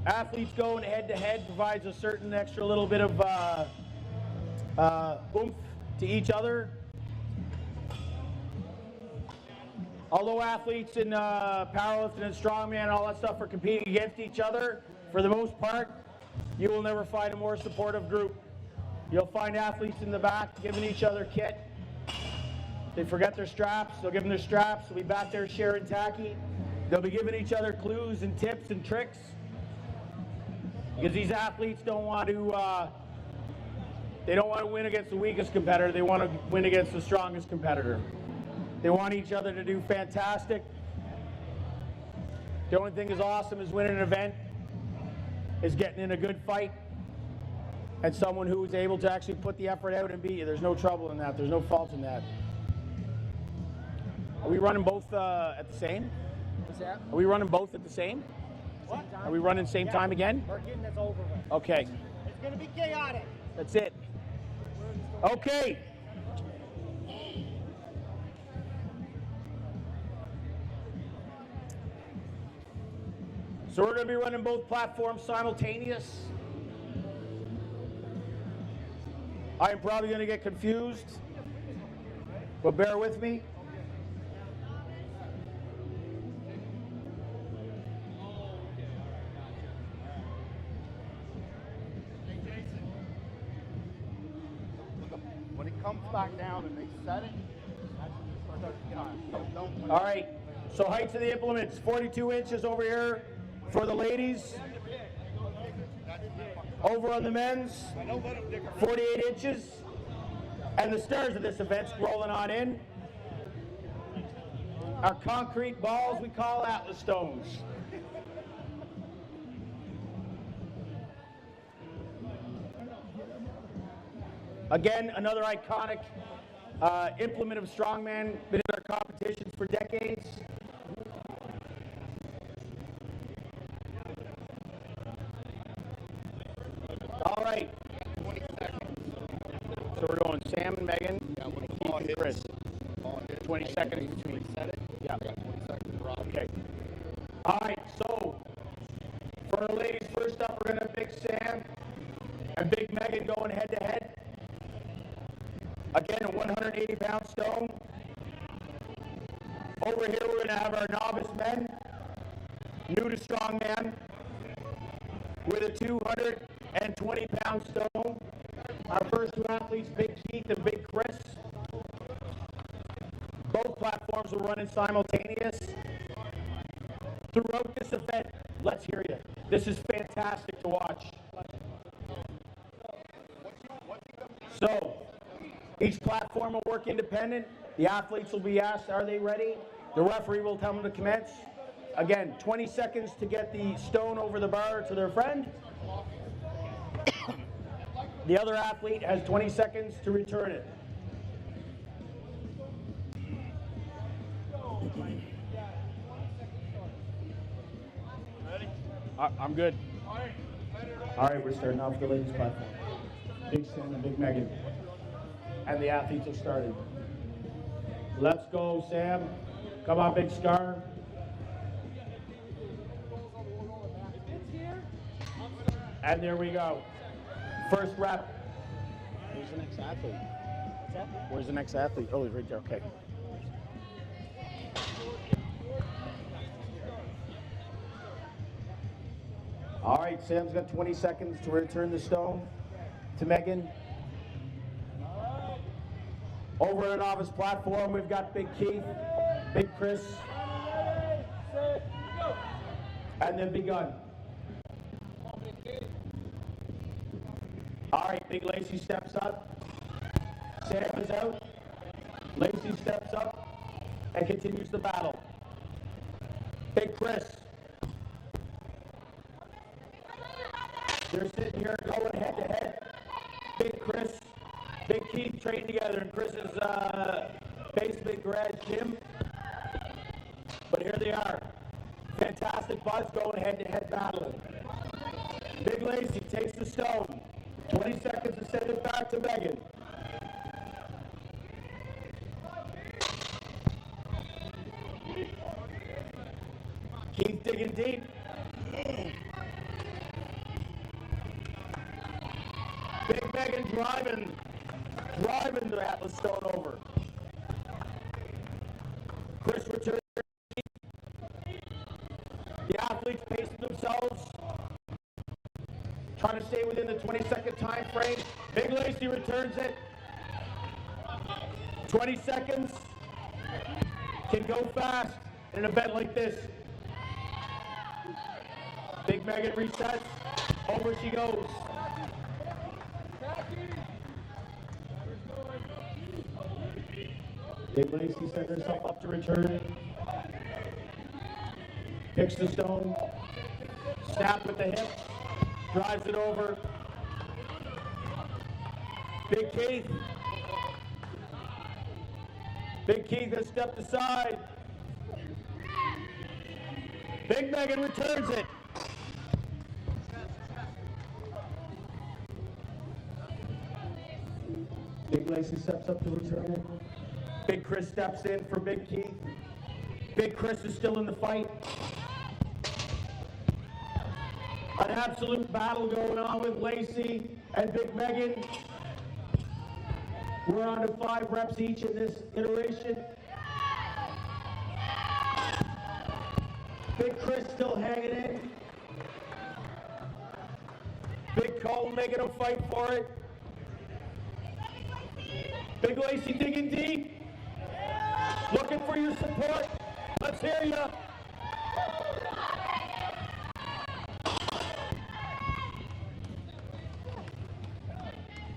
Athletes going head-to-head provides a certain extra little bit of oomph to each other. Although athletes in powerlifting and strongman and all that stuff are competing against each other, for the most part, you will never find a more supportive group. You'll find athletes in the back giving each other kit. They forget their straps, they'll give them their straps. They'll be back there sharing tacky. They'll be giving each other clues and tips and tricks. Because these athletes don't want to, they don't want to win against the weakest competitor. They want to win against the strongest competitor. They want each other to do fantastic. The only thing is awesome is winning an event, is getting in a good fight, and someone who is able to actually put the effort out and beat you. There's no trouble in that. There's no fault in that. Are we running both at the same? What's that? Are we running both at the same? What? Are we running same time again? We're getting this over with. Okay. It's going to be chaotic. That's it. Okay. So we're going to be running both platforms simultaneous. I am probably going to get confused, but bear with me. When it comes back down and they set it, that's when you start to All right, so heights of the implements, 42 inches over here for the ladies. Over on the men's, 48 inches. And the stars of this event's rolling on in. Our concrete balls we call Atlas stones. Again, another iconic implement of strongman, been in our competitions for decades. All right. So we're going Sam and Megan, Keith and Chris. 20 seconds between. Yeah. Okay. All right, so for our ladies, first up, we're going to have Big Sam and Big Megan going head-to-head. Again, a 180-pound stone. Over here, we're going to have our novice men, new to strongman, with a 220-pound stone. Our first two athletes, Big Keith and Big Chris. Both platforms will run in simultaneous. Throughout this event, let's hear you. This is fantastic to watch. So, each platform will work independent. The athletes will be asked, are they ready? The referee will tell them to commence. Again, 20 seconds to get the stone over the bar to their friend. The other athlete has 20 seconds to return it. I'm good. All right, we're starting off the ladies' platform. Big Sam and Big Megan. And the athletes have started. Let's go, Sam. Come on, Big Scar. And there we go. First rep. Who's the next athlete? Where's the next athlete? Oh, he's right there. Okay. All right, Sam's got 20 seconds to return the stone to Megan. Over on the novice platform, we've got Big Keith, Big Chris, and then Big Gun. All right, Big Lacey steps up. Sam is out. Lacey steps up and continues the battle. Big Chris. They're sitting here going head to head. Big Chris, Big Keith train together in Chris's basement garage gym. But here they are. Fantastic buzz going head to head battling. Big Lacey takes the stone. 20 seconds to send it back to Megan. Keith digging deep. Big Megan driving the Atlas stone over. Chris returns. The athletes pacing themselves, trying to stay within the 20-second time frame. Big Lacey returns it. 20 seconds. Can go fast in an event like this. Big Megan resets. Over she goes. Big Lacey sets herself up to return. Picks the stone. Snap with the hips. Drives it over. Big Keith. Big Keith has stepped aside. Big Megan returns it. Big Lacey steps up to return it. Big Chris steps in for Big Keith. Big Chris is still in the fight. An absolute battle going on with Lacey and Big Megan. We're on to 5 reps each in this iteration. Big Chris still hanging in. Big Cole making a fight for it. Big Lacey digging deep. Looking for your support. Let's hear you.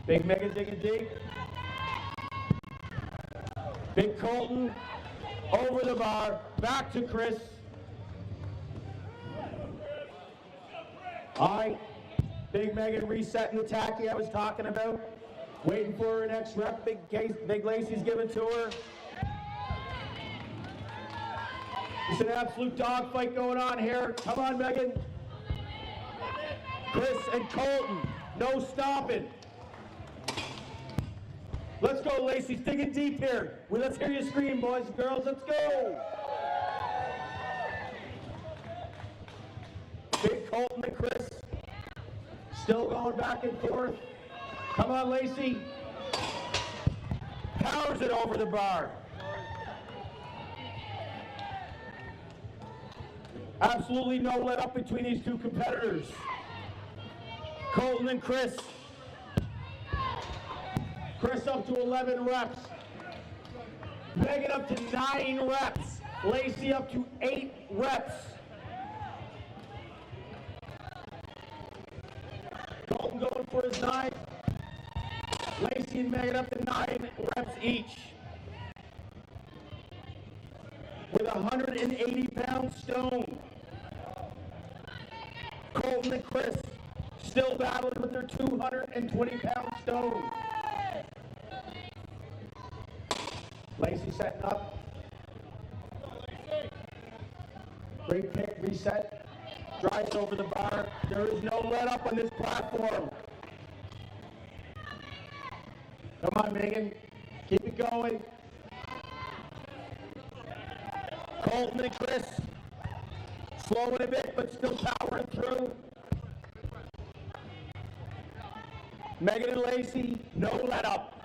Big Megan digging deep. Big Colton over the bar. Back to Chris. All right. Big Megan resetting the tacky I was talking about. Waiting for her next rep. Big Lacey's giving to her. It's an absolute dogfight going on here. Come on, Megan. Chris and Colton. No stopping. Let's go, Lacey's digging deep here. Let's hear you scream, boys and girls. Let's go. Big Colton and Chris. Still going back and forth. Come on, Lacey. Powers it over the bar. Absolutely no let up between these two competitors. Colton and Chris. Chris up to 11 reps. Megan up to 9 reps. Lacey up to 8 reps. Colton going for his 9. Lacey and Megan up to 9 reps each. With a 180-pound stone. Colton and Chris still battling with their 220-pound stone. Lacey setting up. Great pick, reset. Drives over the bar. There is no let up on this platform. Come on, Megan. Keep it going. Colton and Chris. Slowing a bit, but still powering through. Megan and Lacey, no let up.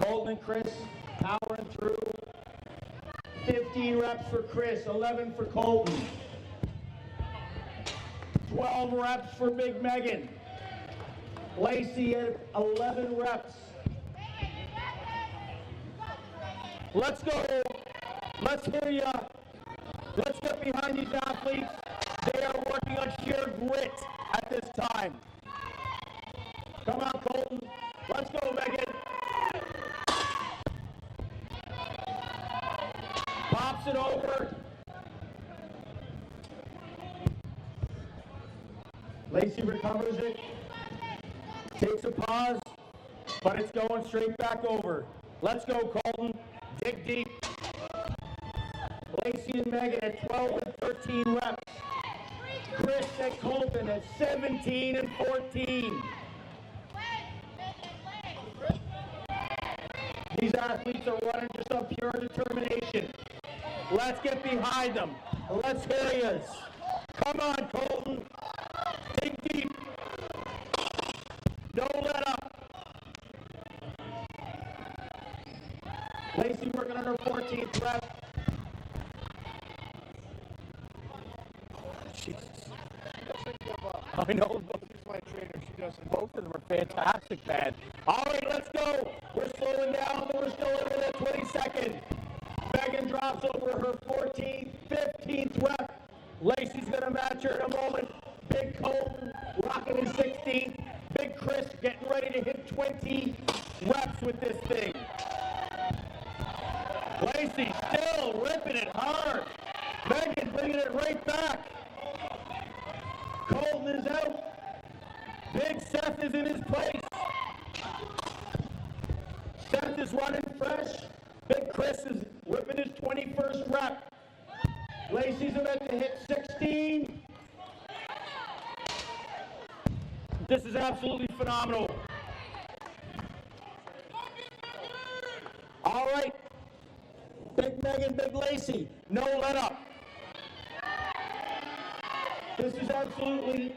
Colton and Chris powering through. 15 reps for Chris, 11 for Colton. 12 reps for Big Megan. Lacey at 11 reps. Let's go. Let's hear ya. Let's get behind these athletes. They are working on sheer grit at this time. Come on, Colton. Let's go, Megan. Pops it over. Lacey recovers it. Takes a pause, but it's going straight back over. Let's go, Colton. Dig deep. Lacey and Megan at 12 and 13 reps. Chris and Colton at 17 and 14. These athletes are running just on pure determination. Let's get behind them. Let's hear yous. Come on, Colton. Dig deep. Don't let up. Lacey working on her 14th rep. I know. She's my trainer. She doesn't. Both of them are fantastic, man. All right, let's go. We're slowing down, but we're still in at 20 seconds. Megan drops over her 14th, 15th rep. Lacey's going to match her in a moment. Big Colton rocking his 16th. Big Chris getting ready to hit 20 reps with this thing. Lacey still ripping it hard. Megan bringing it right back. Colton is out. Big Seth is in his place. Seth is running fresh. Big Chris is whipping his 21st rep. Lacey's about to hit 16. This is absolutely phenomenal. All right. Big Megan, Big Lacey. No let up. This is absolutely...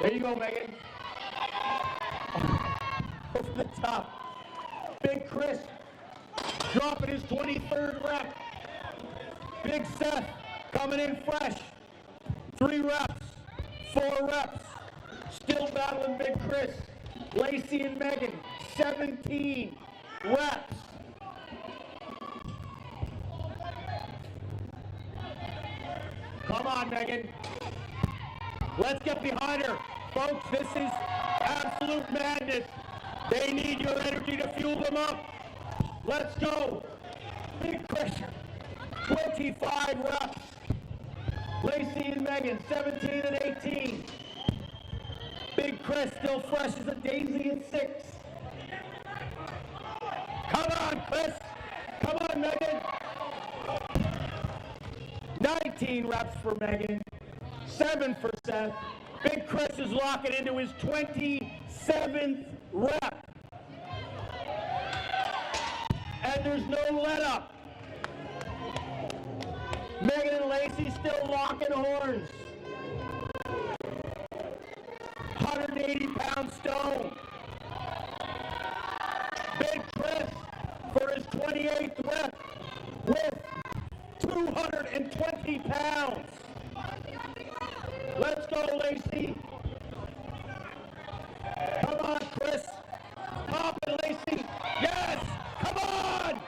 There you go, Megan. Over the top. Big Chris dropping his 23rd rep. Big Seth coming in fresh. 3 reps, 4 reps. Still battling Big Chris. Lacey and Megan, 17 reps. Come on, Megan. Let's get behind her. Folks, this is absolute madness. They need your energy to fuel them up. Let's go. Big pressure. 25 reps. Lacey and Megan, 17 and 18. Big Chris still fresh as a daisy at 6. Come on, Chris. Come on, Megan. 19 reps for Megan. 7 for Seth. Big Chris is locking into his 27th rep. And there's no let up. Megan and Lacey still locking horns. 180-pound stone. Big Chris for his 28th rep with 220 pounds. Let's go, Lacey. Come on, Chris. Pop it, Lacey. Yes! Come on!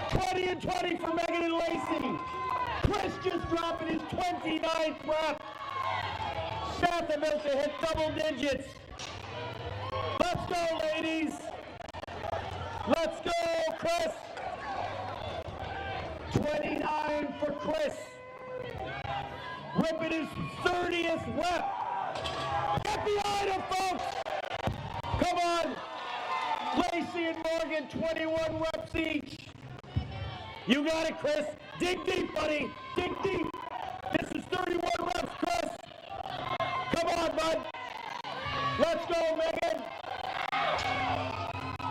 20 and 20 for Megan and Lacey. Chris just dropping his 29th rep. Seth about to hit double digits. Let's go, ladies. Let's go, Chris. 29 for Chris. Ripping his 30th rep. Get behind him, folks. Come on. Lacey and Morgan, 21 reps each. You got it, Chris. Dig deep, buddy. Dig deep. This is 31 reps, Chris. Come on, bud. Let's go, Megan.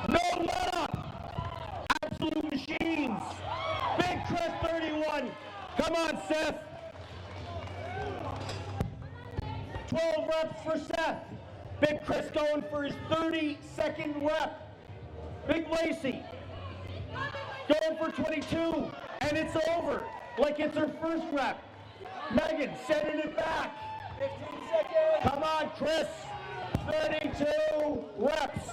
No let up. Absolute machines. Big Chris, 31. Come on, Seth. 12 reps for Seth. Big Chris going for his 32nd rep. Big Lacey going for 22, and it's over like it's her first rep. Megan sending it back. 15 seconds. Come on, Chris. 32 reps.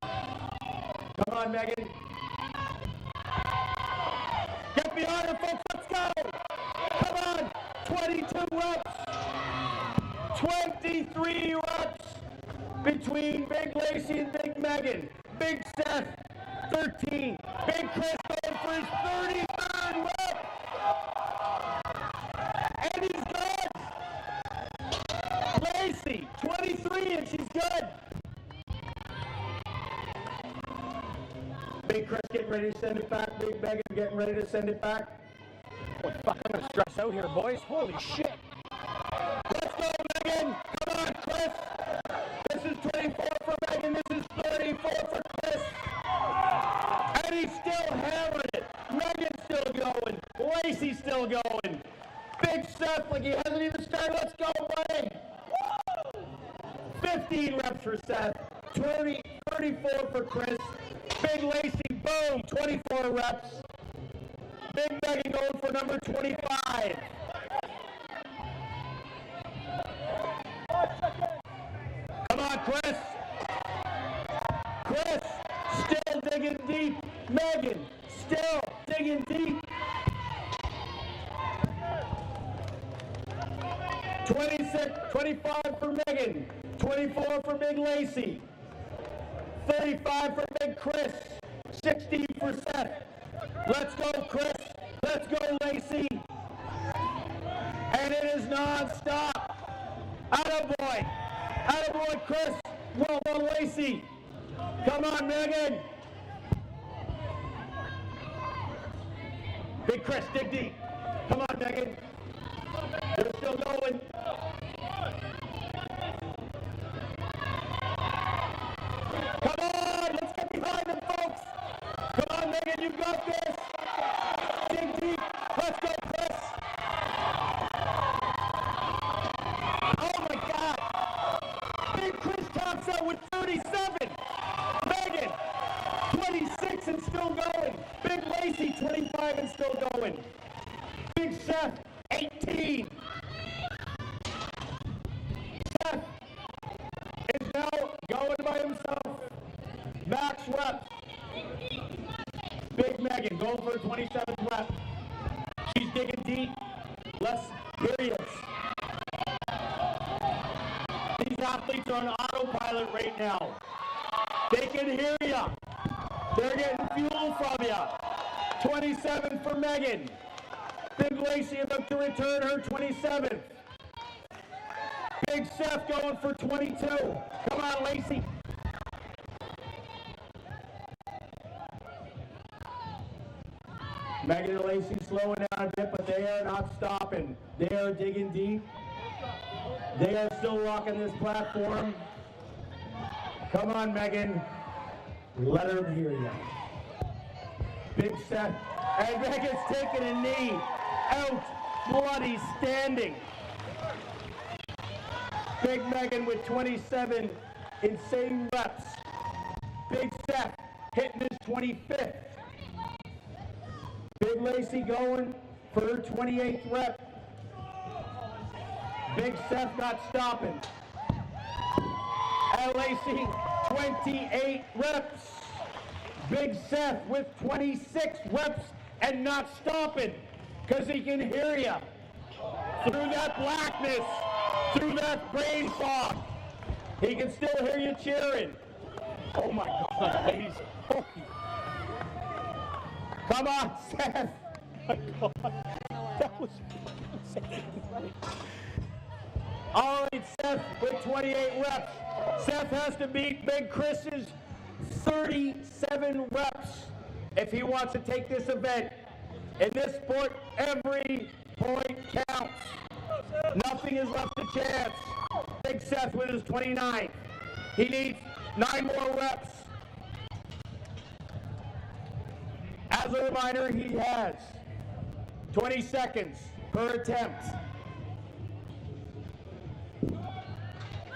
Come on, Megan. Get behind her, folks. Let's go. Come on. 22 reps. 23 reps between Big Lacey and Big Megan. Big Seth, 13. Big Chris going for his 33rd rep. And he's good. Lacey, 23, and she's good. Big Chris getting ready to send it back. Big Megan getting ready to send it back. Oh, fuck, I'm gonna stress out here, boys. Holy shit. Let's go, Megan. Come on, Chris. This is 24 for Megan. This is 34 for Chris. And he's still hammering it. Megan's still going. Lacey's still going. Big Seth, like he hasn't even started. Let's go, buddy. 15 reps for Seth. 34 for Chris. Big Lacey, boom, 24 reps. Big Megan going for number 25. Come on, Chris. Chris, still digging deep. Megan, still digging deep. 25 for Megan. 24 for Big Lacey. 35 for Big Chris. 16 for Seth. Let's go, Chris. Let's go, Lacey. And it is non-stop. Attaboy. Attaboy, Chris. Well done, Lacey. Come on, Megan. Big Chris, dig deep. Come on, Megan. They're still going. Come on, let's get behind them, folks. Come on, Megan, you got this. Dig deep. Let's go, Chris. Oh, my God. Big Chris tops out with 37. Megan, 26 and still going. Big Lacey, 25 and still going. Big Seth, 18. Seth is now going by himself. Max rep. Big Megan going for the 27th rep. She's digging deep. Less periods. These athletes are on autopilot right now. They can hear you. They're getting fuel from you. 27 for Megan. Big Lacey about to return her 27th. Big Seth going for 22. Come on, Lacey. Megan and Lacey slowing down a bit, but they are not stopping. They are digging deep. They are still rocking this platform. Come on, Megan. Let her hear you. Big Seth. And Megan's taking a knee. Out. Bloody standing. Big Megan with 27 insane reps. Big Seth hitting his 25th. Big Lacey going for her 28th rep. Big Seth not stopping. And Lacey, 28 reps. Big Seth with 26 reps and not stopping because he can hear you through that blackness, through that brain fog. He can still hear you cheering. Oh my God, ladies. Oh. Come on, Seth. My God. That was insane. All right, Seth with 28 reps. Seth has to beat Big Chris's 37 reps if he wants to take this event. In this sport, every point counts. Nothing is left to chance. Big Seth with his 29. He needs 9 more reps. As a reminder, he has 20 seconds per attempt.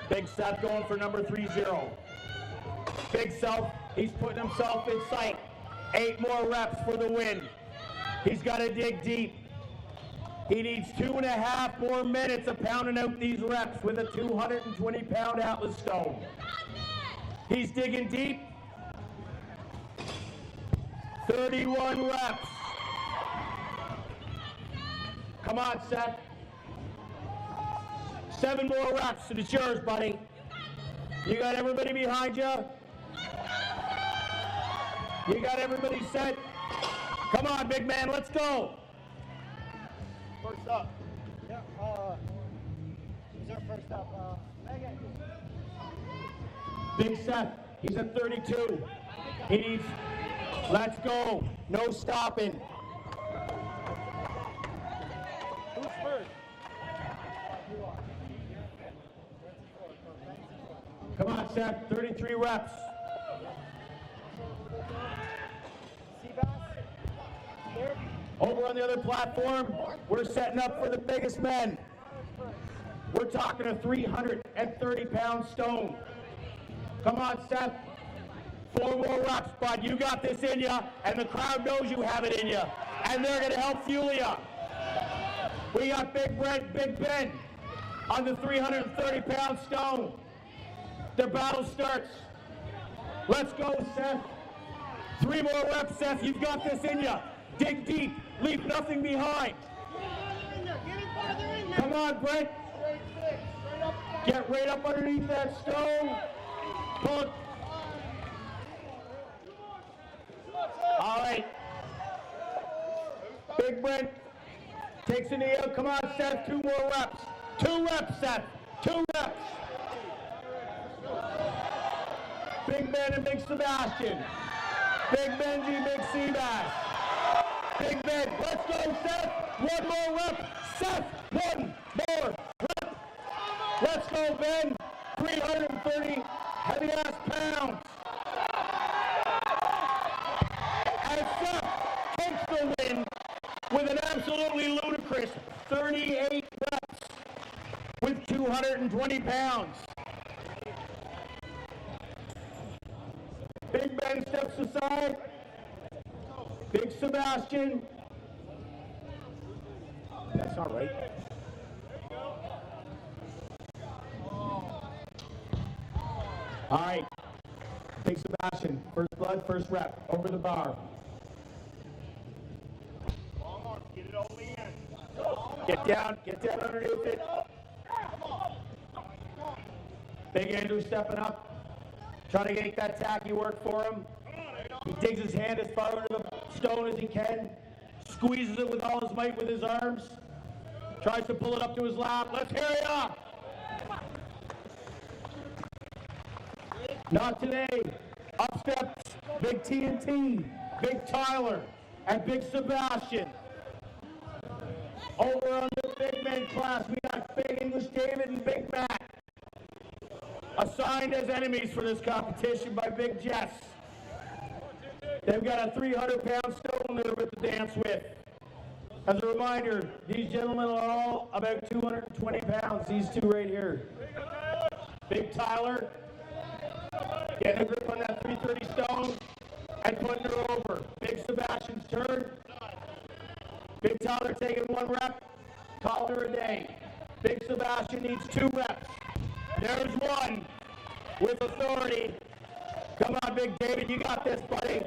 Big Seth going for number 30. Big Seth, he's putting himself in sight. 8 more reps for the win. He's got to dig deep. He needs 2.5 more minutes of pounding out these reps with a 220-pound Atlas stone. He's digging deep. 31 reps. Come on, Seth. 7 more reps, and it's yours, buddy. You got everybody behind you? You got everybody set? Come on, big man, let's go. First up. Yeah, who's our first up? Megan. Big Seth, he's at 32. He needs, let's go. No stopping. Who's first? Come on, Seth, 33 reps. Over on the other platform, we're setting up for the biggest men. We're talking a 330-pound stone. Come on, Seth. 4 more reps, bud. You got this in you, and the crowd knows you have it in you, and they're going to help fuel you. We got Big Brent, Big Ben on the 330-pound stone. The battle starts. Let's go, Seth. 3 more reps, Seth. You've got this in you. Dig deep. Leave nothing behind. Come on, Brent. Get right up underneath that stone. Pull it. All right. Big Brent takes a knee out. Come on, Seth. 2 more reps. 2 reps, Seth. 2 reps. Big Ben and Big Sebastian. Big Benji, Big Seabass. Big Ben, let's go, Seth. 1 more rep. Seth, 1 more rep. Let's go, Ben. 330 heavy-ass pounds. And Seth takes the win with an absolutely ludicrous 38 reps with 220 pounds. Big Ben steps aside. Big Sebastian. That's all right. All right. Big Sebastian. First blood, first rep. Over the bar. Get it over in. Get down underneath it. Big Andrew stepping up. Trying to get that tacky work for him. He digs his hand as far into the stone as he can. Squeezes it with all his might with his arms. Tries to pull it up to his lap. Let's hurry up. Not today. Up steps Big TNT, Big Tyler, and Big Sebastian. Over on the big men class, we got Big English David and Big Matt. Assigned as enemies for this competition by Big Jess. They've got a 300-pound stone there with the dance with. As a reminder, these gentlemen are all about 220 pounds, these 2 right here. Big Tyler, getting a grip on that 330 stone and putting her over. Big Sebastian's turn. Big Tyler taking 1 rep, call her a day. Big Sebastian needs 2 reps. There's 1 with authority. Come on, Big David, you got this, buddy.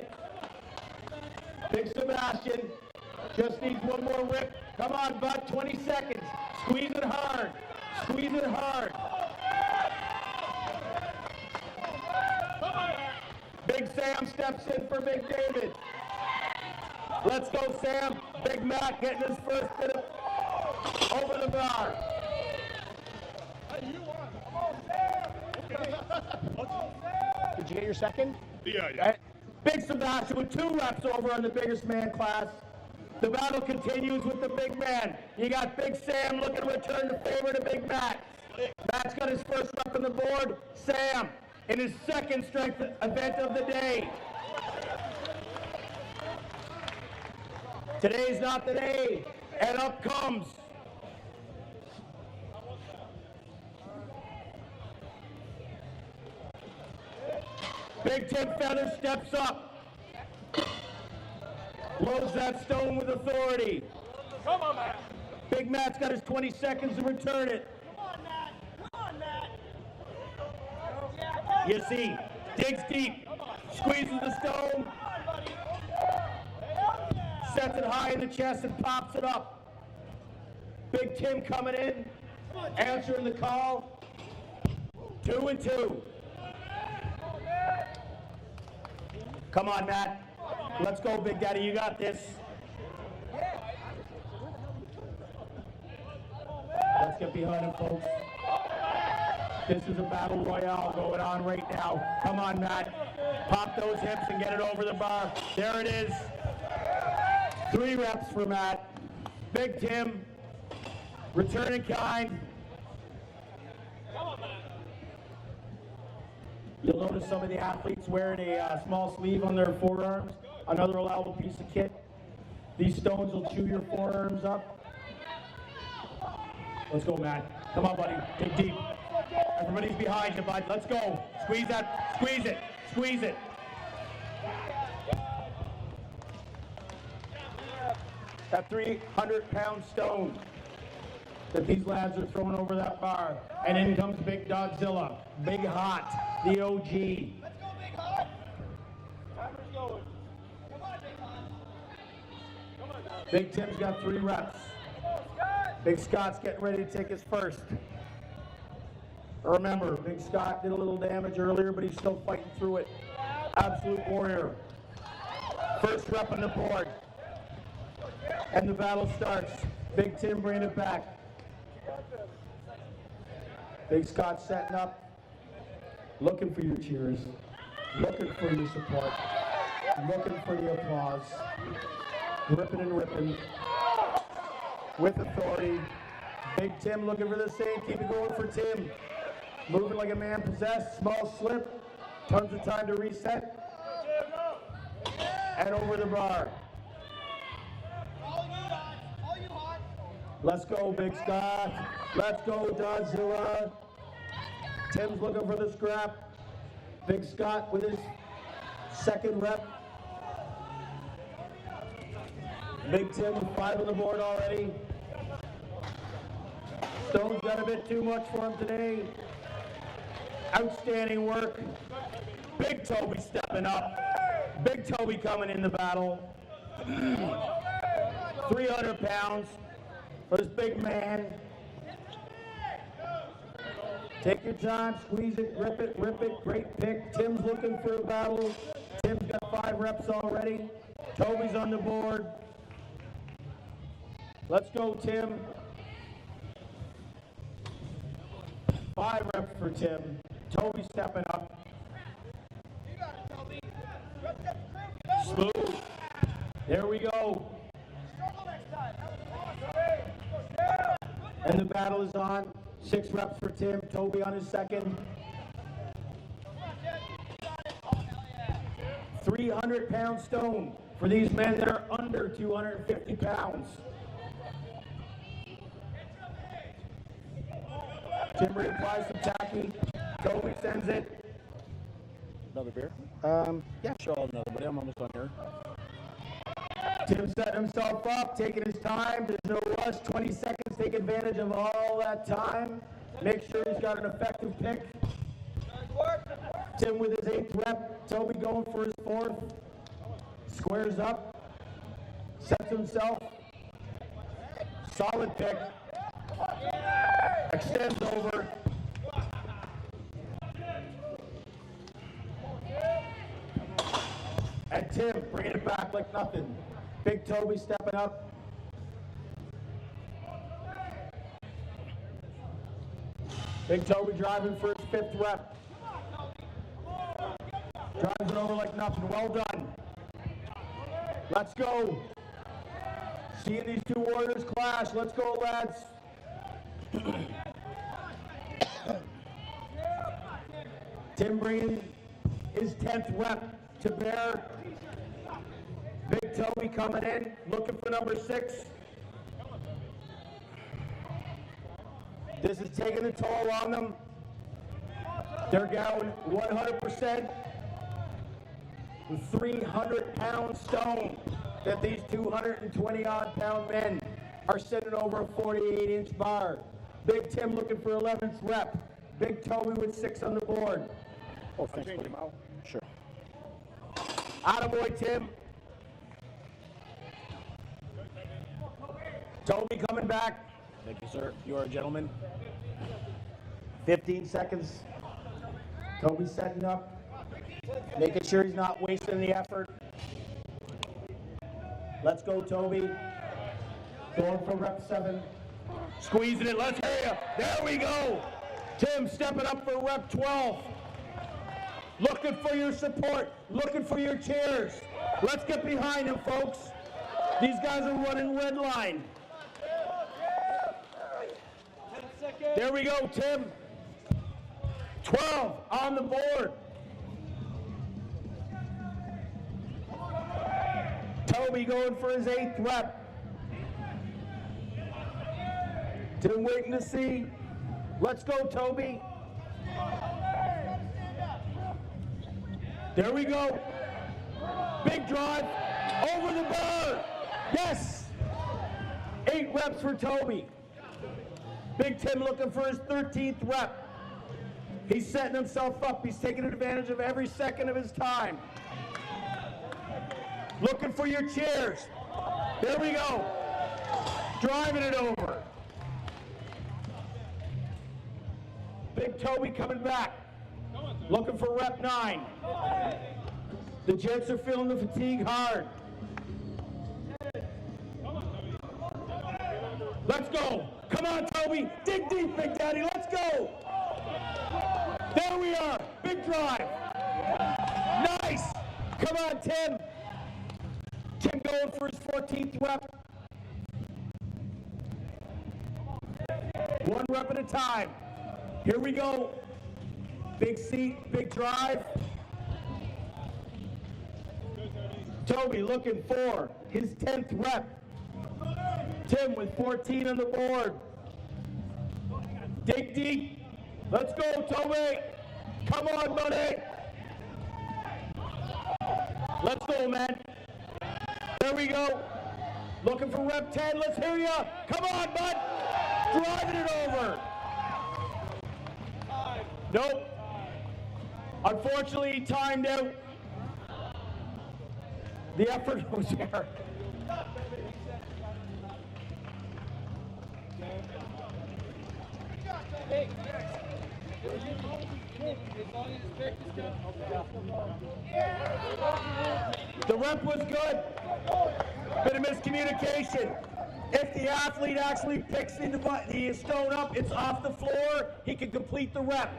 Big Sebastian just needs 1 more rip. Come on, bud, 20 seconds. Squeeze it hard. Squeeze it hard. Big Sam steps in for Big David. Let's go, Sam. Big Matt getting his first bit of over the bar. Did you get your second? Yeah. Big Sebastian with 2 reps over on the biggest man class. The battle continues with the big man. You got Big Sam looking to return the favor to Big Matt. Matt's got his first rep on the board. Sam in his 2nd strength event of the day. Today's not the day, and up comes Big Tim Feather steps up. Loads that stone with authority. Come on, Matt. Big Matt's got his 20 seconds to return it. Come on, Matt. Come on, Matt. You see, digs deep, squeezes the stone, sets it high in the chest and pops it up. Big Tim coming in, answering the call. 2 and 2. Come on, Matt. Let's go, Big Daddy. You got this. Let's get behind him, folks. This is a battle royale going on right now. Come on, Matt. Pop those hips and get it over the bar. There it is. 3 reps for Matt. Big Tim. Return in kind. You'll notice some of the athletes wearing a small sleeve on their forearms. Another allowable piece of kit. These stones will chew your forearms up. Let's go, Matt. Come on, buddy. Dig deep. Everybody's behind you, bud. Let's go. Squeeze that. Squeeze it. Squeeze it. That 300-pound stone that these lads are throwing over that bar. And in comes Big Godzilla. Big Hot. The OG. Let's go, Big Hot. Timer's going. Come on, Big Hot. Come on, Matt. Big Tim's got 3 reps. Big Scott's getting ready to take his first. Remember, Big Scott did a little damage earlier, but he's still fighting through it. Absolute warrior. First rep on the board. And the battle starts. Big Tim bringing it back. Big Scott setting up. Looking for your cheers. Looking for your support. Looking for the applause. Ripping and ripping. With authority. Big Tim looking for the same. Keep it going for Tim. Moving like a man possessed. Small slip. Tons of time to reset. And over the bar. Let's go, Big Scott. Let's go, Godzilla. Tim's looking for the scrap. Big Scott with his second rep. Big Tim with 5 on the board already. Stone's got a bit too much for him today. Outstanding work. Big Toby stepping up. Big Toby coming in the battle. 300 pounds for this big man. Take your time, squeeze it, rip it, rip it. Great pick. Tim's looking for a battle. Tim's got 5 reps already. Toby's on the board. Let's go, Tim. 5 reps for Tim. Toby stepping up. Smooth. There we go. And the battle is on. 6 reps for Tim. Toby on his second. 300-pound stone for these men that are under 250 pounds. Tim reapplies some tacky. Toby sends it. Another beer? Yeah, sure, I'll have another, buddy. I'm almost done here. Tim setting himself up, taking his time. There's no rush. 20 seconds. Take advantage of all that time. Make sure he's got an effective pick. Tim with his 8th rep. Toby going for his 4th. Squares up. Sets himself. Solid pick. Extends over. And Tim bringing it back like nothing. Big Toby stepping up. Big Toby driving for his 5th rep. Drives it over like nothing. Well done. Let's go. Seeing these 2 warriors clash. Let's go, lads. Tim bringing his 10th rep to bear. Big Toby coming in, looking for number 6. This is taking a toll on them. They're down 100%. 300-pound stone that these 220-odd-pound men are sitting over a 48-inch bar. Big Tim looking for 11th rep. Big Toby with 6 on the board. Oh, thanks, buddy. Sure. Attaboy, Tim. Toby coming back. Thank you, sir. You are a gentleman. 15 seconds. Toby setting up. Making sure he's not wasting the effort. Let's go, Toby. Going for rep 7. Squeezing it. Let's hear you. There we go. Tim stepping up for rep 12. Looking for your support. Looking for your cheers. Let's get behind him, folks. These guys are running red line. There we go, Tim. 12 on the board. Toby going for his 8th rep. Tim waiting to see. Let's go, Toby. There we go. Big drive. Over the bar. Yes. 8 reps for Toby. Big Tim looking for his 13th rep. He's setting himself up. He's taking advantage of every second of his time. Looking for your cheers. There we go. Driving it over. Big Toby coming back. Looking for rep 9. The gents are feeling the fatigue hard. Let's go. Come on, Toby. Dig deep, Big Daddy. Let's go. There we are. Big drive. Nice. Come on, Tim. Tim going for his 14th rep. 1 rep at a time. Here we go. Big seat, big drive. Toby looking for his 10th rep. Tim with 14 on the board. Dig deep. Let's go, Toby. Come on, buddy. Let's go, man. There we go. Looking for rep 10. Let's hear ya. Come on, bud. Driving it over. Nope. Unfortunately, he timed out. The effort was there. The rep was good. Bit of miscommunication. If the athlete actually picks the stone up, it's off the floor, he can complete the rep.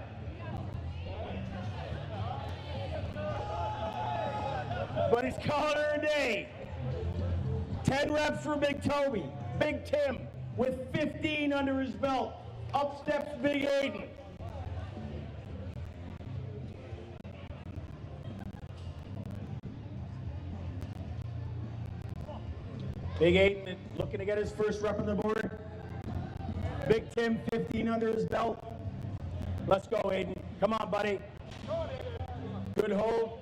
But he's calling her a day. 10 reps for Big Toby. Big Tim with 15 under his belt. Up steps Big Aiden. Big Aiden looking to get his first rep on the board. Big Tim 15 under his belt. Let's go, Aiden. Come on, buddy. Good hold.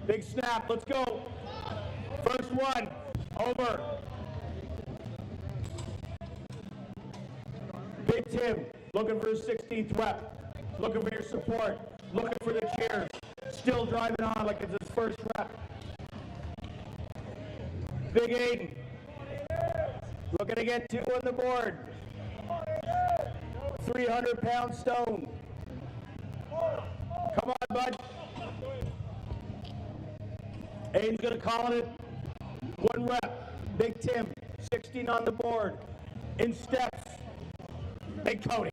Big snap. Let's go. First one. Over. Big Tim looking for his 16th rep. Looking for your support. Looking for the cheers. Still driving on like it's his first rep. Big Aiden. Looking to get 2 on the board. 300-pound stone. Come on, bud. Aiden's going to call it 1 rep. Big Tim, 16 on the board. In steps, Big Cody.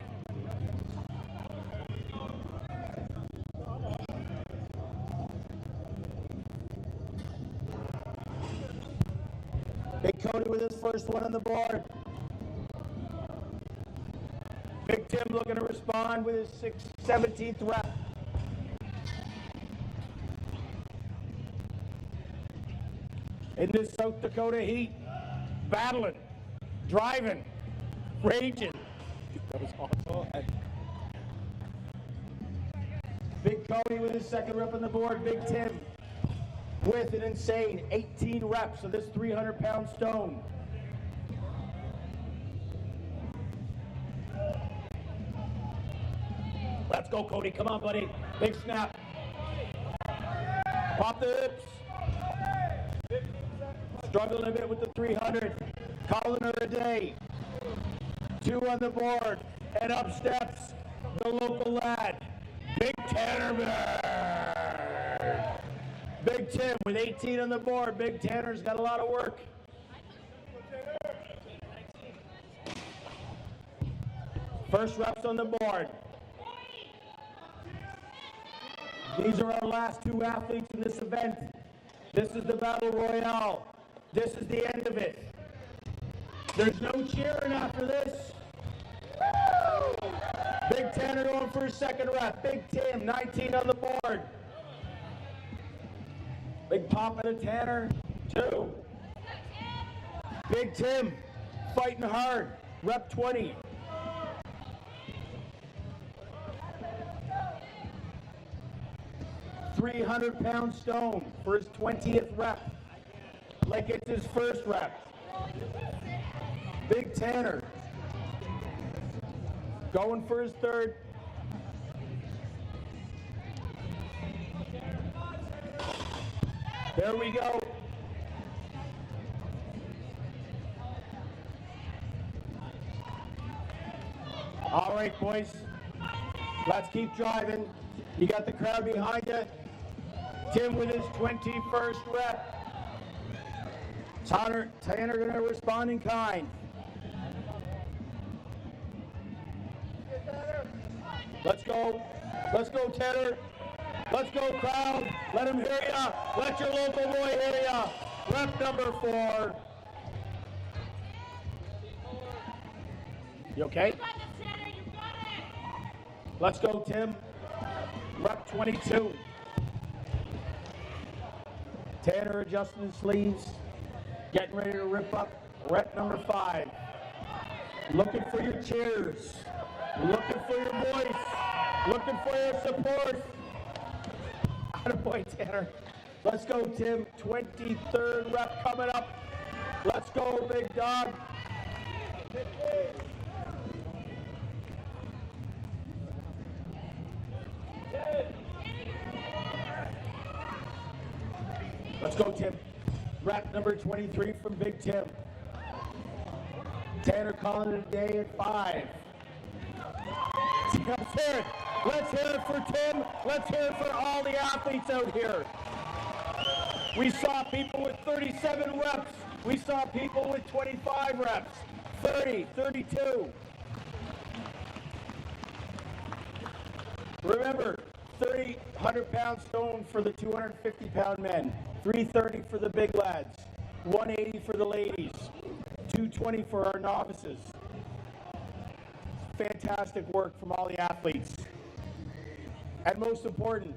Big Cody with his first one on the board. Big Tim looking to respond with his 17th rep. In this South Dakota heat, battling, driving, raging. That was awesome. Big Cody with his 2nd rep on the board. Big Tim with an insane 18 reps of this 300-pound stone. Let's go, Cody. Come on, buddy. Big snap. Pop the hips. Struggling a bit with the 300. Calling her a day. 2 on the board. And up steps the local lad, Big Tanner. Big Tim with 18 on the board. Big Tanner's got a lot of work. First reps on the board. These are our last 2 athletes in this event. This is the Battle Royale. This is the end of it. There's no cheering after this. Big Tanner going for his second rep. Big Tim, 19 on the board. Big pop of the Tanner, 2. Big Tim, fighting hard, rep 20. £300-pound stone for his 20th rep, like it's his first rep. Big Tanner, going for his third. There we go. All right, boys. Let's keep driving. You got the crowd behind you. Tim with his 21st rep. Tanner going to respond in kind. Let's go. Let's go, Tanner. Let's go, crowd. Let him hear ya. Let your local boy hear ya. Rep number 4. You okay? Let's go, Tim. Rep 22. Tanner adjusting his sleeves. Getting ready to rip up rep number 5. Looking for your cheers. Looking for your voice. Looking for your support. Attaboy, Tanner. Let's go, Tim. 23rd rep coming up. Let's go, big dog. Let's go, Tim. Rep number 23 from Big Tim. Tanner calling it a day at 5. Let's hear it. Let's hear it for Tim. Let's hear it for all the athletes out here. We saw people with 37 reps. We saw people with 25 reps, 30, 32. Remember, 100-pound stone for the 250-pound men, 330 for the big lads, 180 for the ladies, 220 for our novices. Fantastic work from all the athletes. And most important,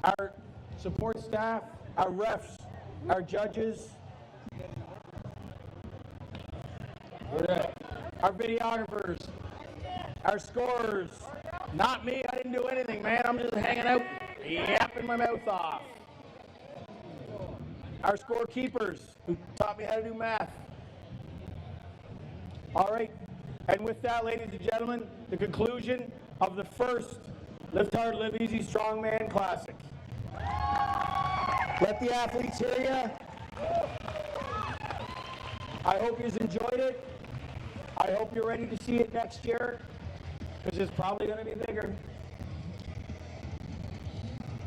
our support staff, our refs, our judges, our videographers, our scorers. Not me, I didn't do anything, man. I'm just hanging out, yapping my mouth off. Our scorekeepers, who taught me how to do math. All right, and with that, ladies and gentlemen, the conclusion of the first Lift Hard, Live Easy Strongman Classic. Let the athletes hear you. I hope you enjoyed it. I hope you're ready to see it next year, because it's probably going to be bigger.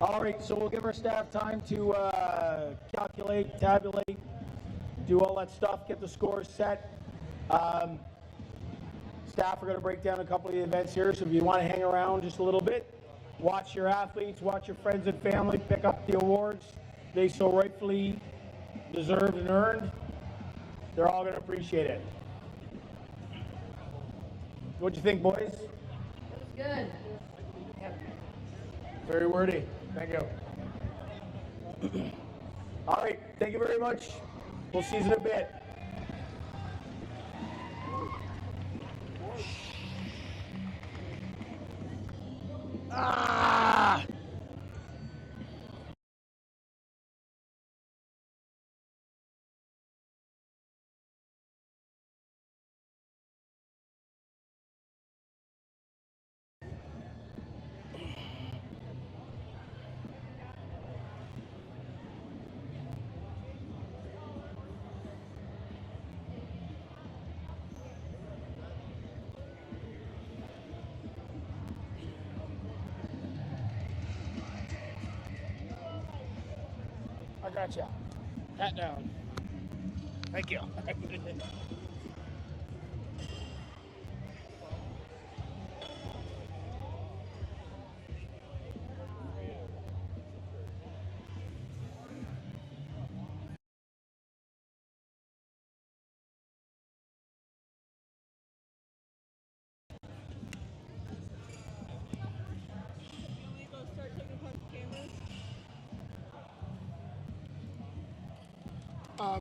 All right, so we'll give our staff time to calculate, tabulate, do all that stuff, get the scores set. Staff are going to break down a couple of the events here, so if you want to hang around just a little bit, watch your athletes, watch your friends and family pick up the awards they so rightfully deserved and earned. They're all going to appreciate it. What'd you think, boys? It was good. Very wordy. Thank you. All right. Thank you very much. We'll see you in a bit. Ah! Gotcha. Hat down. Thank you.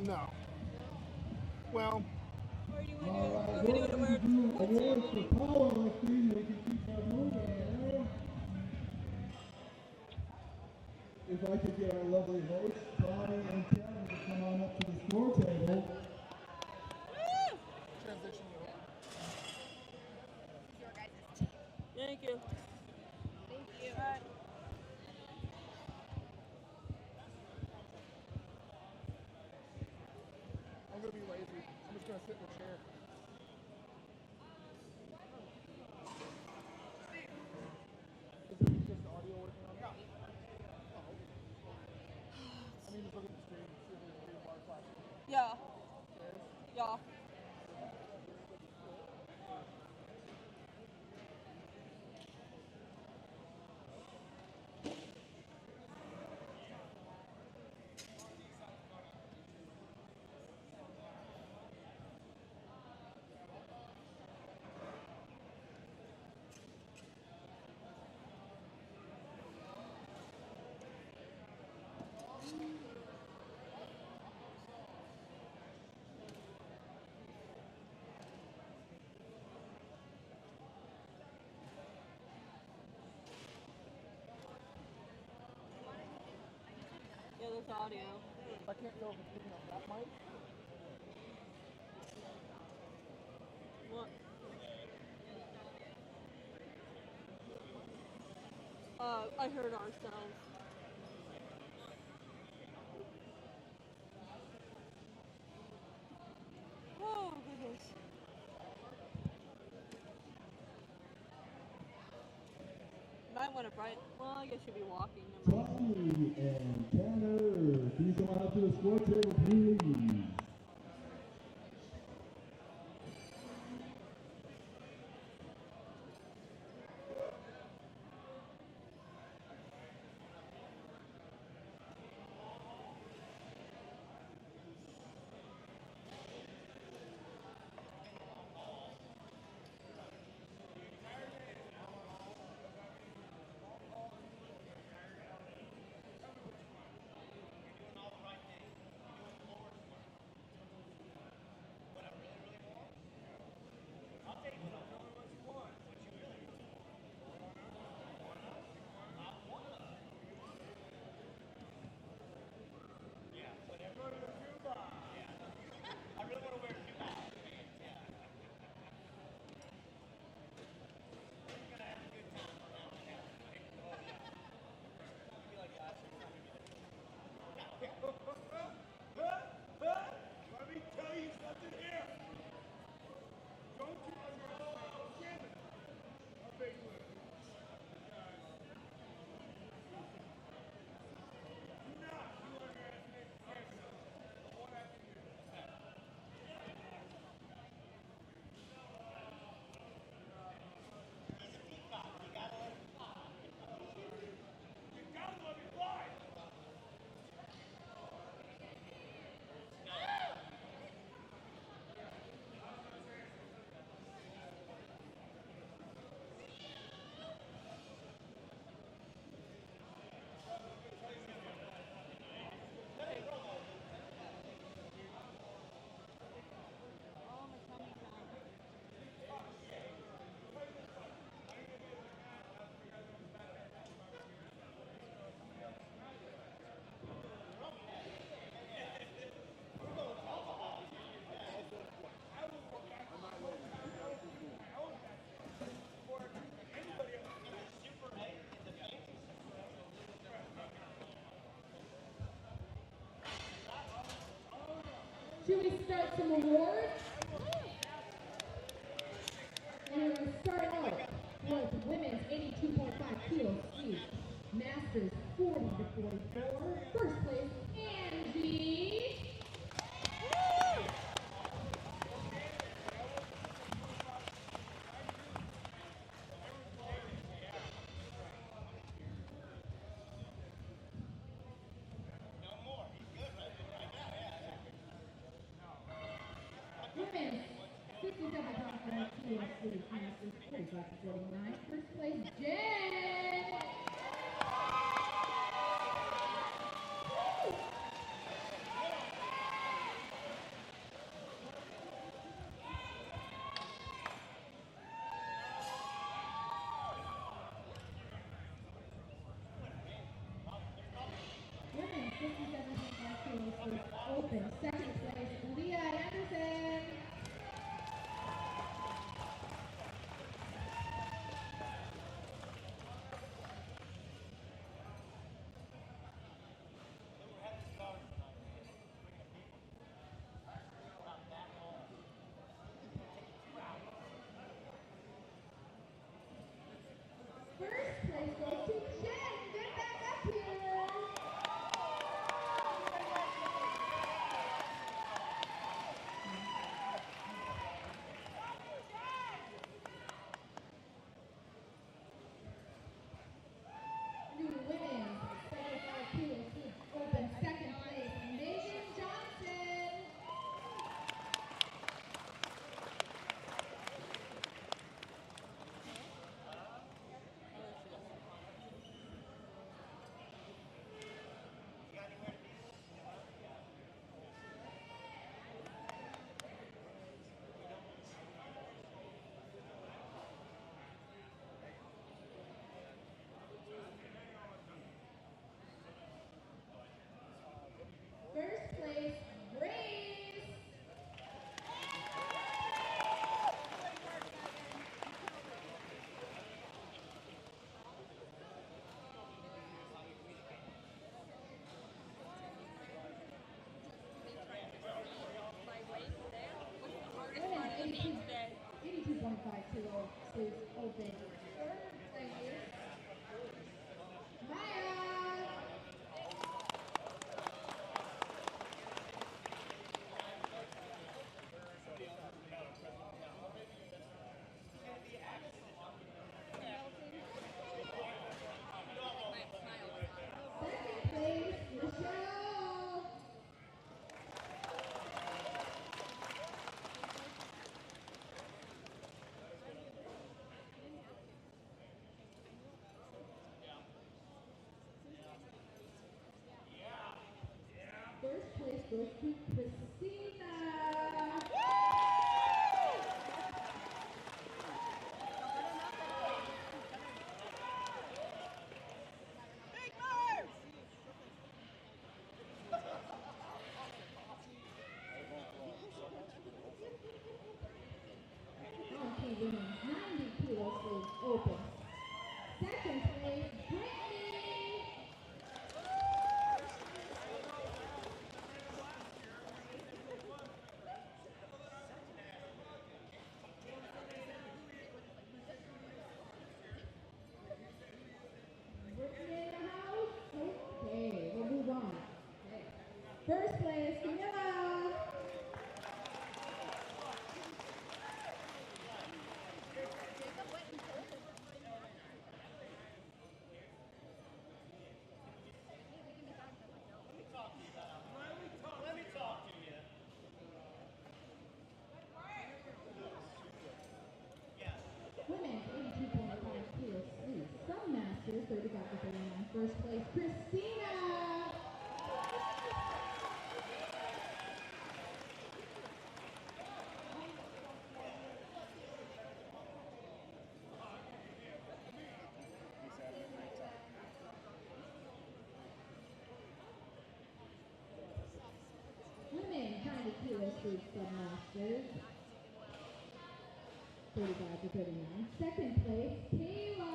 No. Well. Or do you want to do it where Awards for powerlifting, we can keep that moving. If I could get our lovely hosts, Tommy and Kevin, to come on up to the score table. Thank you. Thank you. I'm gonna be lazy. I'm just gonna sit in the chair. Is the audio working on that? I mean, just look at the screen, see if there's a green bar flashing. Yeah. Yeah. Yeah, there's audio. I can't tell if it's picking up that mic. What? I heard ourselves. Oh, goodness. Might want to brighten. Well, I guess you'll be walking. Tommy and Tanner, can you come on up to the score table, please? Should we start some awards? And we're going to start out with women's 82.5 kilo speed, masters 40 to 44, first place, and Sleeves Masters 45 to 49. First place, Jen! Women 57.5 kilos Sleeves Open. Second place, Leah Anderson. First place goes to Jen. Get back up here. New women's 75 kilos Sleeves Open. Second place, Megan Johnson. First place, Grace. Women's 82.5 kilo Sleeves Open. Third place, Maya. Second place, Michelle. First place goes to Christina. Okay, women's 90 kilo Sleeves Open. Second place, Brittany. Brittany in the house? Okay, we'll move on. Okay. First place, Camilla. Women's 82.5 kilo Sleeves Sun Masters 35 to 39. First place, Christina. Women 90 kilo Sleeves Sun Masters 35 to 39. Second place, Kayla.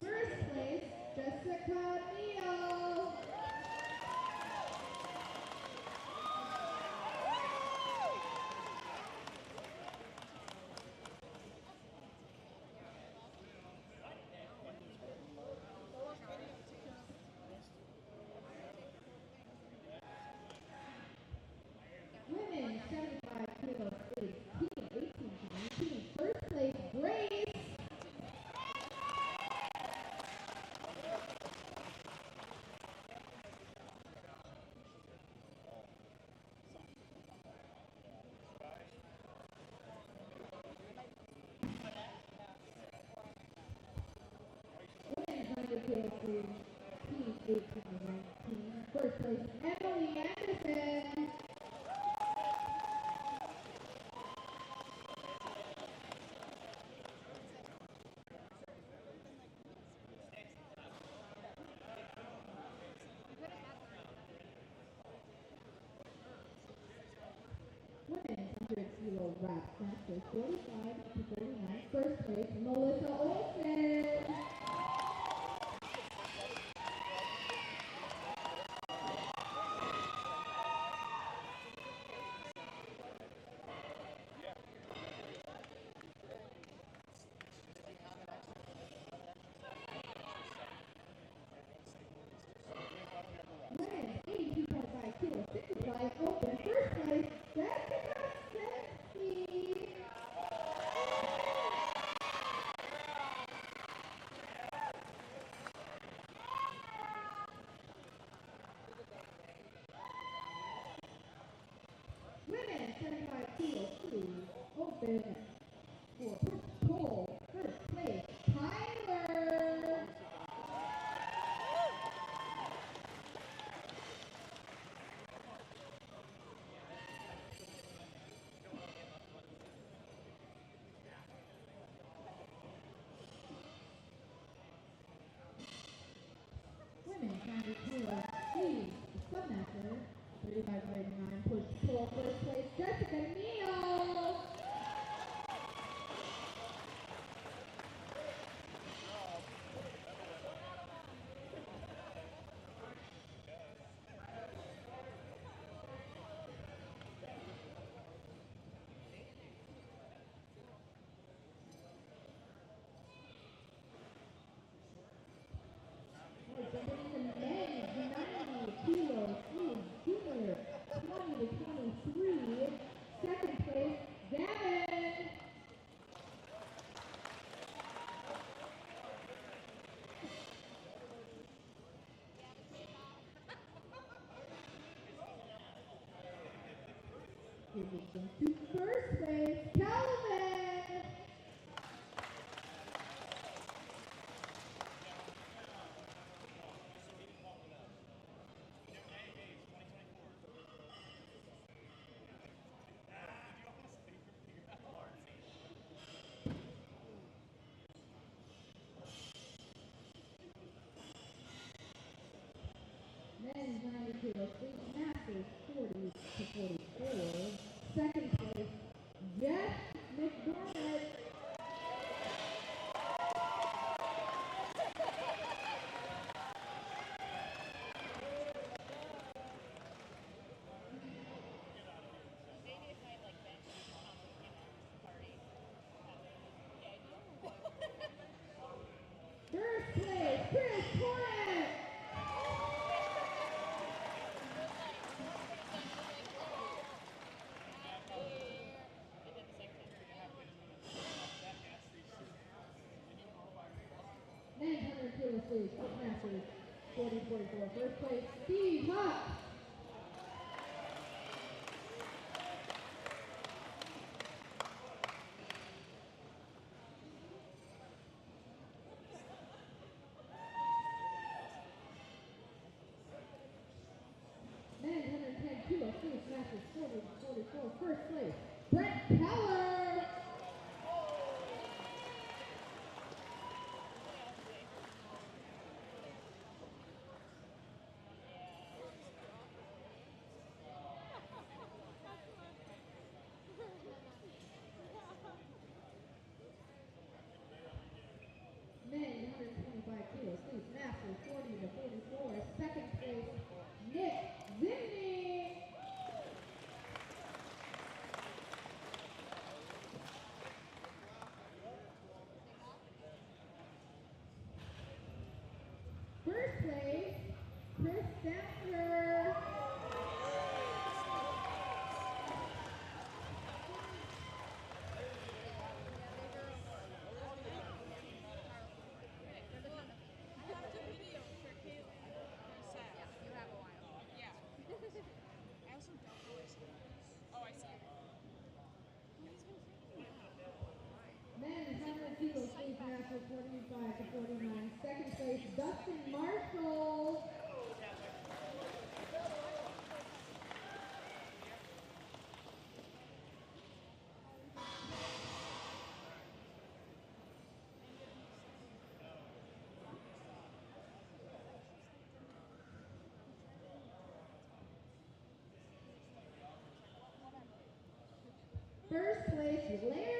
First place, Jessica Neal. 100 kilos free. Team 18-19. First place, Emily Anderson. Women's 100 kilo wrap snatch 45-39. First place, Melissa Olsen. Women's 82.5 kilo 65 open. First place, Jessica Sexy. Women 75 kilo free open for push pull. First place, Tyler. Women 90 kilo free submaster. 35-39 push pull. First place, Jessica Neal. Jumping into men's 90 kilo free junior 20-23. Second place, Gavin. Moving to first place, Calvin. Men's 90 kilo free masters 40-44. Second place, Jeff McDermott. First place, Chris Torres. Men's 100 kilo free masters 40-44. First place, Steve Huck. Men's 110 kilo free masters 40-44. First place, Brett Keller. Men 125 kilos, Steve Masters 40-44. Second place, Nick Zimney. First place, Chris Dempster. Men's 100 kilos, Steve Masters 45-49. second place, Dustin Marshall. First place, Larry.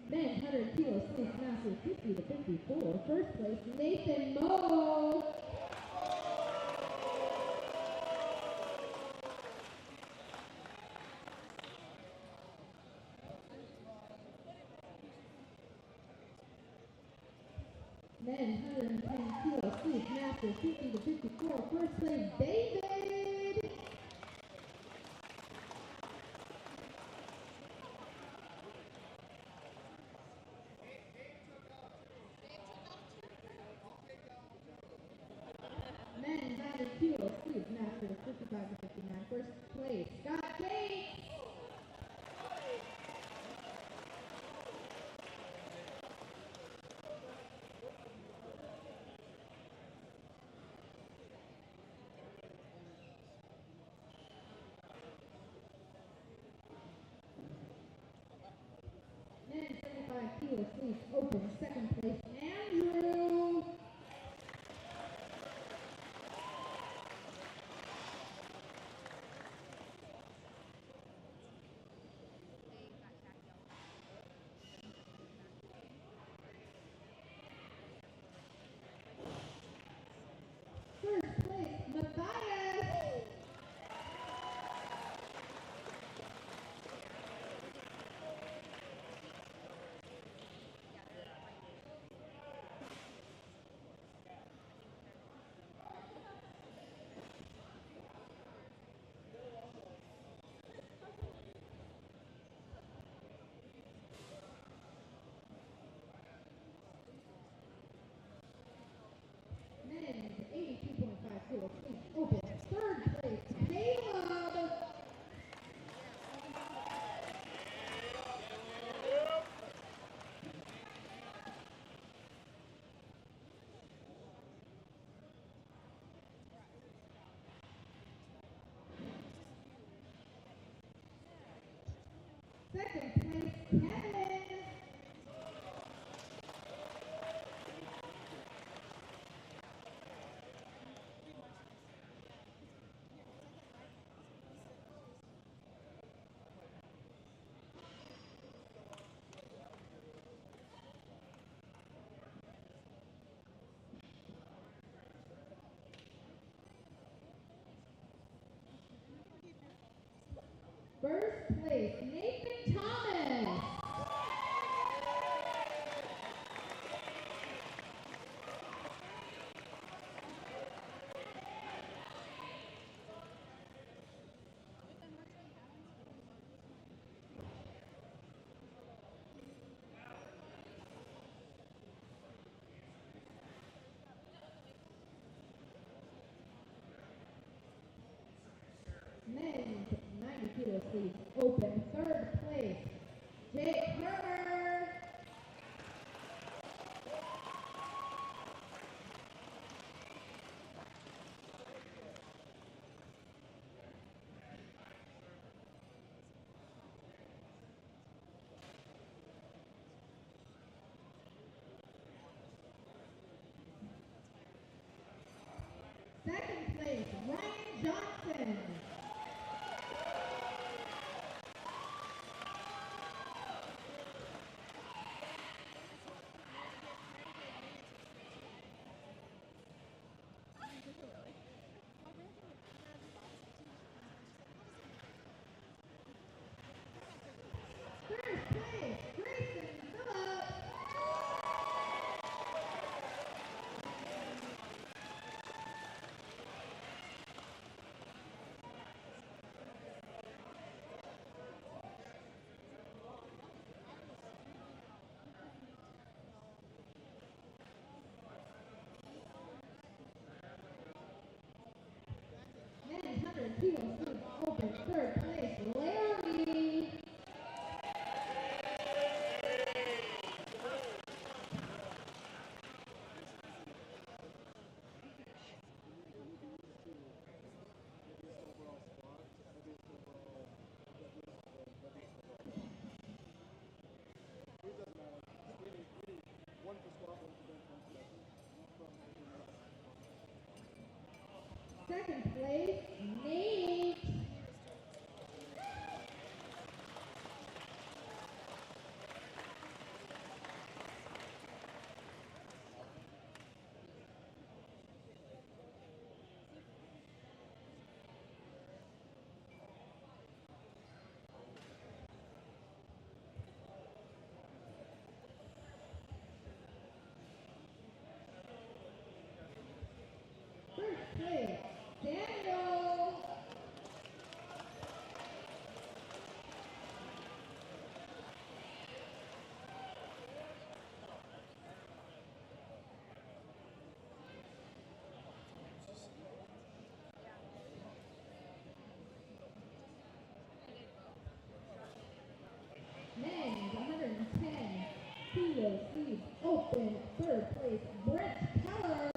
Men 100 kilo snake master 50 to 54. First place, Nathan Moe. Men 110 kilo snake master 50 to 54. First place, David. Men 90 kilo snake master 55 to 59. First place, Scott Gates. Men 75 kilo snake open. Second place, Andrew. First place, Matthias. Men 82.5 kilo snake open. Third place, Caleb. Second place, Kevin. First place, Nathan Thomas. Men's 90 kilo sleeves open. Third place, Jake Herber. Second place, Ryan Johnson. First place, Grayson Phillips. Second place, Nate. First place, Daniel. Men's 110 kilo sleeves open. Third place, Brent Keller.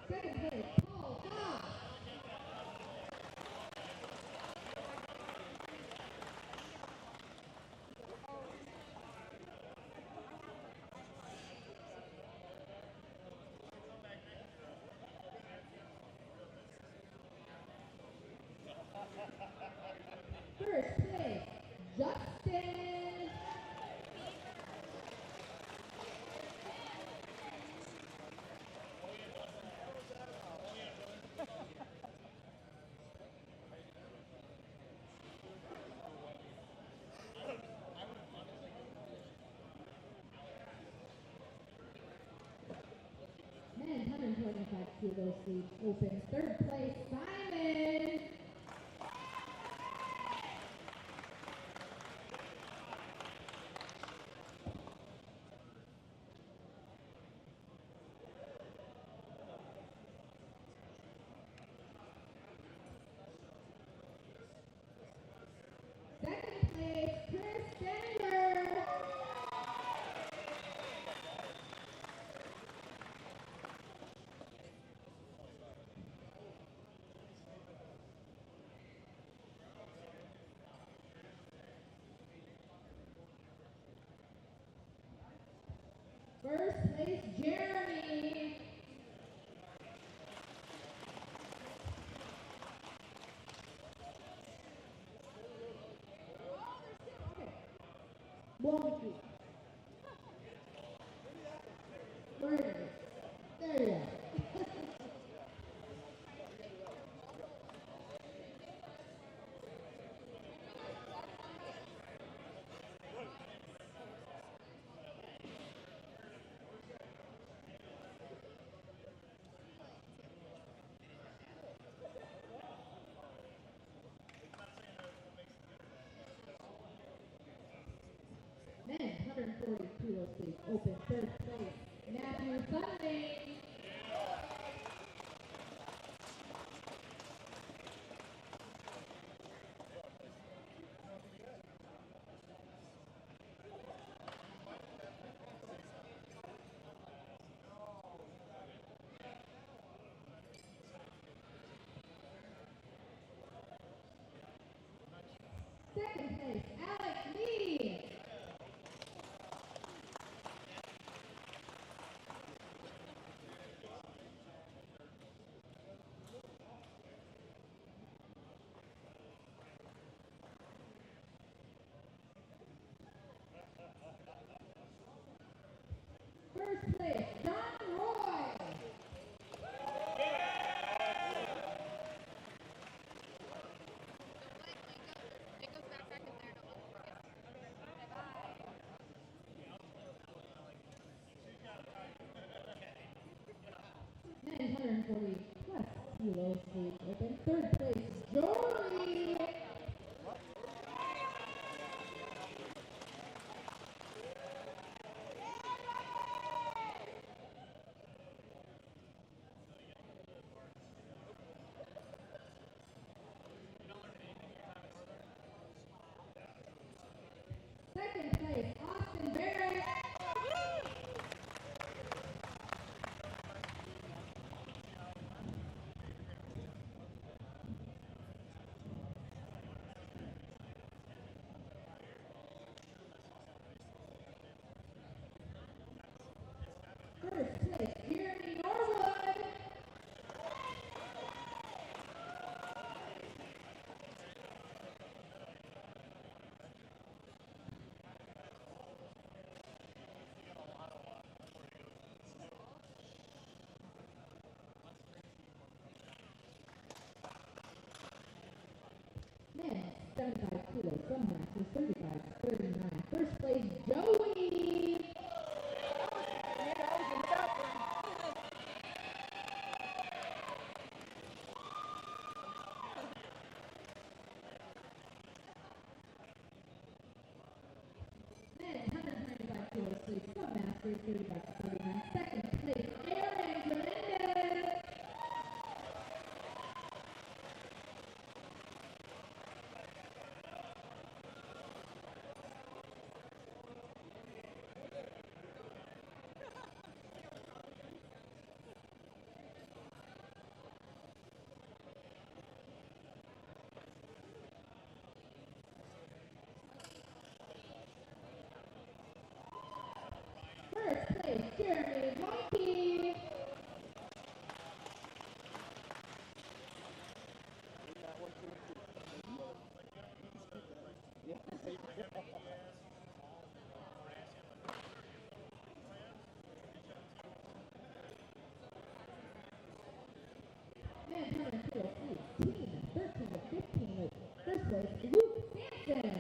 Second place, Paul Cox. First place, Justin. Men's 125 kilo sleeves open. Third place, Simon. Second place, Chris Bender. First place, Jeremy. Monkey. Where is it? There you are. Men, 140 kilo sleeves open. Third place, Matthew Sunday. Second place, Alex Lee. First place, John Roy. Men, 140 plus kilo sleeves open. Third place, Jory. Second place, Austin Barrett. 75 kilos, some masters 35-39. First place, Joey. Men 125 kilos, please, some masters 35-39. Second place, Aaron Menendez. First place, Jeremy Monkey. Men 100 kilos, please, team 13-15. First place, Luke Sampson.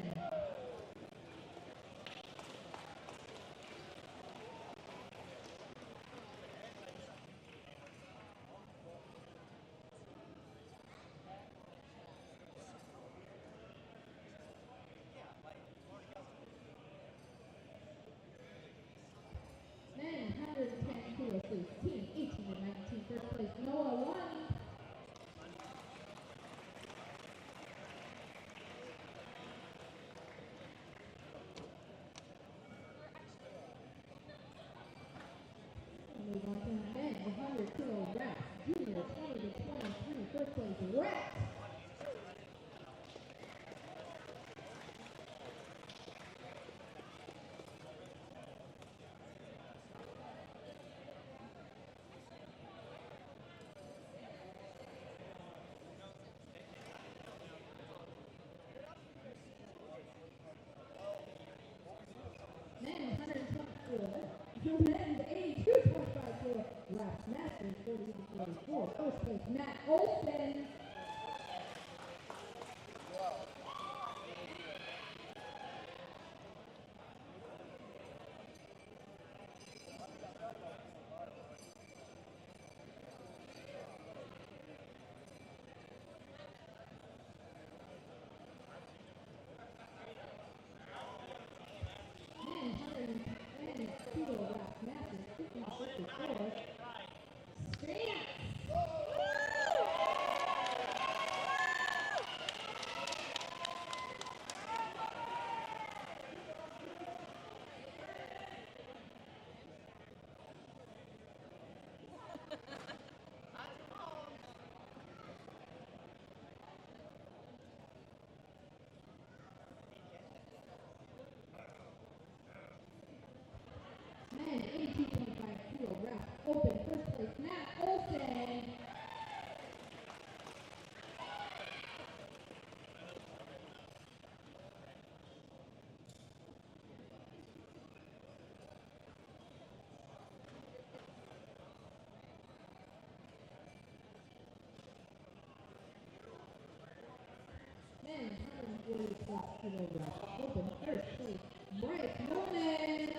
Men 110 kilos, please, team 18-19. First place, Noah One. Move on to men 100 kilo reps, junior 20-23. First place, Rex. Men 120 kilo reps, men's 82-25 kilo reps, masters 30-44. First place, Matt Olson. Men 110 kilo reps, masters 50-54. Stance. Men 82.5 kilo reps, open first place, Matt Olson. Men 140 plus kilo reps, open first place, Bryce Norman.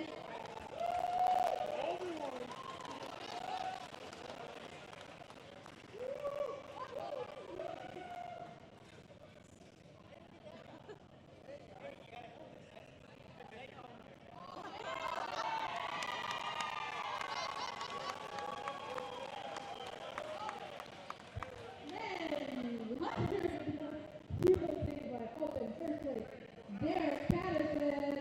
Men 100 kilo open first place, Derek Patterson.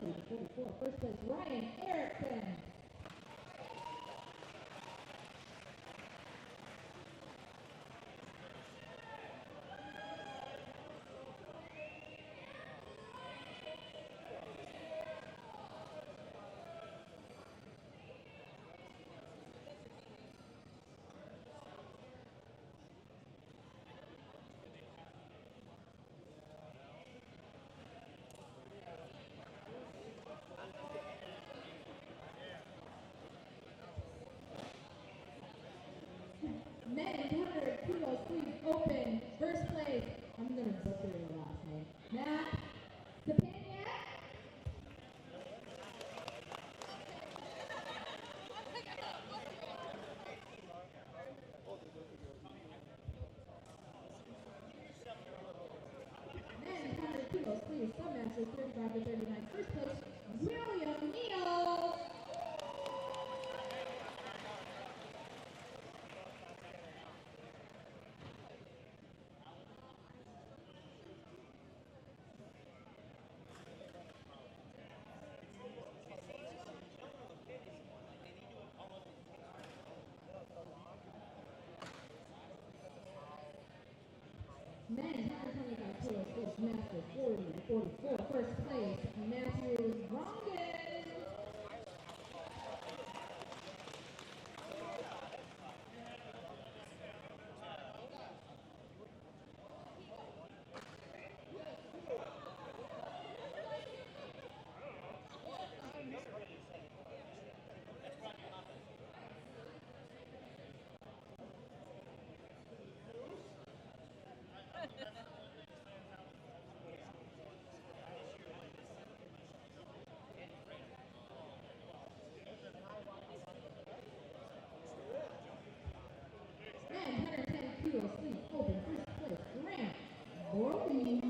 40 to 44. First place, Ryan Erickson. Men 100 kilos, please open. First place, I'm going to butcher your last name. Matt Stepaniak. Men 100 kilos, please. Some masters 35 to 39. First place, William Neal. Men 125 kilos, please. Masters 40 to 44. First place, Matthew Rongan. Men 110 kilos, please. Open. First place, Grant Brody.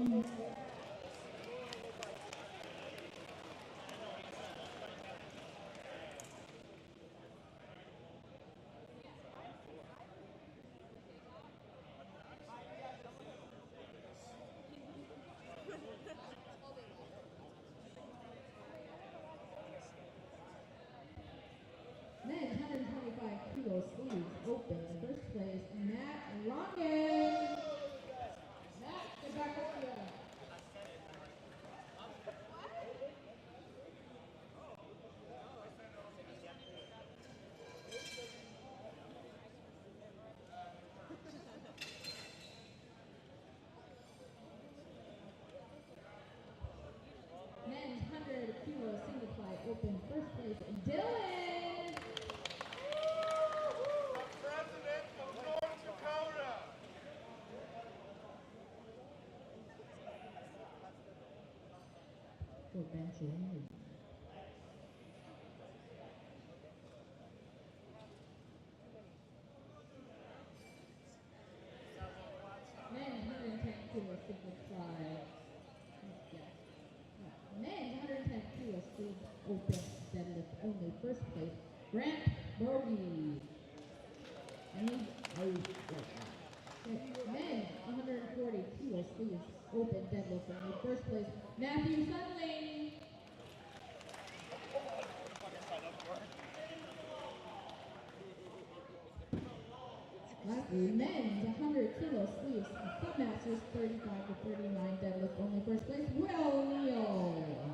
Men 125 kilos, please. Open. First place, Matt Rongan. Matt, get back up here. Men 100 kilos, single fly. Open. First place, Dylan. President of North Dakota. For bench only. Men 110 kilos, single fly. Men 110 kilos, please. Open. Deadlift only. First place, Grant Bogey. And he's out right now. Men 140 kilos, please. Open. Deadlift only. First place, Matthew Sunling. Lastly, men's 100 kilos, sleeves, submasters 35 to 39, deadlift only. First place, Will Neal.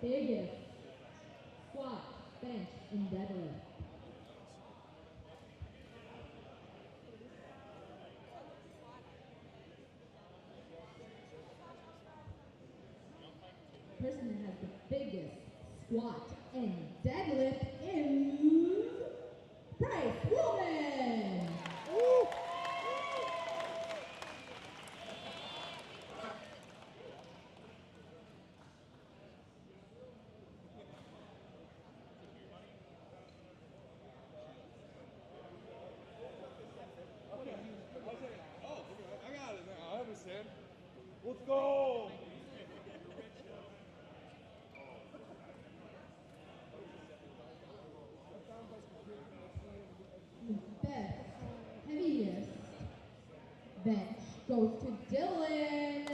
biggest squat, bench, and deadlift. Person that has the biggest squat and deadlift is Bryce Woolman. Woo! Oh, I got it now. I understand. Let's go. Best heaviest bench goes to Dylan.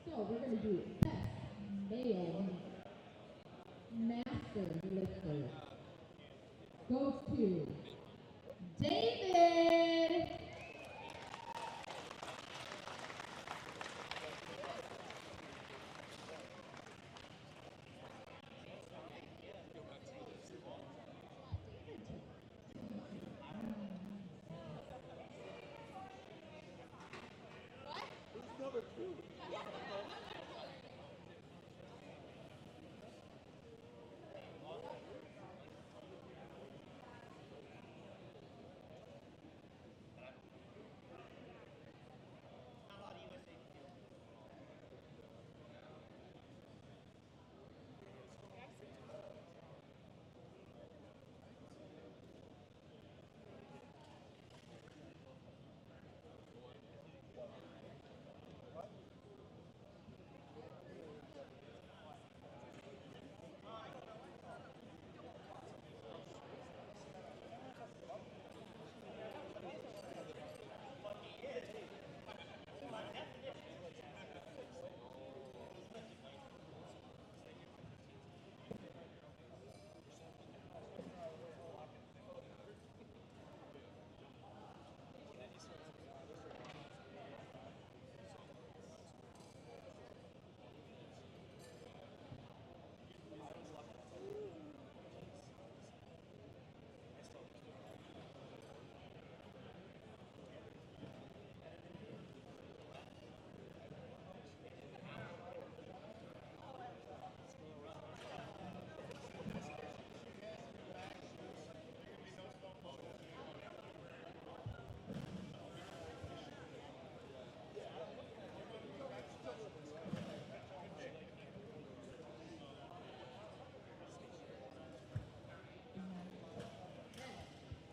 So we're going to do best male master lifter goes to David.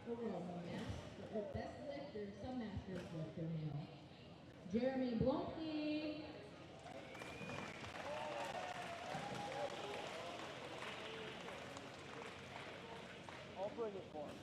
Overall master, best lifter, some masters lifter male. Jeremy Blomke. I'll bring it for him.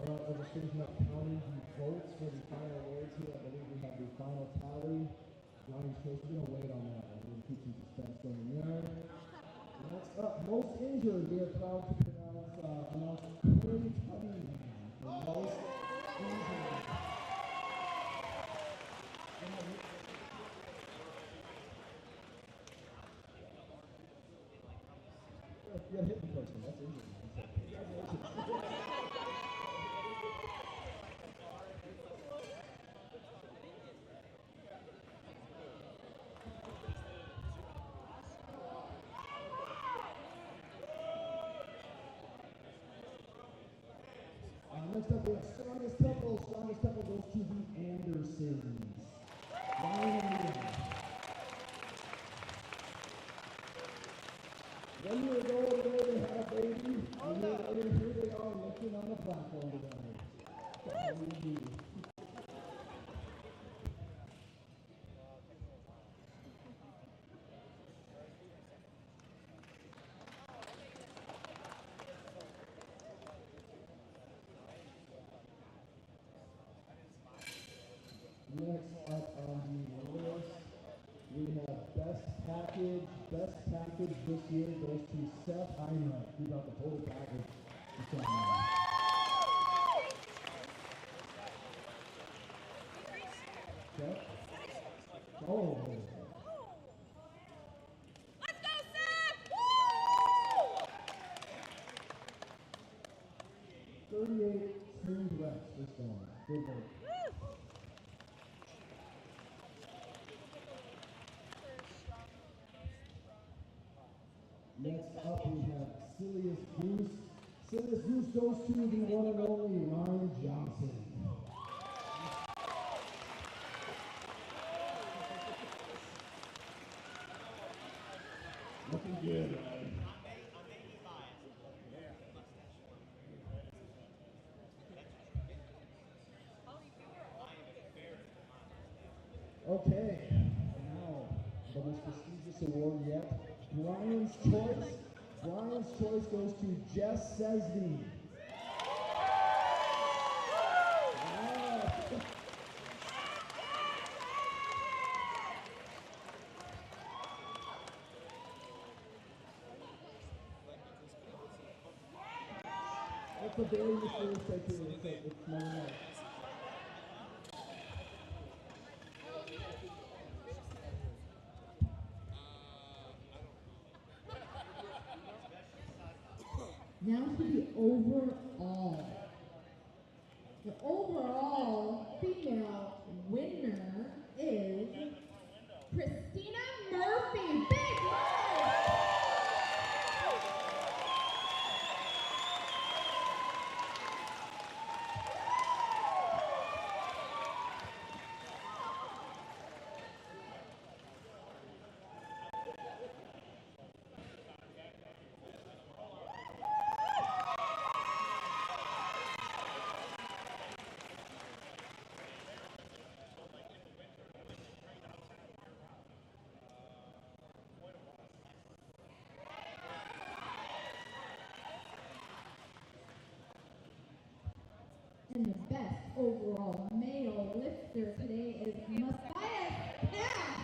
Over Cities County, the votes for the final awards here. I believe we have the final tally. Ryan's choice, we're going to wait on that one. We're going to keep some suspense going there. Next up, most injured, we are proud to announce Corey Cunningham for most injured. You got hit in person, that's injured. Congratulations. Next up, we have Strongest Temple. Strongest Temple goes to the Andersons. Ryan and Leah. 1 year ago, they had a baby. A year later, here they are looking on the platform together. That's how we do. Next up on the list, we have Best Package. Best Package this year goes to Seth Heinrich. He got the total package. Okay. Oh. Let's go, Seth! Woo! 38 smooth reps this one. Good work. Next up, we have Silliest Goose. Silliest Goose goes to the one and only Ryan Johnson. Looking good, Ryan. Okay, now the most prestigious award yet. Brian's Choice. Brian's Choice goes to Jess Sesney. Wow. That's a very mysterious criteria. It's no more. Now to the overall. The overall female winner is Christina Murphy. Big Murphy! And the best overall male lifter today is Matthias Pass.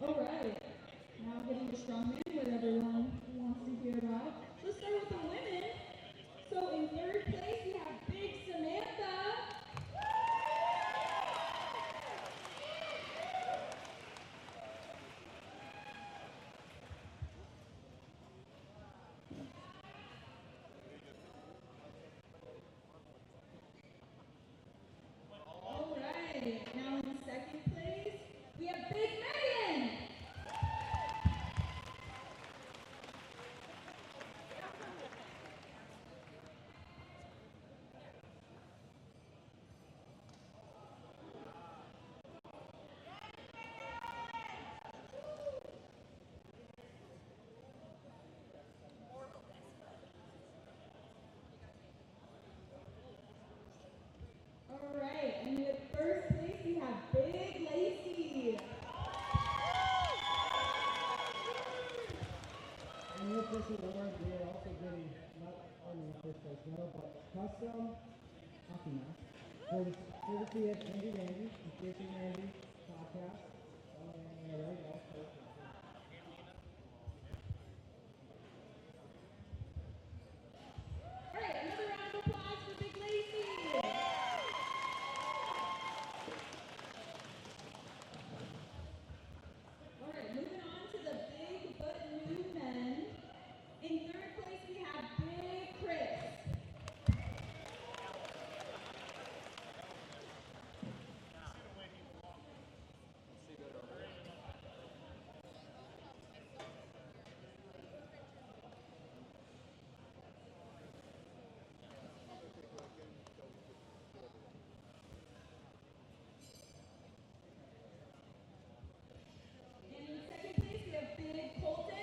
All right. Now getting to Strongman, what everyone wants to hear about. Let's start with the women. So in third place, we have Big Samantha. All right. Now in second place, we have Big Megan. All right, and in first place we have Big Lacey. And with this award, we are also getting not only a first place medal, but custom hockey mask. Courtesy of Andy Randy, the Fishing Randy podcast. And there we go. All right, another round of applause for Big Lacey. All right, moving on to the big but new men. In third place, we have Big Chris. And in second place, we have Big Colton.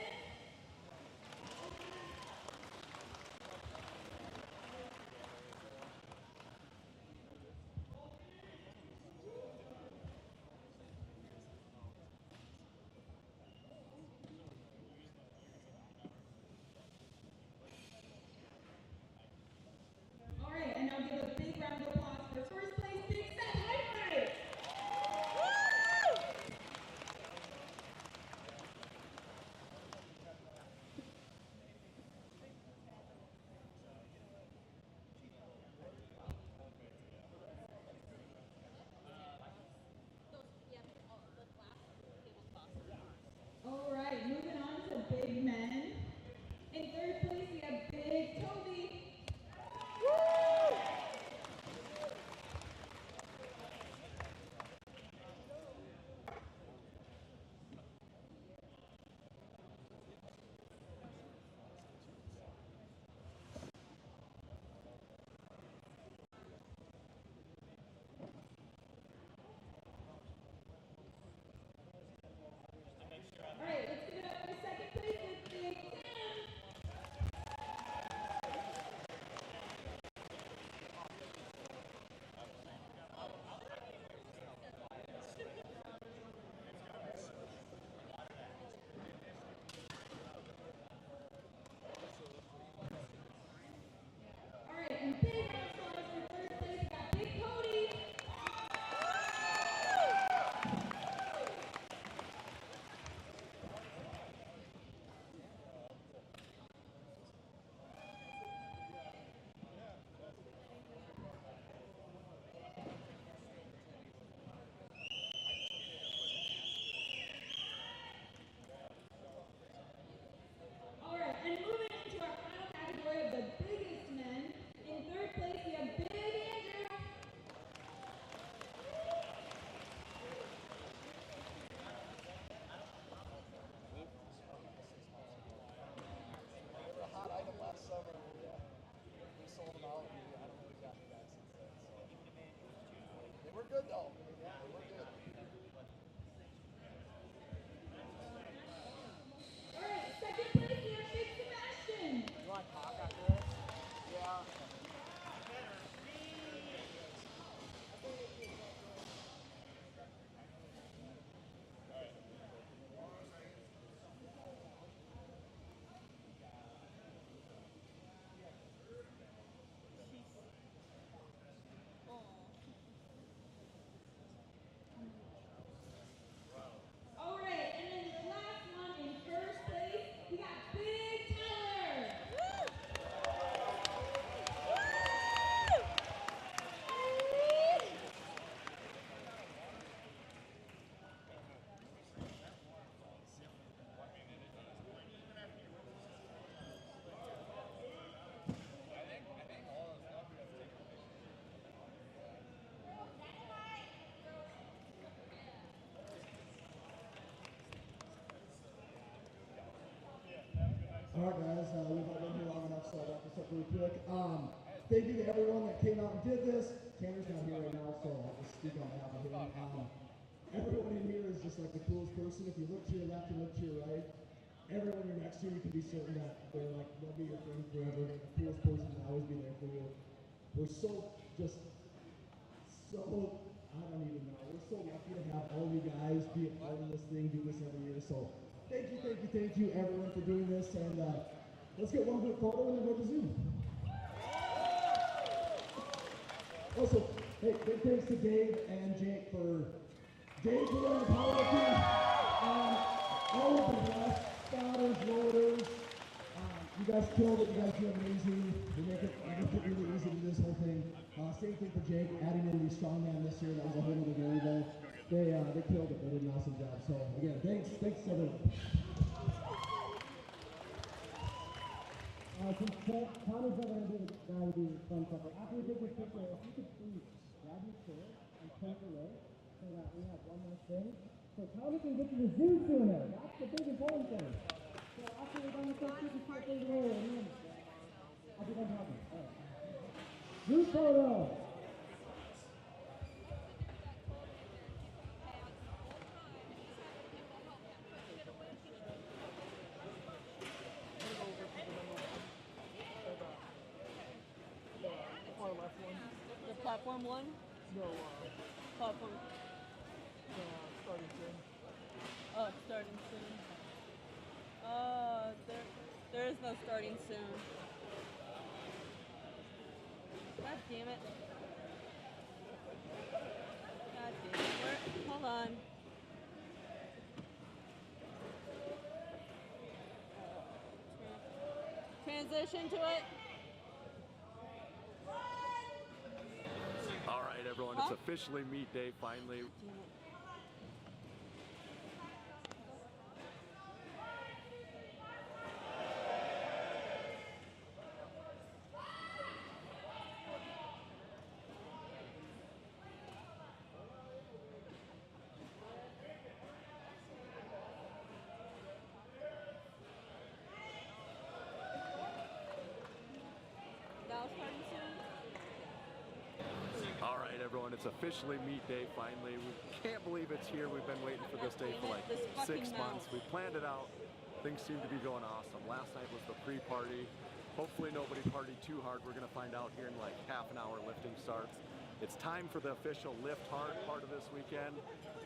All right, and now give a big round of applause for first place, Big Seth Heifert. All right, moving on to big men. In third place, we have Big Toby. All right, let's give it up for second place with Big Sam. All right, and big round of applause for third place, we got Big Cody. All right, and moving on to our final category of the biggest men. In third place, we have Big Andrew. They were a hot item last summer. We sold them out. I don't know exactly that since then. So. They were good though. Yeah, they were good. All right, second place, we have Big Sebastian. You want to talk after this? Yeah. All right, guys, we've all been here long enough, so I'll wrap this up really quick. Thank you to everyone that came out and did this. Tanner's not here right now, so I'll just speak on behalf of him. Everyone in here is just like the coolest person. If you look to your left and look to your right, everyone you're next to, you can be certain that they'll be your friend forever. The coolest person will always be there for you. We're so, I don't even know. We're so lucky to have all you guys be a part of this thing, do this every year. So thank you, everyone, for doing this. And let's get one good photo and then go to Zoom. Also, hey, big thanks to Dave and Jake for running Powerlifting. All of the rest, spotters, loaders. You guys killed it. You guys do amazing. You make it really easy to do this whole thing. Same thing for Jake, adding in the Strongman this year. That was a whole other variable. They killed it. They did an awesome job. So again, thanks everyone. Since Tommy's not going to be the guy to do the fun stuff, after we take this picture, if you could please grab your chair and take it away so that we have one more thing. So Tommy can get to the zoo sooner. That's the big important thing. So after we're done with this, you can take it away and then I'll be done talking. All right. Zoo photo. Platform one? No, Platform. Starting soon. Oh, it's starting soon. There is no starting soon. God damn it. God damn it. Hold on. Transition to it. All right, everyone, it's officially meet day, finally. All right, everyone, it's officially meet day, finally. We can't believe it's here. We've been waiting for this day for like 6 months. We planned it out. Things seem to be going awesome. Last night was the pre-party. Hopefully nobody partied too hard. We're gonna find out here in like half an hour lifting starts. It's time for the official lift hard part of this weekend.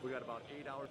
We got about 8 hours.